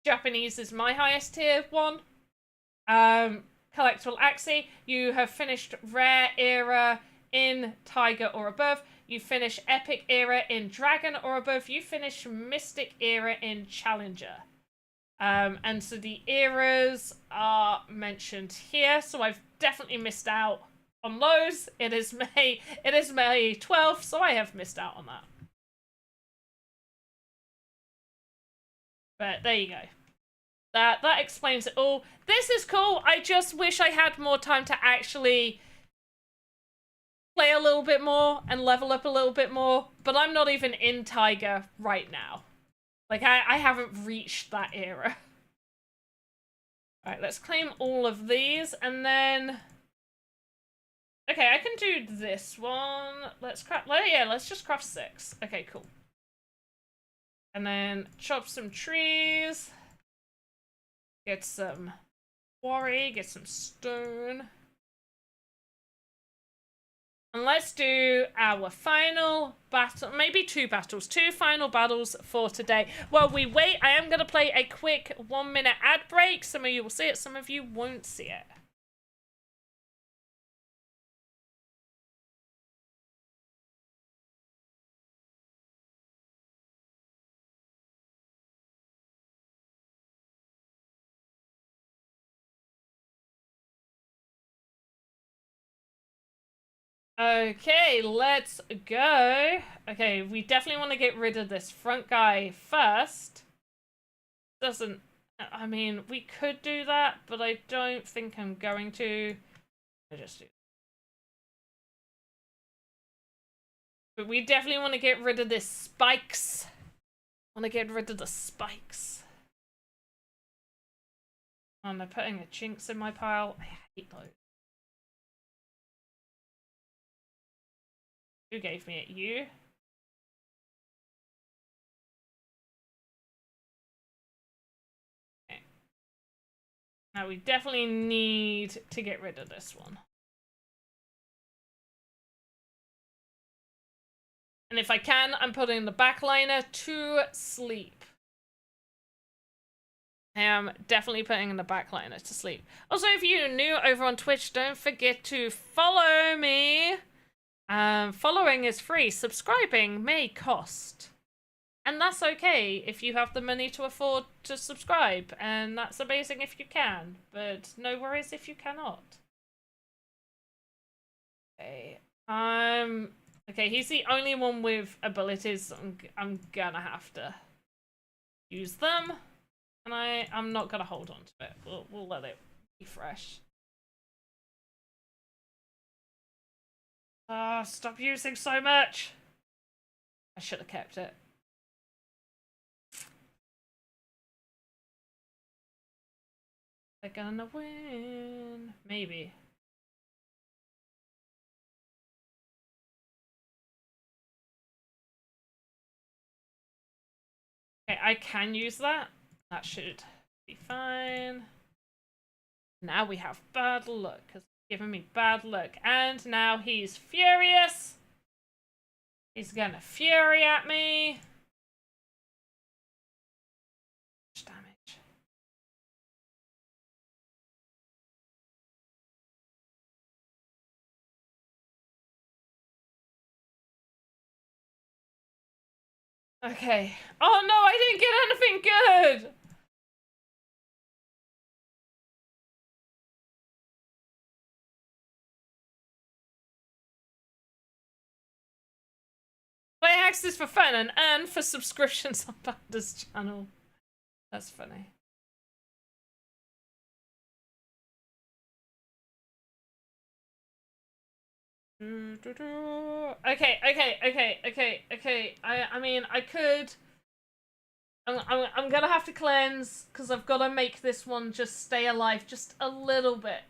Speaker 2: Japanese is my highest tier 1. Collectible Axie, you have finished Rare Era in Tiger or above. You finish Epic Era in Dragon or above. You finish Mystic Era in Challenger. And so the eras are mentioned here, so I've definitely missed out on those. It is May 12th, so I have missed out on that. But there you go. That explains it all. This is cool. I just wish I had more time to actually play a little bit more and level up a little bit more, but I'm not even in Tiger right now. Like, I haven't reached that era. Alright, let's claim all of these, and then... Okay, I can do this one. Let's just craft 6. Okay, cool. And then chop some trees. Get some quarry, get some stone. And let's do our final battle, maybe 2 battles, 2 final battles for today. While we wait, I am going to play a quick 1-minute ad break. Some of you will see it, some of you won't see it. Okay, let's go. Okay, we definitely want to get rid of this front guy first. Doesn't I mean, we could do that, but I don't think I'm going to. I just do. But we definitely want to get rid of this spikes. Want to get rid of the spikes. And they're putting a chinks in my pile. I hate those. Who gave me it? You? Okay. Now we definitely need to get rid of this one. And if I can, I'm putting the backliner to sleep. I am definitely putting the backliner to sleep. Also, if you're new over on Twitch, don't forget to follow me. Following is free. Subscribing may cost. And that's okay if you have the money to afford to subscribe. And that's amazing if you can. But no worries if you cannot. Okay. Okay, he's the only one with abilities. I'm gonna have to use them. And I'm not gonna hold on to it. We'll let it be fresh. Stop using so much. I should have kept it. They're gonna win. Maybe. Okay, I can use that. That should be fine. Now we have bad luck, because he's giving me bad luck. And now he's furious. He's gonna fury at me. Damage. Okay. Oh no, I didn't get anything good! Play Axie for fun and earn for subscriptions on Panda's channel. That's funny. Okay. I mean, I could. I'm gonna have to cleanse because I've got to make this one just stay alive just a little bit.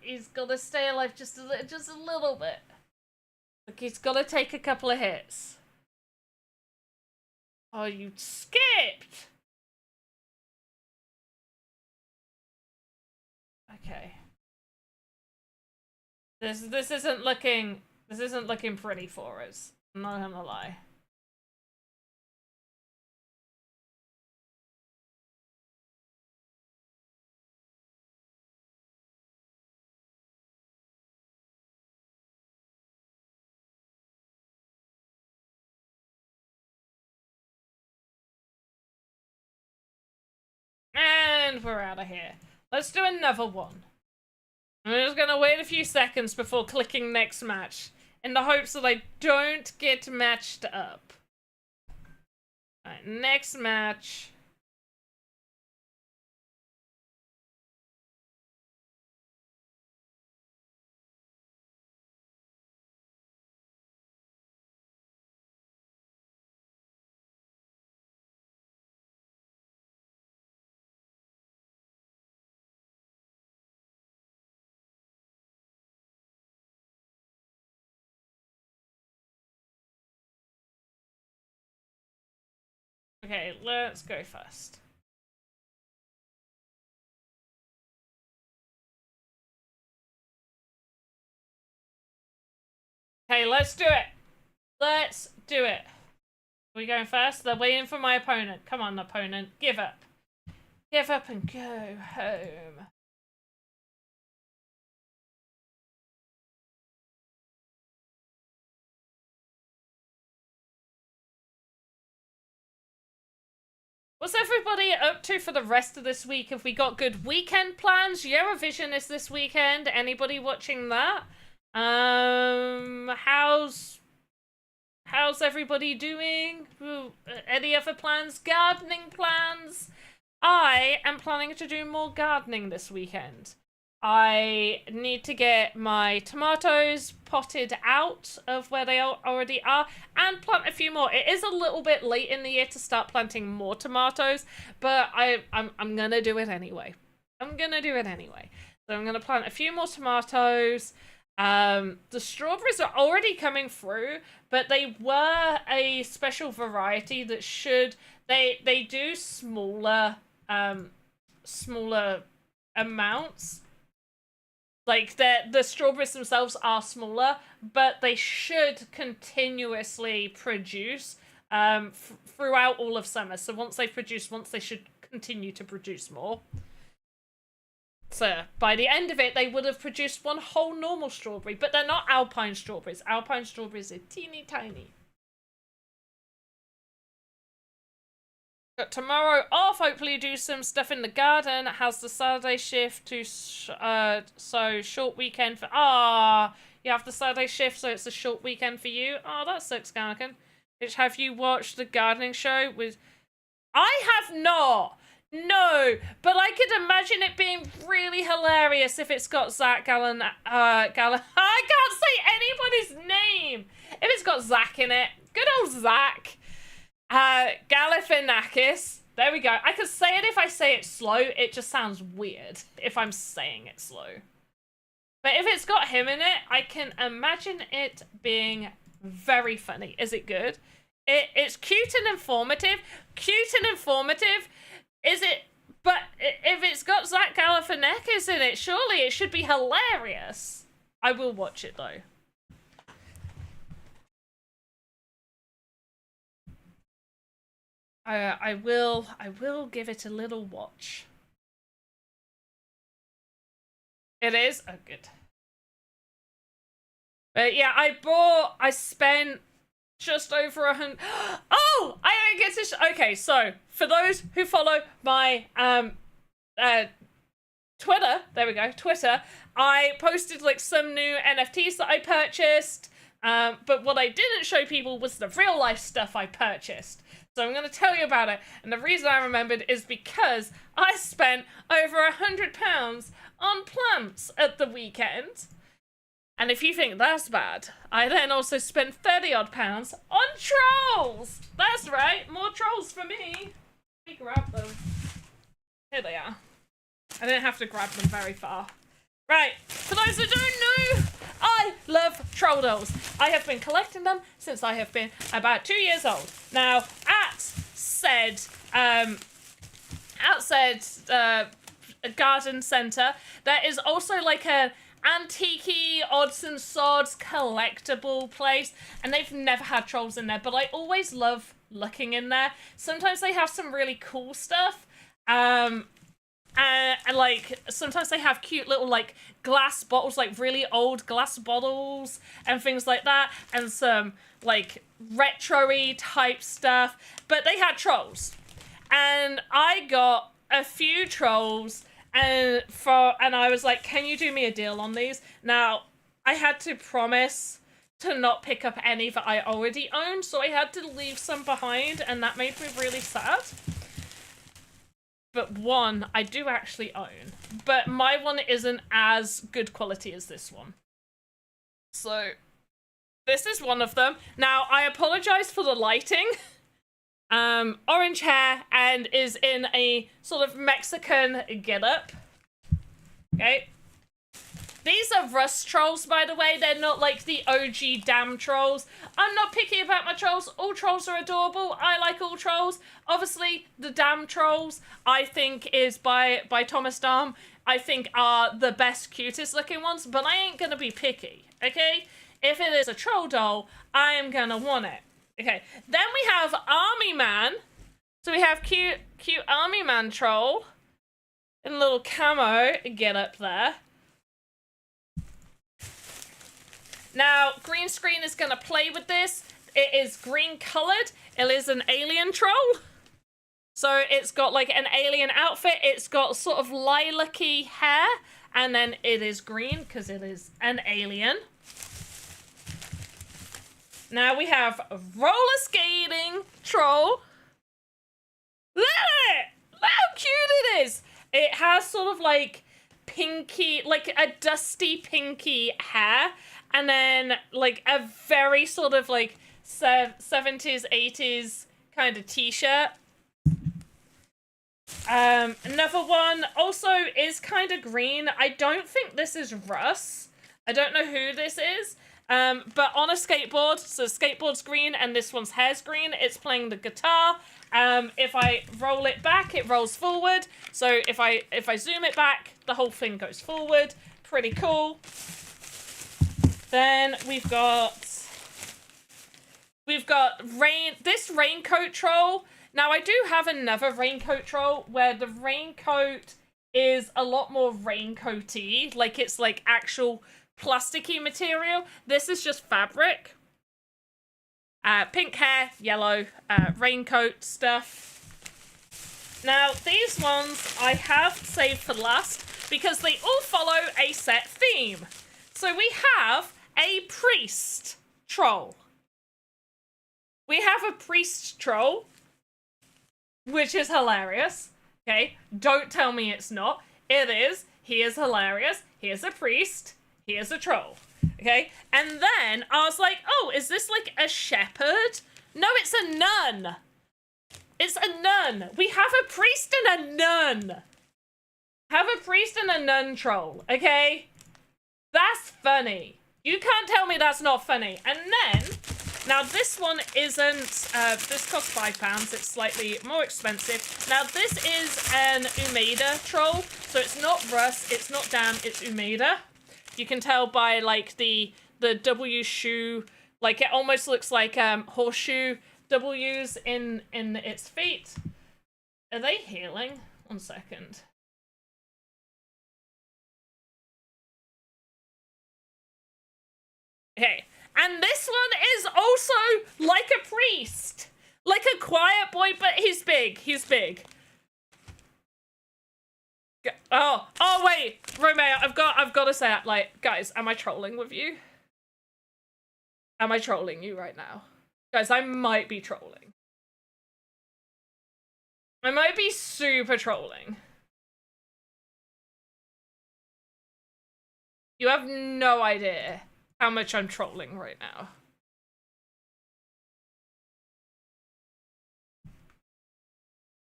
Speaker 2: He's got to stay alive just a little bit. Like he's got to take a couple of hits. Oh, you skipped. Okay. This isn't looking pretty for us. I'm not gonna lie. And we're out of here. Let's do another one. I'm just gonna wait a few seconds before clicking next match, in the hopes that I don't get matched up. Alright, next match. Okay, let's go first. Okay, let's do it. Let's do it. Are we going first? They're waiting for my opponent. Come on, opponent. Give up. Give up and go home. What's everybody up to for the rest of this week? Have we got good weekend plans? Eurovision is this weekend. Anybody watching that? How's everybody doing? Any other plans? Gardening plans? I am planning to do more gardening this weekend. I need to get my tomatoes potted out of where they already are and plant a few more. It is a little bit late in the year to start planting more tomatoes, but I'm gonna do it anyway. I'm gonna do it anyway. So I'm gonna plant a few more tomatoes. The strawberries are already coming through, but they were a special variety that they do smaller amounts. Like the strawberries themselves are smaller, but they should continuously produce throughout all of summer. So once they should continue to produce more. So by the end of it, they would have produced one whole normal strawberry, but they're not alpine strawberries. Alpine strawberries are teeny tiny. Got tomorrow off, hopefully do some stuff in the garden. Has the Saturday shift to, so short weekend for, you have the Saturday shift, so it's a short weekend for you. Oh, that sucks, Garnican. Which, have you watched the gardening show with, I have not, no, but I could imagine it being really hilarious if it's got Zach Gallan, I can't say anybody's name. If it's got Zach in it, good old Zach. Galifianakis. There we go. I could say it if I say it slow. It just sounds weird if I'm saying it slow. But if it's got him in it, I can imagine it being very funny. Is it good? It's cute and informative. Cute and informative. Is it? But if it's got Zach Galifianakis in it, surely it should be hilarious. I will watch it though. I will give it a little watch. It is? Oh, good. But yeah, I spent just over 100. Oh, I get to. Okay, so for those who follow my Twitter, there we go, Twitter, I posted like some new NFTs that I purchased. But what I didn't show people was the real life stuff I purchased. So I'm going to tell you about it. And the reason I remembered is because I spent over £100 on plants at the weekend. And if you think that's bad, I then also spent 30-odd pounds on trolls. That's right, more trolls for me. Let me grab them. Here they are. I didn't have to grab them very far. Right, for those who don't know, I love troll dolls. I have been collecting them since I have been about 2 years old. Now, at said garden centre, there is also like an antique-y, odds and sods collectible place, and they've never had trolls in there, but I always love looking in there. Sometimes they have some really cool stuff. And like sometimes they have cute little like glass bottles, like really old glass bottles and things like that, and some like retro-y type stuff. But they had trolls, and I got a few trolls, and I was like, can you do me a deal on these? Now I had to promise to not pick up any that I already owned, so I had to leave some behind, and that made me really sad. But one I do actually own, but my one isn't as good quality as this one. So this is one of them. Now I apologize for the lighting. Orange hair and is in a sort of Mexican getup. Okay. These are rust trolls, by the way. They're not like the OG damn trolls. I'm not picky about my trolls. All trolls are adorable. I like all trolls. Obviously, the damn trolls, I think, is by Thomas Dam, I think are the best, cutest looking ones, but I ain't gonna be picky, okay? If it is a troll doll, I am gonna want it. Okay, then we have Army Man. So we have cute Army Man troll in a little camo get up there. Now, green screen is going to play with this. It is green colored. It is an alien troll. So it's got like an alien outfit. It's got sort of lilac-y hair. And then it is green because it is an alien. Now we have a roller skating troll. Look at it! Look how cute It has sort of like pinky, like a dusty pinky hair, and then like a very sort of like 70s, 80s kind of t-shirt. Another one also is kind of green. I don't think this is Russ. I don't know who this is. But on a skateboard, so skateboard's green and this one's hair's green. It's playing the guitar. If I roll it back, it rolls forward. So if I zoom it back, the whole thing goes forward. Pretty cool. Then we've got this raincoat troll. Now I do have another raincoat troll where the raincoat is a lot more raincoaty, like it's like actual plasticky material. This is just fabric. Pink hair, yellow, raincoat stuff. Now these ones I have saved for last because they all follow a set theme. So we have a priest troll. We have a priest troll, which is hilarious. Okay, don't tell me it's not. It is. He is hilarious. He is a priest. He is a troll. Okay, and then I was like, oh, is this like a shepherd? No, it's a nun. It's a nun. We have a priest and a nun. Have a priest and a nun troll, okay? That's funny. You can't tell me that's not funny. And then, now this one isn't, this costs £5. It's slightly more expensive. Now this is an Umeda troll. So it's not Russ, it's not Dan, it's Umeda. You can tell by like the W shoe, like it almost looks like horseshoe W's in its feet. Are they healing? 1 second. Okay, and this one is also like a priest, like a quiet boy, but he's big. He's big. Oh wait, Romeo, I've got to say that, like, guys, am I trolling with you? Am I trolling you right now? Guys, I might be trolling. I might be super trolling. You have no idea how much I'm trolling right now.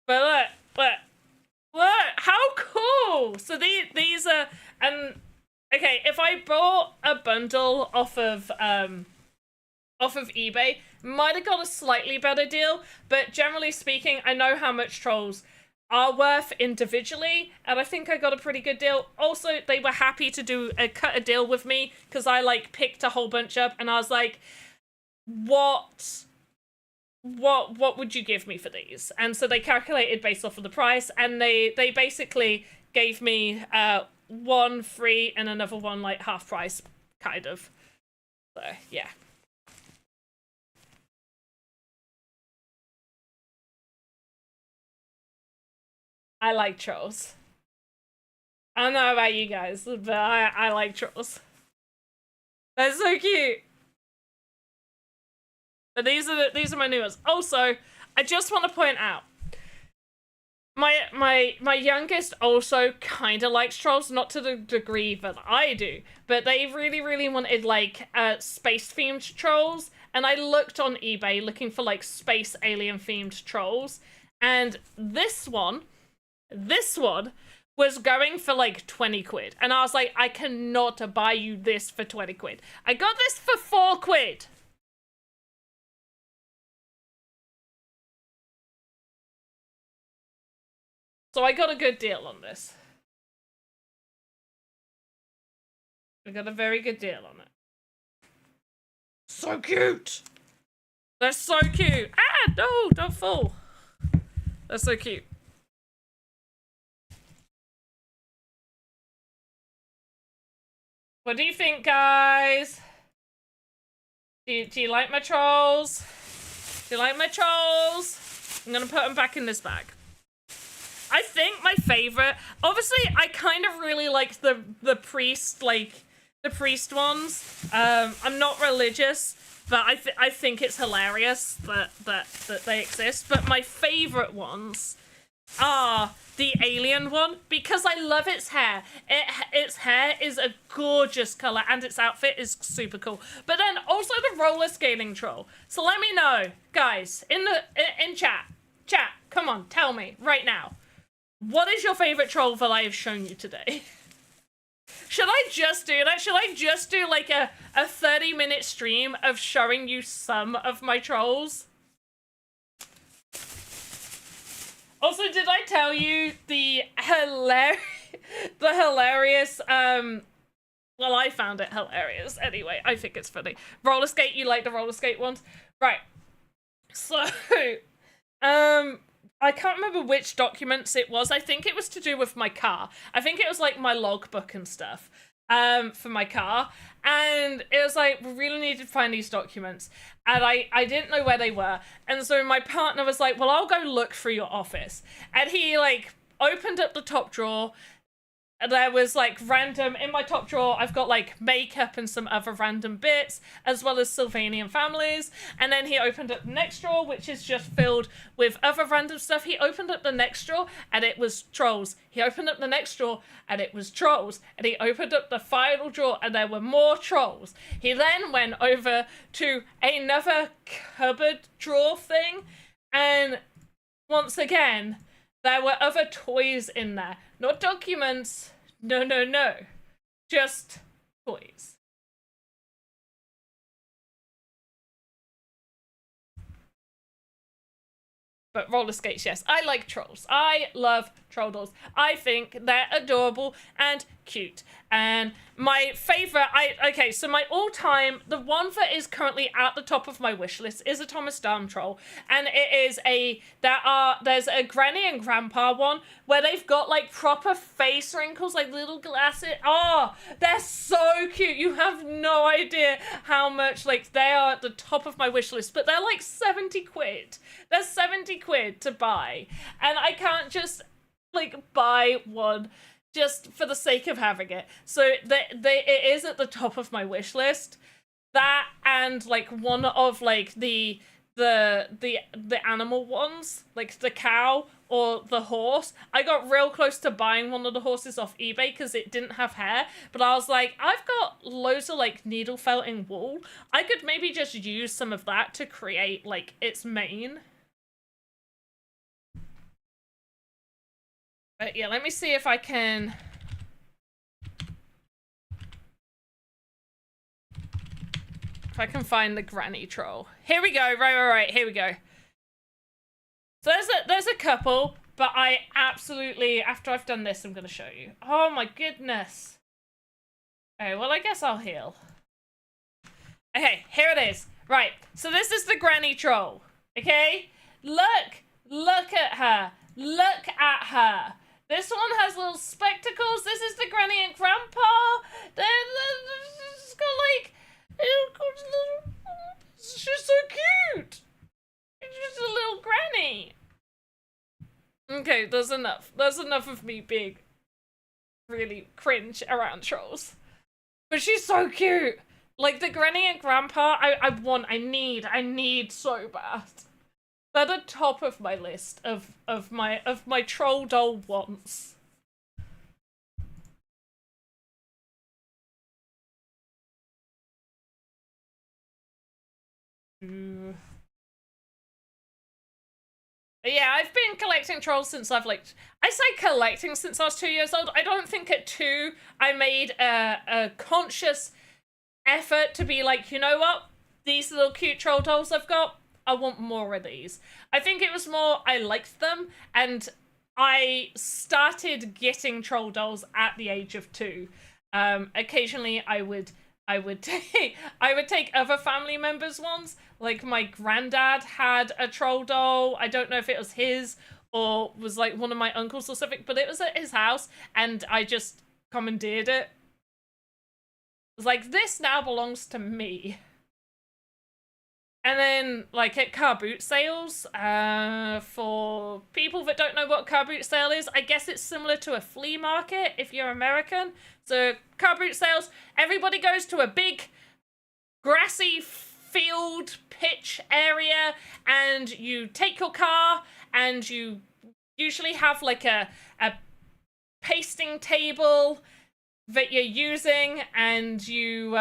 Speaker 2: But look, how cool! So these are, okay, if I bought a bundle off of eBay, might have got a slightly better deal, but generally speaking, I know how much trolls are worth individually, and I think I got a pretty good deal. Also, they were happy to cut a deal with me, because I, like, picked a whole bunch up, and I was like, what would you give me for these? And so they calculated based off of the price, and they basically gave me one free and another one, like, half price, kind of. So, yeah. I like trolls. I don't know about you guys, but I like trolls. They're so cute. But these are my new ones. Also, I just want to point out, my youngest also kind of likes trolls, not to the degree that I do, but they really wanted like space themed trolls, and I looked on eBay looking for like space alien themed trolls, and this one was going for like 20 quid. And I was like, I cannot buy you this for 20 quid. I got this for 4 quid. So I got a good deal on this. I got a very good deal on it. So cute. They're so cute. Ah, no, don't fall. They're so cute. What do you think, guys? Do you like my trolls? Do you like my trolls? I'm gonna put them back in this bag. I think my favorite, obviously, I kind of really like the priest, like the priest ones. I'm not religious, but I think it's hilarious that they exist. But my favorite ones are the alien one because I love its hair. Its hair is a gorgeous color and its outfit is super cool. But then also the roller skating troll. So let me know, guys, in chat, come on, tell me right now. What is your favorite troll that I have shown you today? Should I just do that? Should I just do like a 30-minute stream of showing you some of my trolls? Also, did I tell you the hilarious, well, I found it hilarious anyway. I think it's funny. Roller skate, you like the roller skate ones? Right. So, I can't remember which documents it was. I think it was to do with my car. I think it was like my logbook and stuff for my car. And it was like, we really need to find these documents. And I didn't know where they were. And so my partner was like, well, I'll go look through your office. And he like opened up the top drawer. There was like random, in my top drawer, I've got like makeup and some other random bits, as well as Sylvanian families. And then he opened up the next drawer, which is just filled with other random stuff. He opened up the next drawer and it was trolls. He opened up the next drawer and it was trolls. And he opened up the final drawer and there were more trolls. He then went over to another cupboard drawer thing. And once again, there were other toys in there. Not documents. No. Just toys. But roller skates, yes. I like trolls. I love troll dolls. I think they're adorable and cute. And my favorite, okay, so my all-time, the one that is currently at the top of my wish list is a Thomas Darm troll. And it is there's a Granny and Grandpa one where they've got like proper face wrinkles, like little glasses. Oh, they're so cute. You have no idea how much, like, they are at the top of my wish list, but they're like 70 quid. They're 70 quid to buy. And I can't just like buy one just for the sake of having it. So it is at the top of my wish list. That and like one of like the animal ones, like the cow or the horse. I got real close to buying one of the horses off eBay because it didn't have hair, but I was like, I've got loads of like needle felting wool. I could maybe just use some of that to create like its mane. But yeah, let me see if I can... If I can find the granny troll. Here we go, right, here we go. So there's a couple, but I absolutely, after I've done this, I'm going to show you. Oh my goodness. Okay, well, I guess I'll heal. Okay, here it is. Right, so this is the granny troll, okay? Look at her. Look at her. This one has little spectacles. This is the Granny and Grandpa. It's got like... She's so cute. It's just a little granny. Okay, there's enough. There's enough of me being really cringe around trolls. But she's so cute. Like the Granny and Grandpa, I need so bad. They're the top of my list of my troll doll wants. Yeah, I've been collecting trolls since I say collecting since I was 2 years old. I don't think at 2 I made a conscious effort to be like, you know what? These little cute troll dolls I've got, I want more of these. I think it was more I liked them, and I started getting troll dolls at the age of 2. Occasionally I would take other family members' ones. Like my granddad had a troll doll. I don't know if it was his or was like one of my uncles or something, but it was at his house and I just commandeered it. It was like, this now belongs to me. And then, like, at car boot sales, for people that don't know what car boot sale is, I guess it's similar to a flea market if you're American. So, car boot sales, everybody goes to a big grassy field pitch area and you take your car and you usually have like a pasting table that you're using, and you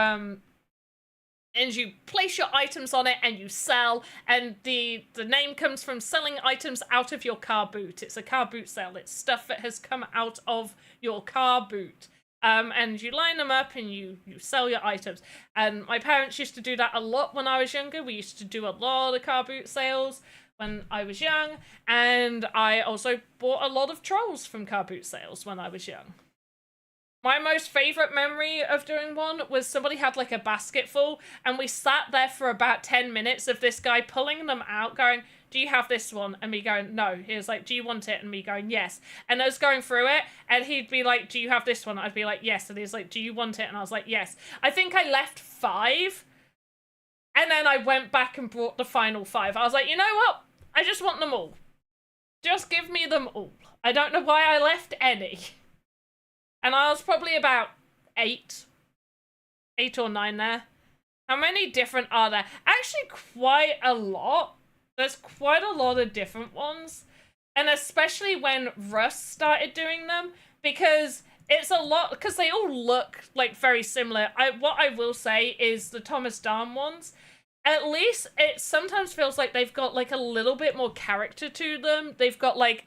Speaker 2: place your items on it and you sell, and the name comes from selling items out of your car boot. It's a car boot sale. It's stuff that has come out of your car boot. And you line them up and you sell your items. And my parents used to do that a lot when I was younger. We used to do a lot of car boot sales when I was young. And I also bought a lot of trolls from car boot sales when I was young. My most favourite memory of doing one was somebody had like a basket full, and we sat there for about 10 minutes of this guy pulling them out going, do you have this one? And me going, no. He was like, do you want it? And me going, yes. And I was going through it, and he'd be like, do you have this one? I'd be like, yes. And he's like, do you want it? And I was like, yes. I think I left 5, and then I went back and brought the final 5. I was like, you know what? I just want them all. Just give me them all. I don't know why I left any. And I was probably about 8 or 9 there. How many different are there? Actually, quite a lot. There's quite a lot of different ones. And especially when Russ started doing them, because it's a lot, because they all look like very similar. What I will say is the Thomas Darn ones, at least it sometimes feels like they've got like a little bit more character to them. They've got like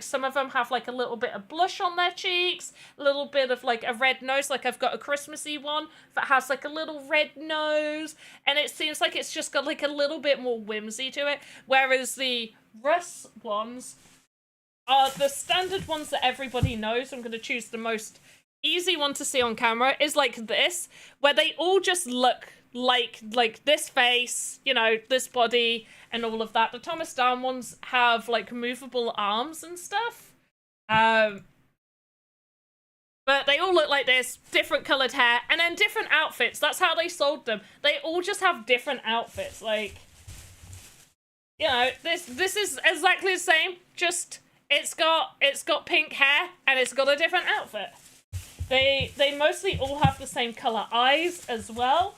Speaker 2: some of them have like a little bit of blush on their cheeks, a little bit of like a red nose. Like I've got a Christmassy one that has like a little red nose, and it seems like it's just got like a little bit more whimsy to it. Whereas the Russ ones are the standard ones that everybody knows. I'm going to choose the most easy one to see on camera, is like this, where they all just look like this face, you know, this body and all of that. The Thomas Darn ones have like movable arms and stuff. But they all look like this, different colored hair, and then different outfits. That's how they sold them. They all just have different outfits. Like, you know, this is exactly the same, just it's got pink hair and it's got a different outfit. They mostly all have the same color eyes as well.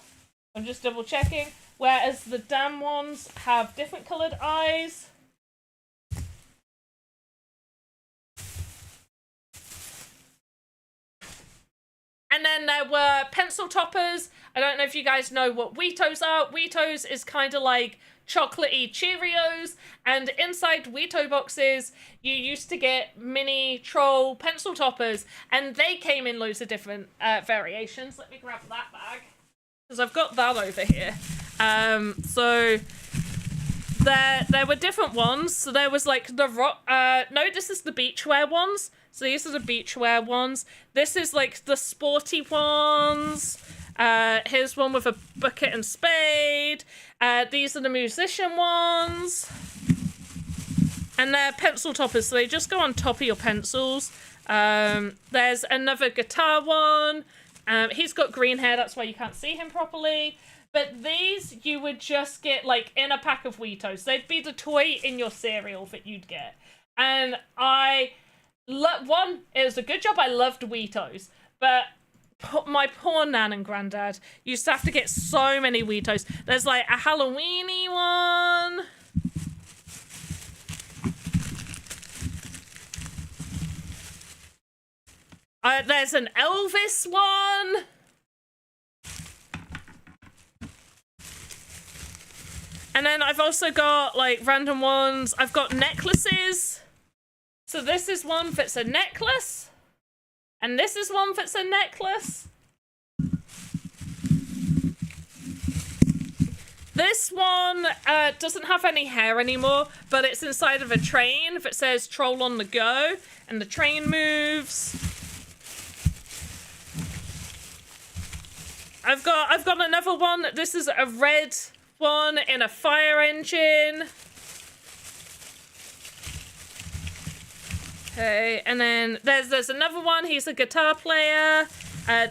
Speaker 2: I'm just double checking. Whereas the Damn ones have different coloured eyes. And then there were pencil toppers. I don't know if you guys know what Weetos are. Weetos is kind of like chocolatey Cheerios. And inside Weeto boxes, you used to get mini troll pencil toppers. And they came in loads of different variations. Let me grab that bag, because I've got that over here. So there were different ones. So there was like the rock. No, this is the beachwear ones. So these are the beachwear ones. This is like the sporty ones. Here's one with a bucket and spade. These are the musician ones. And they're pencil toppers, so they just go on top of your pencils. There's another guitar one. He's got green hair, that's why you can't see him properly. But these you would just get like in a pack of Weetos. They'd be the toy in your cereal that you'd get. And it was a good job I loved Weetos. But my poor nan and granddad used to have to get so many Weetos. There's like a Halloweeny one. There's an Elvis one. And then I've also got like random ones. I've got necklaces. So this is one that's a necklace. And this is one that's a necklace. This one doesn't have any hair anymore, but it's inside of a train that says Troll on the Go. And the train moves. I've got another one. This is a red one in a fire engine. Okay, and then there's another one. He's a guitar player.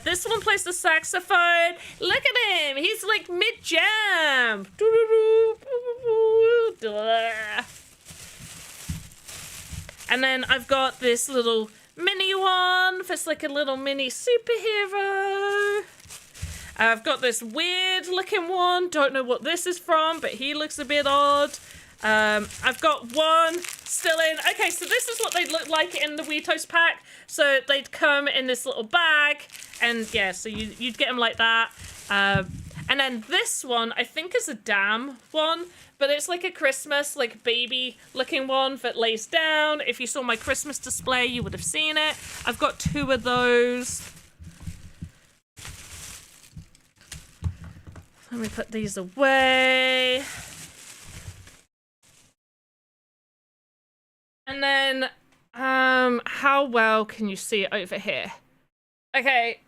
Speaker 2: This one plays the saxophone. Look at him. He's like mid-jam. And then I've got this little mini one. That's like a little mini superhero. I've got this weird looking one. Don't know what this is from, but he looks a bit odd. I've got one still in. Okay, so this is what they'd look like in the Weetos pack. So they'd come in this little bag, and yeah, so you'd get them like that. And then this one, I think, is a dam one, but it's like a Christmas, like baby looking one that lays down. If you saw my Christmas display, you would have seen it. I've got 2 of those. Let me put these away. And then, how well can you see it over here? Okay,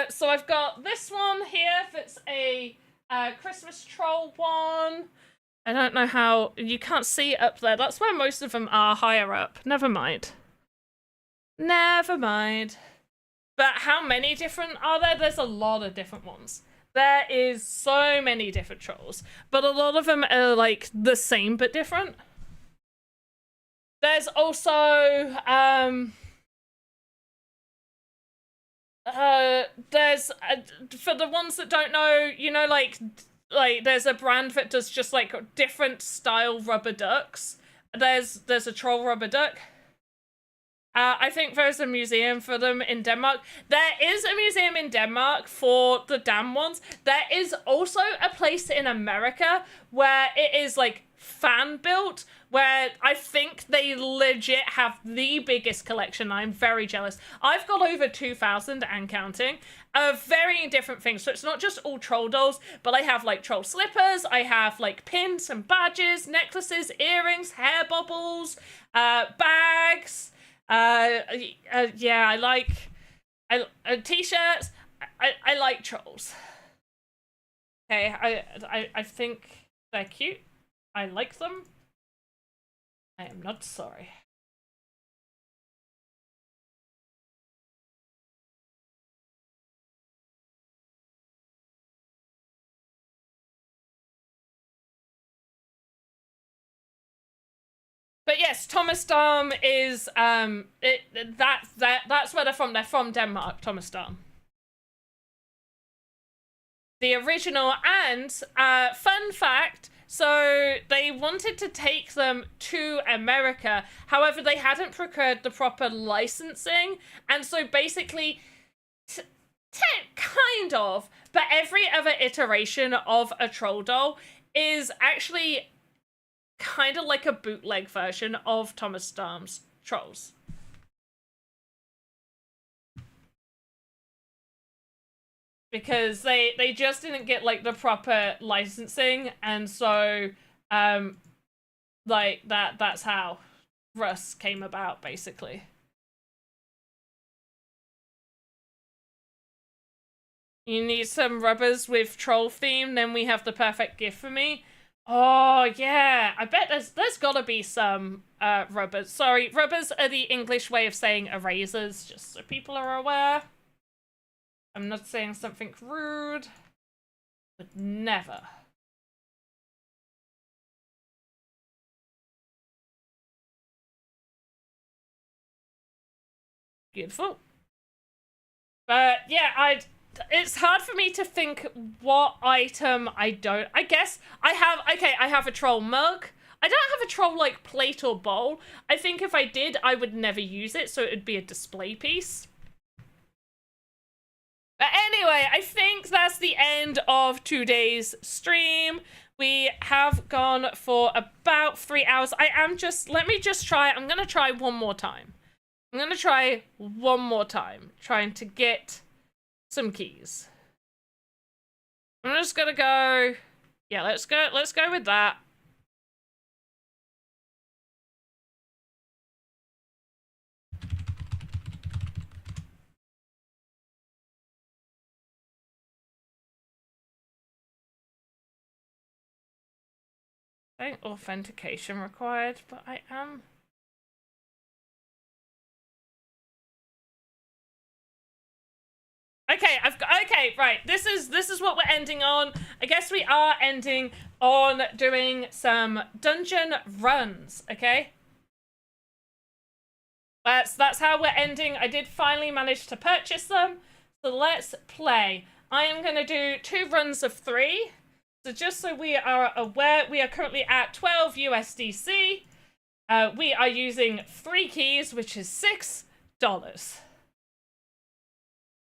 Speaker 2: so I've got this one here that's a Christmas troll one. I don't know how, you can't see it up there. That's where most of them are, higher up. Never mind. Never mind. But how many different are there? There's a lot of different ones. There is so many different trolls, but a lot of them are like the same but different. There's also, there's for the ones that don't know, you know, like there's a brand that does just like different style rubber ducks. There's a troll rubber duck. I think there's a museum for them in Denmark. There is a museum in Denmark for the dam ones. There is also a place in America where it is like fan built, where I think they legit have the biggest collection. I'm very jealous. I've got over 2,000 and counting of varying different things. So it's not just all troll dolls, but I have like troll slippers. I have like pins and badges, necklaces, earrings, hair bubbles, bags. Yeah, I like t-shirts. I like trolls. Okay, I think they're cute. I like them. I am not sorry. But yes, Thomas Darm is that's where they're from. They're from Denmark, Thomas Darm. The original, and fun fact, so they wanted to take them to America. However, they hadn't procured the proper licensing, and so basically kind of, but every other iteration of a troll doll is actually kind of like a bootleg version of Thomas Darm's trolls. Because they just didn't get like the proper licensing, and so like that's how Russ came about, basically. You need some rubbers with troll theme, then we have the perfect gift for me. Oh yeah, I bet there's gotta be some rubbers. Sorry, rubbers are the English way of saying erasers, just so people are aware. I'm not saying something rude, but never. Beautiful. But yeah, it's hard for me to think what item I don't. I guess I have a troll mug. I don't have a troll like plate or bowl. I think if I did, I would never use it, so it would be a display piece. But anyway, I think that's the end of today's stream. We have gone for about 3 hours. Let me just try. I'm going to try one more time. I'm going to try one more time, trying to get some keys. I'm just going to go. Yeah, let's go with that. Authentication required, but I am. Okay, okay, right. This is what we're ending on. I guess we are ending on doing some dungeon runs, okay? That's how we're ending. I did finally manage to purchase them. So let's play. I am gonna do 2 runs of 3. So just so we are aware, we are currently at 12 USDC. We are using 3 keys, which is $6.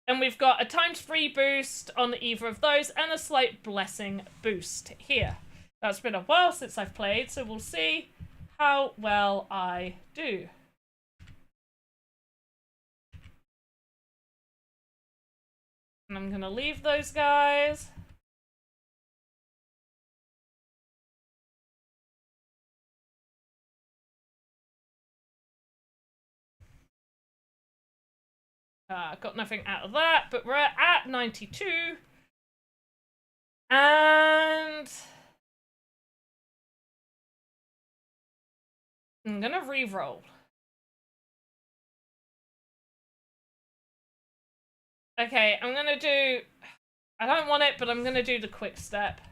Speaker 2: And we've got a ×3 boost on either of those and a slight blessing boost here. That's been a while since I've played, so we'll see how well I do. And I'm gonna leave those guys. Got nothing out of that, but we're at 92. And I'm gonna re-roll. Okay, I'm gonna do... I don't want it, but I'm gonna do the quick step.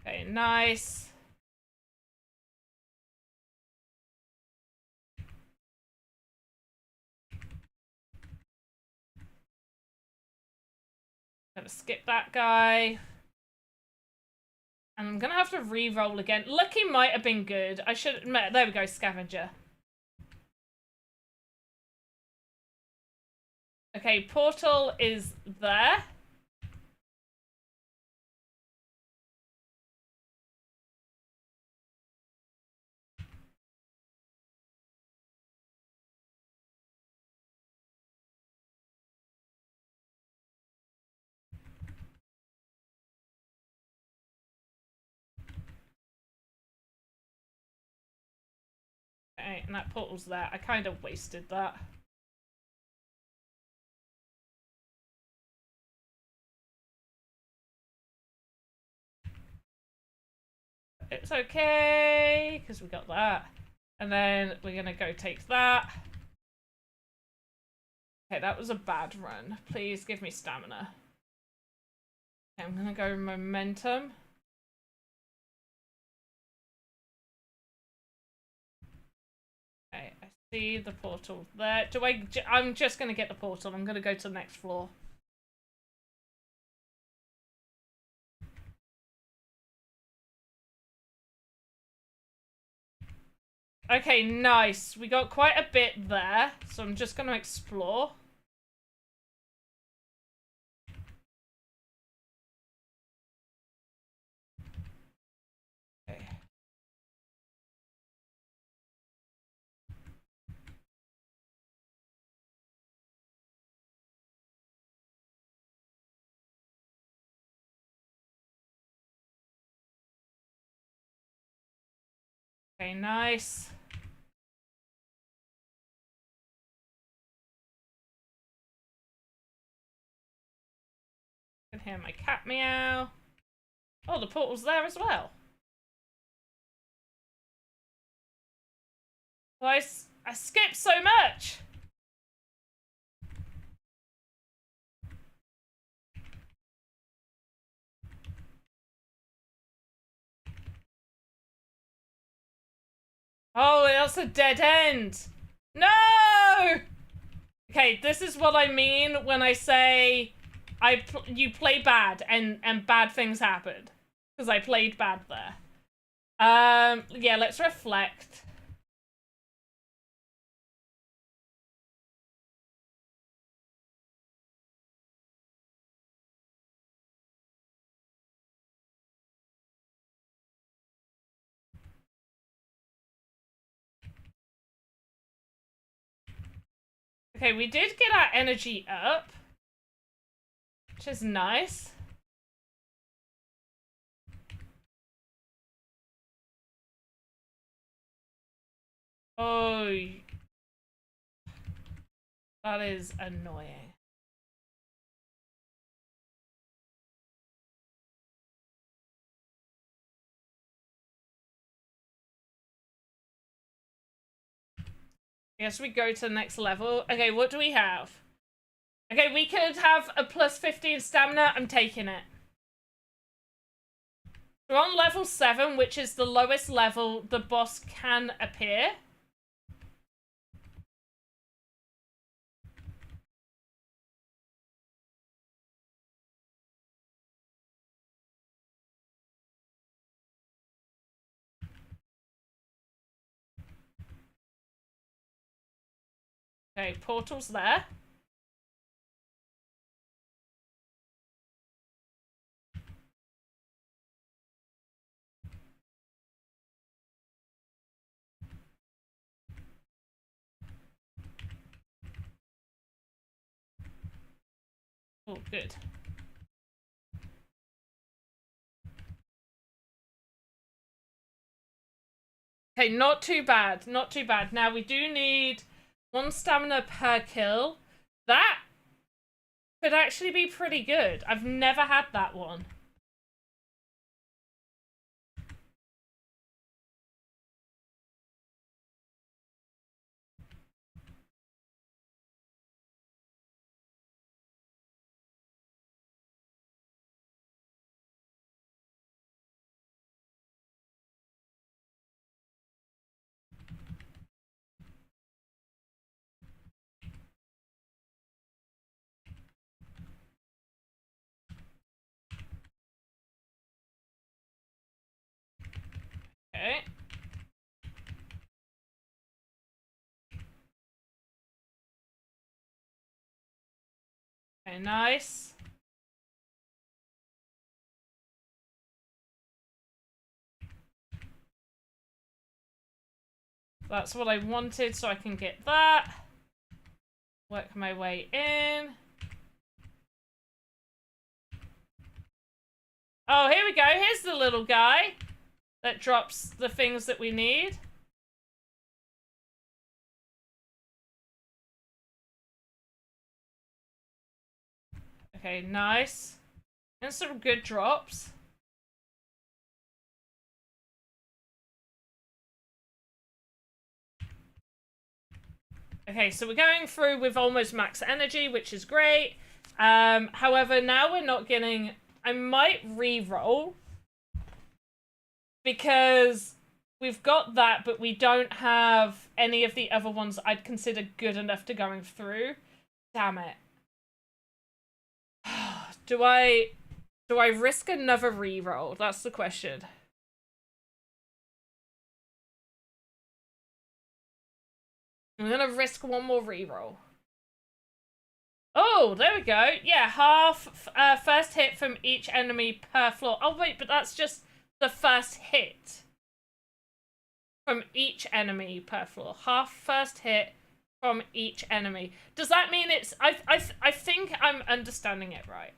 Speaker 2: Okay, nice. Gonna skip that guy. And I'm gonna have to re-roll again. Lucky might have been good. I should admit, there we go, scavenger. Okay, portal is there. Okay, and that portal's there. I kind of wasted that. It's okay, because we got that. And then we're gonna go take that. Okay, that was a bad run. Please give me stamina. Okay, I'm gonna go momentum. Okay, I see the portal there. I'm just gonna get the portal. I'm gonna go to the next floor. Okay, nice. We got quite a bit there, so I'm just gonna explore. Okay. Okay, nice. I can hear my cat meow. Oh, the portal's there as well. Well, I skipped so much. Oh, that's a dead end. No! Okay, this is what I mean when I say you play bad and bad things happen. Because I played bad there. Yeah, let's reflect. Okay, we did get our energy up, which is nice. Oh, that is annoying. I guess we go to the next level. Okay, what do we have? Okay, we could have a plus 15 stamina. I'm taking it. We're on level 7, which is the lowest level the boss can appear. Okay, portal's there. Oh, good. Okay, not too bad. Not too bad. Now, we do need 1 stamina per kill. That could actually be pretty good. I've never had that one. Okay. Okay, nice. That's what I wanted, so I can get that. Work my way in. Oh, here we go. Here's the little guy that drops the things that we need. Okay, nice. And some good drops. Okay, so we're going through with almost max energy, which is great. However, now we're not getting... I might re-roll. Because we've got that, but we don't have any of the other ones I'd consider good enough to going through. Damn it. Do I risk another re-roll? That's the question. I'm gonna risk one more re-roll. Oh, there we go. Yeah, half first hit from each enemy per floor. Oh wait, but that's just the first hit from each enemy per floor. Half first hit from each enemy. Does that mean it's... I think I'm understanding it right.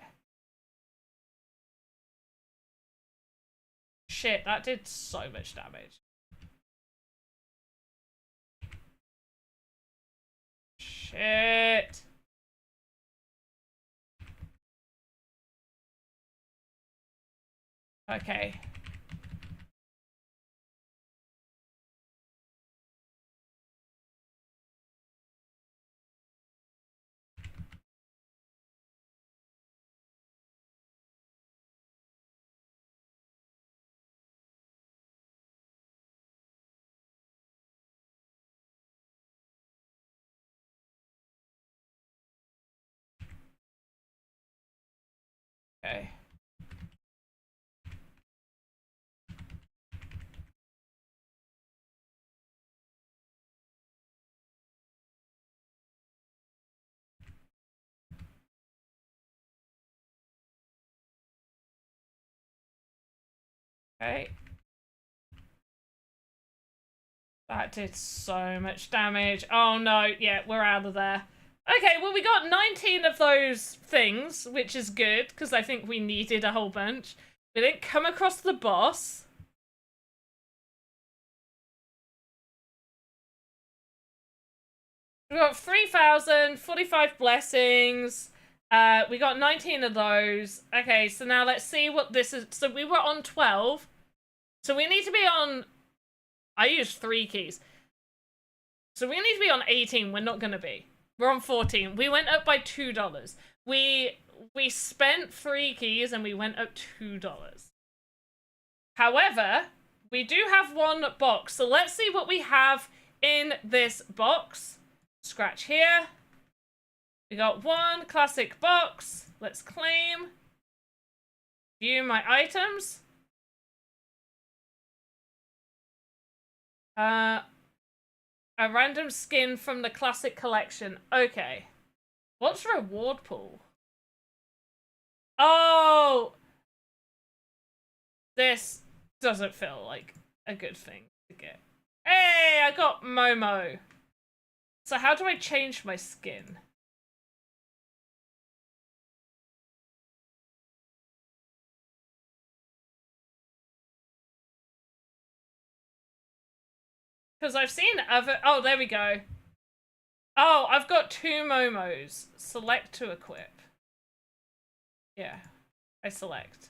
Speaker 2: Shit, that did so much damage. Shit. Okay. Okay. Okay. That did so much damage. Oh no, yeah, we're out of there. Okay, well we got 19 of those things, which is good, because I think we needed a whole bunch. We didn't come across the boss. We got 3,045 blessings. We got 19 of those. Okay, so now let's see what this is. So we were on 12. So we need to be on... I used 3 keys. So we need to be on 18. We're not gonna be. We're on 14. We went up by $2. We spent 3 keys and we went up $2. However, we do have 1 box. So let's see what we have in this box. Scratch here. We got 1 classic box. Let's claim. View my items. A random skin from the classic collection. Okay. What's reward pool? Oh! This doesn't feel like a good thing to get. Hey, I got Momo. So how do I change my skin? Because I've seen other... Oh, there we go. Oh, I've got 2 Momos. Select to equip. Yeah, I select.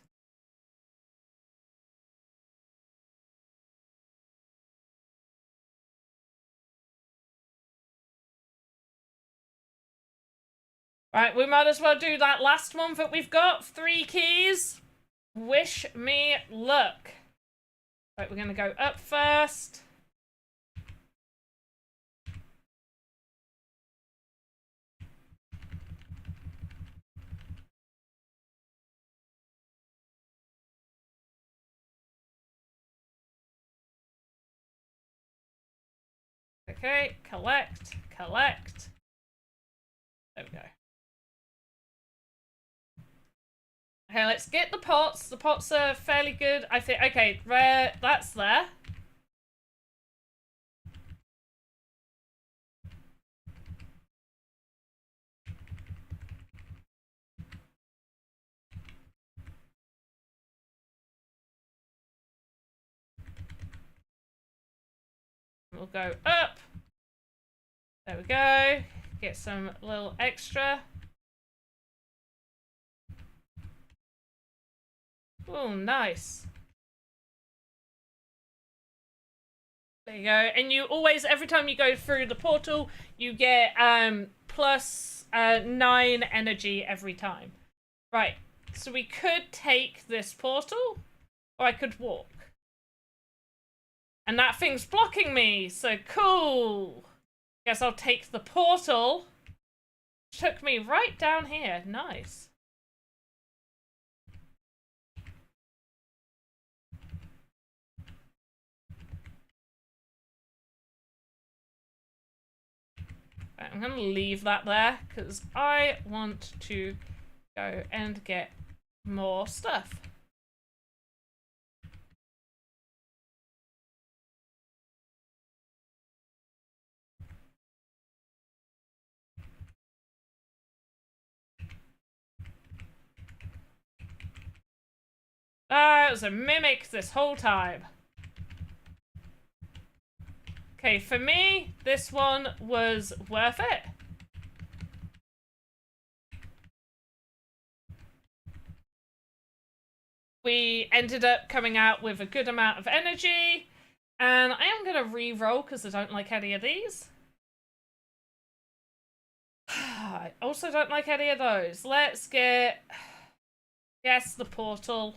Speaker 2: Right, we might as well do that last one that we've got. 3 keys. Wish me luck. Right, we're going to go up first. Okay, collect, collect. There we go. Okay, let's get the pots. The pots are fairly good, I think. Okay, that's there. We'll go up. There we go. Get some little extra. Oh, nice. There you go. And you always, every time you go through the portal, you get plus 9 energy every time. Right. So we could take this portal, or I could walk. And that thing's blocking me, so cool. Guess I'll take the portal. Took me right down here. Nice. Right, I'm gonna leave that there because I want to go and get more stuff. Ah, it was a mimic this whole time. Okay, for me, this one was worth it. We ended up coming out with a good amount of energy, and I am going to re-roll because I don't like any of these. I also don't like any of those. Let's get... Yes, the portal.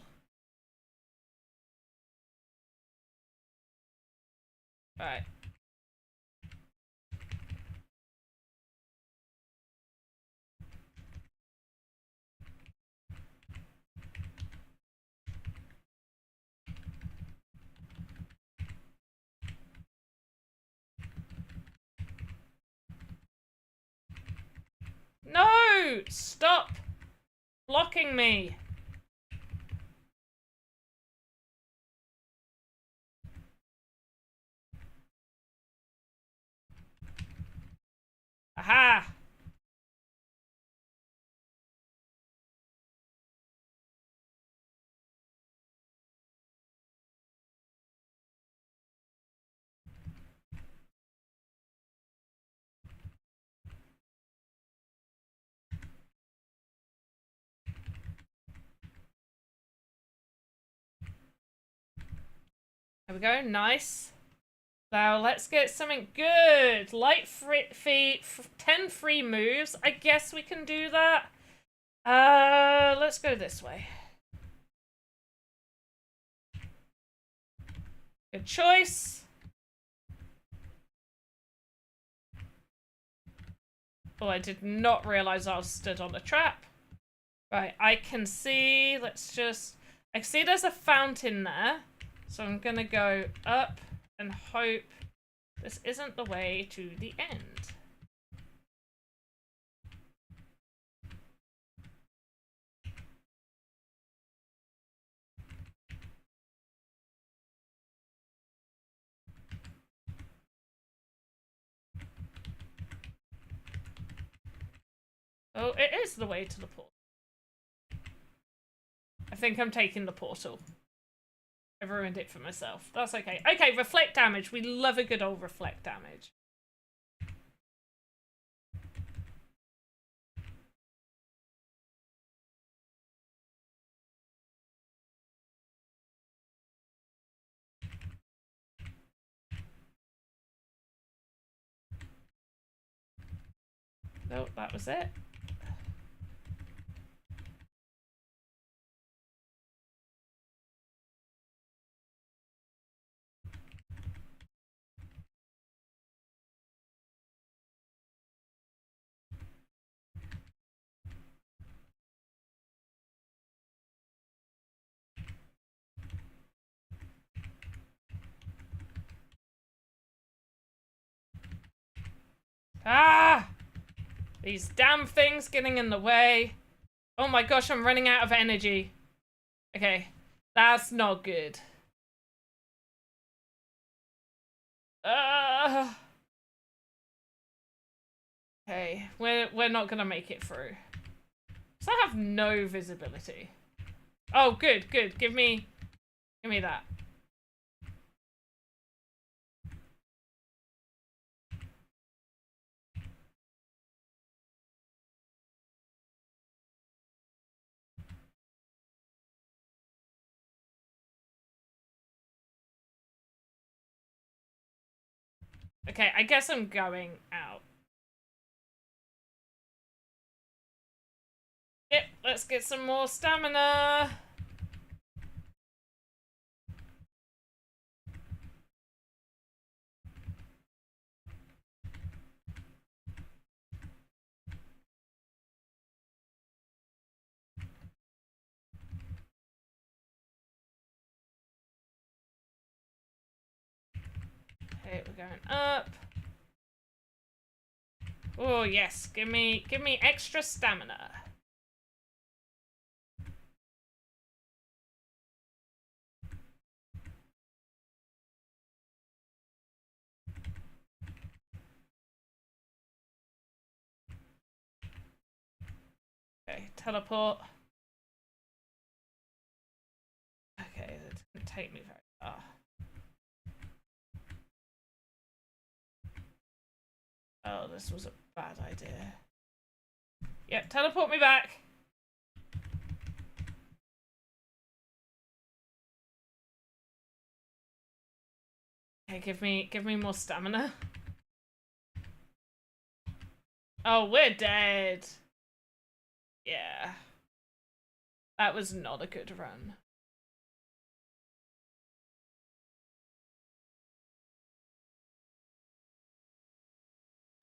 Speaker 2: Right. No! Stop blocking me. Aha! There we go, nice. Now let's get something good. Light free 10 free moves. I guess we can do that. Let's go this way. Good choice. Oh, I did not realize I was stood on a trap. Right, I can see, I see there's a fountain there. So I'm gonna go up and hope this isn't the way to the end. Oh, it is the way to the portal. I think I'm taking the portal. I've ruined it for myself. That's okay. Okay, reflect damage. We love a good old reflect damage. Nope, that was it. Ah! These damn things getting in the way. Oh my gosh, I'm running out of energy. Okay, that's not good. Okay, we're not gonna make it through. So I have no visibility. Oh, good, good. Give me that. Okay, I guess I'm going out. Yep, let's get some more stamina. Okay, we're going up. Oh yes, give me extra stamina. Okay, teleport. Okay, that didn't take me very far. Oh, this was a bad idea. Yep, teleport me back. Okay, give me more stamina. Oh, we're dead. Yeah. That was not a good run.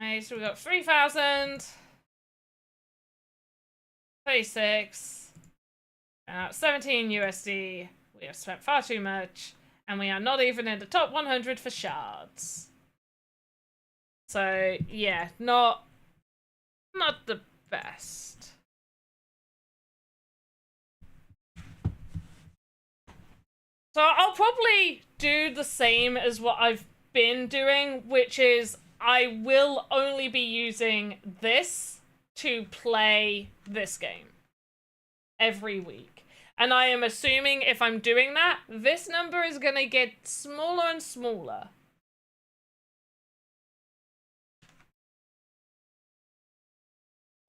Speaker 2: Okay, so we got 3,000. 36. 17 USD. We have spent far too much. And we are not even in the top 100 for shards. So, yeah, not the best. So I'll probably do the same as what I've been doing, which is I will only be using this to play this game every week. And I am assuming if I'm doing that, this number is going to get smaller and smaller.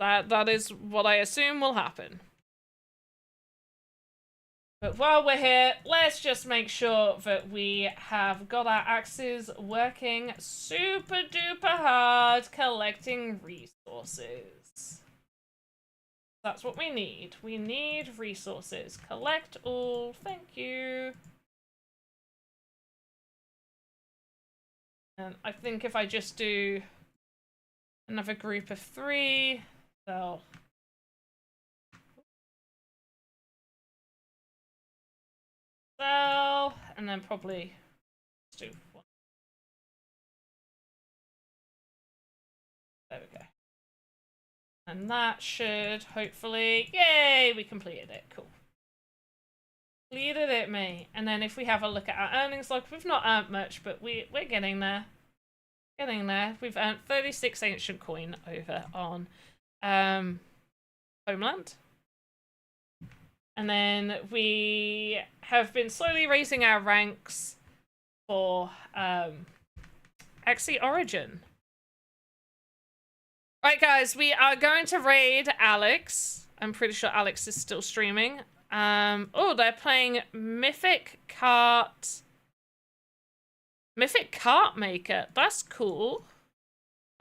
Speaker 2: That is what I assume will happen. But while we're here, let's just make sure that we have got our axes working super duper hard, collecting resources. That's what we need. We need resources. Collect all. Thank you. And I think if I just do another group of 3, they'll... sell, and then probably do 1. There we go. And that should hopefully... Yay! We completed it. Cool. Completed it, mate. And then if we have a look at our earnings log, we've not earned much, but we're getting there. Getting there. We've earned 36 ancient coin over on Homeland. And then we have been slowly raising our ranks for Axie Origin. Right, guys, we are going to raid Alex. I'm pretty sure Alex is still streaming. Oh, they're playing Mythic Cart Maker. That's cool.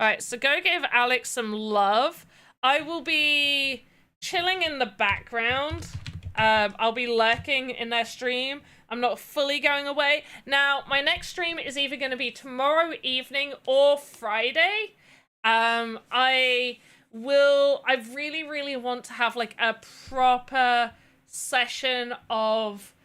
Speaker 2: Right, so go give Alex some love. I will be chilling in the background. I'll be lurking in their stream. I'm not fully going away. Now, my next stream is either going to be tomorrow evening or Friday. I really want to have like a proper session of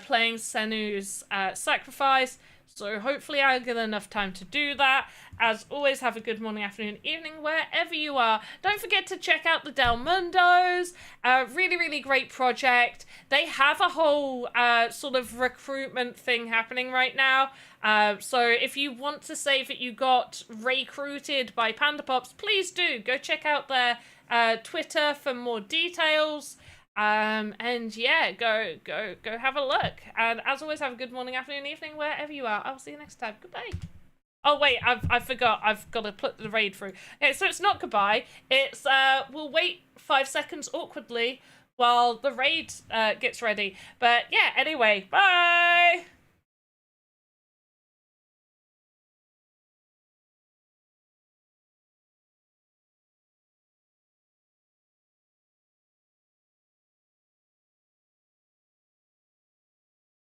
Speaker 2: playing Senu's Sacrifice. So hopefully I'll get enough time to do that. As always, have a good morning, afternoon, evening, wherever you are. Don't forget to check out the Del Mundos. Really great project. They have a whole sort of recruitment thing happening right now. So if you want to say that you got recruited by Panda Pops, please do. Go check out their Twitter for more details. And yeah, go have a look. And as always, have a good morning, afternoon, evening, wherever you are. I'll see you next time. Goodbye. Oh wait, I forgot. I've got to put the raid through. Okay, so it's not goodbye. It's we'll wait 5 seconds awkwardly while the raid gets ready. But yeah, anyway, bye.